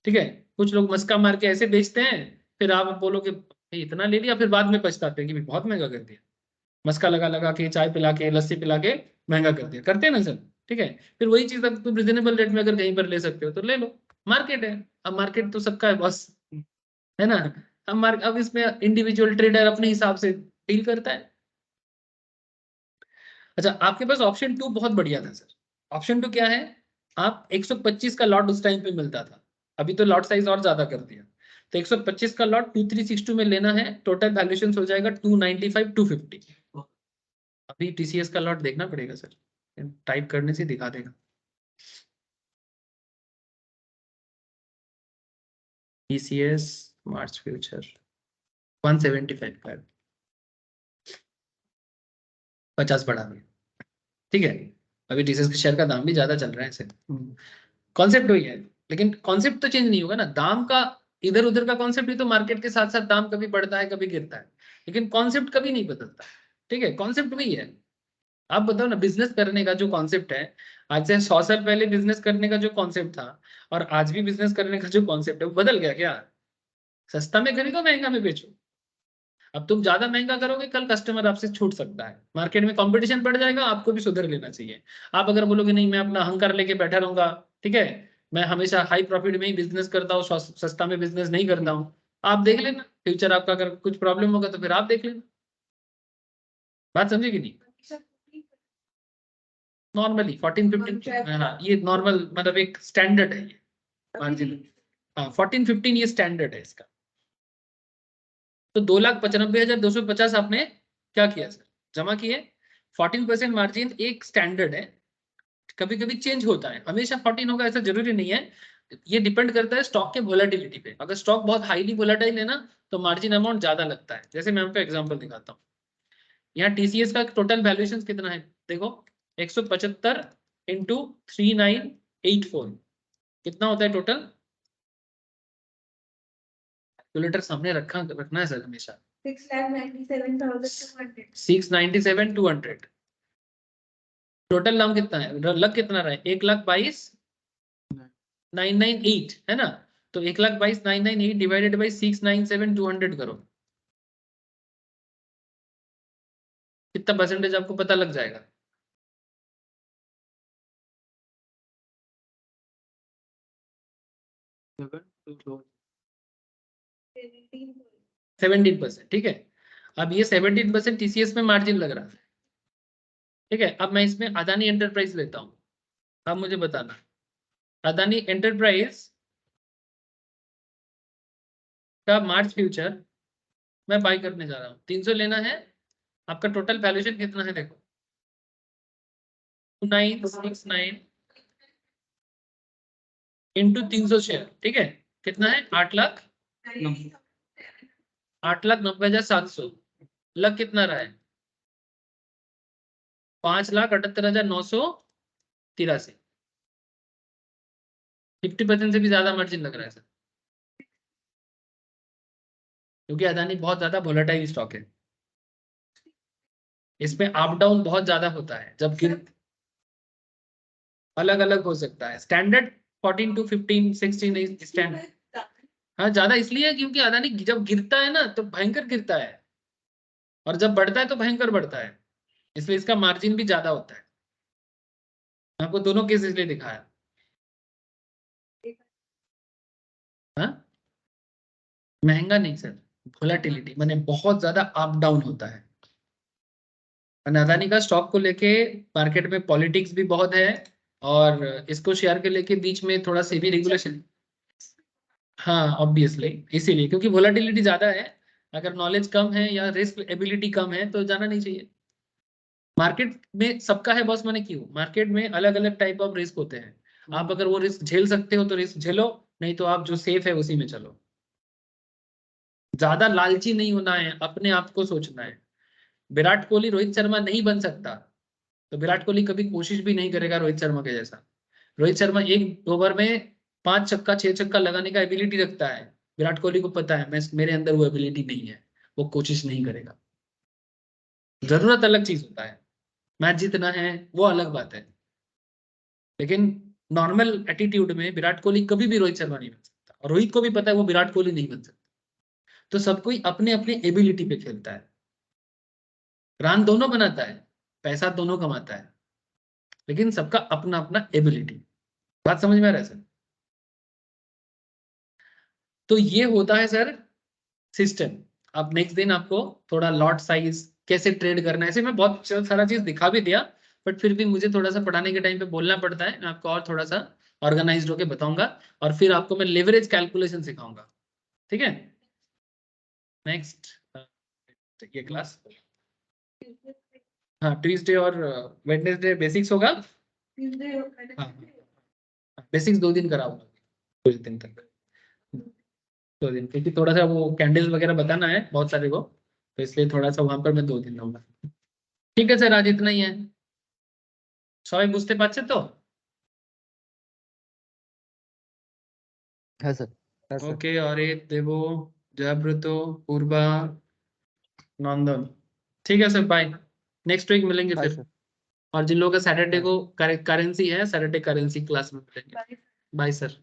ठीक है, कुछ लोग मस्का मार के ऐसे बेचते हैं, फिर आप बोलोगे "भाई, इतना ले लिया", फिर बाद में पछताते हैं कि भाई बहुत महंगा कर दिया, मस्का लगा लगा के, चाय पिला के, लस्सी पिला के महंगा कर दिया, करते हैं ना सर। ठीक है, फिर वही चीज अब तुम रिजनेबल रेट में अगर कहीं पर ले सकते हो तो ले लो। मार्केट है, अब मार्केट तो सबका है बस, है ना। अब इसमें इंडिविजुअल ट्रेडर अपने हिसाब से डील करता है। अच्छा, आपके पास ऑप्शन 2 बहुत बढ़िया था सर। ऑप्शन 2 क्या है? आप 125 का लॉट उस टाइम पे मिलता था, अभी तो लॉट साइज और ज्यादा कर दिया। तो 125 का लॉट 2362 में लेना है, टोटल वैल्यूएशन हो जाएगा 295 250। अभी TCS का लॉट देखना पड़ेगा सर, टाइप करने से दिखा देगा। TCS मार्च फ्यूचर 175 का 50 बढ़ा दिया। ठीक है, अभी TCS के शेयर का दाम भी ज्यादा चल रहा है ऐसे। कॉन्सेप्ट वही है, लेकिन कॉन्सेप्ट तो चेंज नहीं होगा ना, दाम का इधर उधर का कॉन्सेप्ट ही तो मार्केट के साथ साथ दाम कभी बढ़ता है कभी गिरता है, लेकिन कॉन्सेप्ट कभी नहीं बदलता। ठीक है, कॉन्सेप्ट वही है। आप बताओ ना, बिजनेस करने का जो कॉन्सेप्ट है, आज से 100 साल पहले बिजनेस करने का जो कॉन्सेप्ट था, और आज भी बिजनेस करने का जो कॉन्सेप्ट है, वो बदल गया क्या? सस्ता में खरीदो, महंगा में बेचो। अब तुम ज्यादा महंगा करोगे, कल कस्टमर आपसे छूट सकता है, मार्केट में कंपटीशन बढ़ जाएगा, आपको भी सुधर लेना चाहिए। आप अगर बोलोगे नहीं मैं अपना अहंकार लेके बैठा रहूंगा, ठीक है, मैं हमेशा हाई प्रॉफिट में ही बिजनेस करता हूँ, सस्ता में बिजनेस नहीं करता हूँ, आप देख लेना, फ्यूचर आपका अगर कुछ प्रॉब्लम होगा तो फिर आप देख लेना। बात समझे कि नहीं? नॉर्मली 14-15, हाँ ये नॉर्मल मतलब एक स्टैंडर्ड है ये मार्जिन। हाँ 14-15 ये स्टैंडर्ड है इसका। तो 2,95,250 आपने क्या किया सर, जमा किए। 14% मार्जिन एक स्टैंडर्ड है, कभी कभी चेंज होता है, हमेशा 14 होगा ऐसा जरूरी नहीं है। ये डिपेंड करता है स्टॉक के वोलेटिलिटी पे। अगर स्टॉक बहुत हाईली वोलेटाइल है ना तो मार्जिन अमाउंट ज्यादा लगता है। जैसे मैं आपको एग्जांपल दिखाता हूँ, यहाँ टीसीएस का टोटल वैल्यूएशन कितना है देखो, 175 इंटू 3984 कितना होता है टोटल? कैलकुलेटर सामने रखना है सर हमेशा। 6,97,200. 697,200 टोटल नाम कितना है, लग कितना रहा है? 1,22,998 है ना। तो 1,22,998 डिवाइडेड बाई 697,200 करो, कितना परसेंटेज आपको पता लग जाएगा? $17. 17%, ठीक है। अब ये 17% टीसीएस में मार्जिन लग रहा है, ठीक है। अब मैं इसमें अदानी एंटरप्राइज लेता हूँ। अब मुझे बताना, अदानी एंटरप्राइज का मार्च फ्यूचर मैं बाय करने जा रहा हूँ, 300 लेना है। आपका टोटल वैल्यूएशन कितना है देखो, 2969 इंटू 300 शेयर, ठीक है। कितना है? 8,90,700। लग कितना रहा है? 5,78,983। 50% से भी ज्यादा मार्जिन लग रहा है सर, क्योंकि अदानी बहुत ज्यादा वोलेटाइल स्टॉक है। इसमें अप डाउन बहुत ज्यादा होता है, जबकि अलग अलग हो सकता है। Standard 14 to 15 16 standard. हाँ ज्यादा इसलिए है क्योंकि अदानी जब गिरता है ना तो भयंकर गिरता है, और जब बढ़ता है तो भयंकर बढ़ता है, इसलिए इसका मार्जिन भी ज्यादा होता है। आपको दोनों केस इसलिए दिखाया। हाँ महंगा नहीं सर, वोलेटिलिटी माने बहुत ज्यादा अप डाउन होता है। अदानी का स्टॉक को लेके मार्केट में पॉलिटिक्स भी बहुत है, और इसको शेयर के लेके बीच में थोड़ा सेबी रेगुलेशन। हाँ ऑब्वियसली, इसीलिए क्योंकि वोलेटिलिटी ज्यादा है। अगर नॉलेज कम है या रिस्क एबिलिटी कम है तो जाना नहीं चाहिए। मार्केट में सबका है बॉस, माने क्यों? मार्केट में अलग अलग टाइप ऑफ रिस्क होते हैं। आप अगर वो रिस्क झेल सकते हो तो रिस्क झेलो, नहीं तो आप जो सेफ है उसी में चलो। ज्यादा लालची नहीं होना है, अपने आप को सोचना है। विराट कोहली रोहित शर्मा नहीं बन सकता, तो विराट कोहली कभी कोशिश भी नहीं करेगा रोहित शर्मा के जैसा। रोहित शर्मा एक ओवर में 5 छक्का 6 छक्का लगाने का एबिलिटी रखता है। विराट कोहली को पता है मैं मेरे अंदर वो एबिलिटी नहीं है, वो कोशिश नहीं करेगा। जरूरत अलग चीज होता है, मैच जीतना है वो अलग बात है, लेकिन नॉर्मल एटीट्यूड में विराट कोहली कभी भी रोहित शर्मा नहीं बन सकता, और रोहित को भी पता है वो विराट कोहली नहीं बन सकता। तो सब कोई अपने अपने एबिलिटी पे खेलता है। रन दोनों बनाता है, पैसा दोनों कमाता है, लेकिन सबका अपना अपना एबिलिटी। बात समझ में आ रहा है सर? तो ये होता है सर सिस्टम। अब नेक्स्ट दिन आपको थोड़ा लॉट साइज कैसे ट्रेड करना है, ऐसे मैं बहुत सारा चीज दिखा भी दिया, बट फिर भी मुझे थोड़ा सा पढ़ाने के टाइम पे बोलना पड़ता है। मैं आपको और थोड़ा सा ऑर्गेनाइज्ड होके बताऊंगा, और फिर आपको मैं लेवरेज कैलकुलेशन सिखाऊंगा, ठीक है। नेक्स्ट ये क्लास, हाँ ट्यूसडे और वेडनेसडे बेसिक्स होगा। हाँ बेसिक्स 2 दिन कराऊंगा, कुछ दिन तक, 2 दिन, क्योंकि थोड़ा सा वो कैंडल्स वगैरह बताना है बहुत सारे को, तो इसलिए थोड़ा सा वहां पर मैं 2 दिन दूंगा। ठीक है सर, आज इतना ही है। सबाई बुझते पाরছে तो? হ্যাঁ স্যার। হ্যাঁ স্যার। ओके, अरित, देवो, जयब्रत, पूर्वा, नंदन। ठीक है सर, बाय। नेक्स्ट वीक मिलेंगे बाय फिर। सर। और जिन लोगों का सैटरडे बाय। को करेंसी है, सैटरडे करेंसी क्लास में मिलेंगे। Bye sir.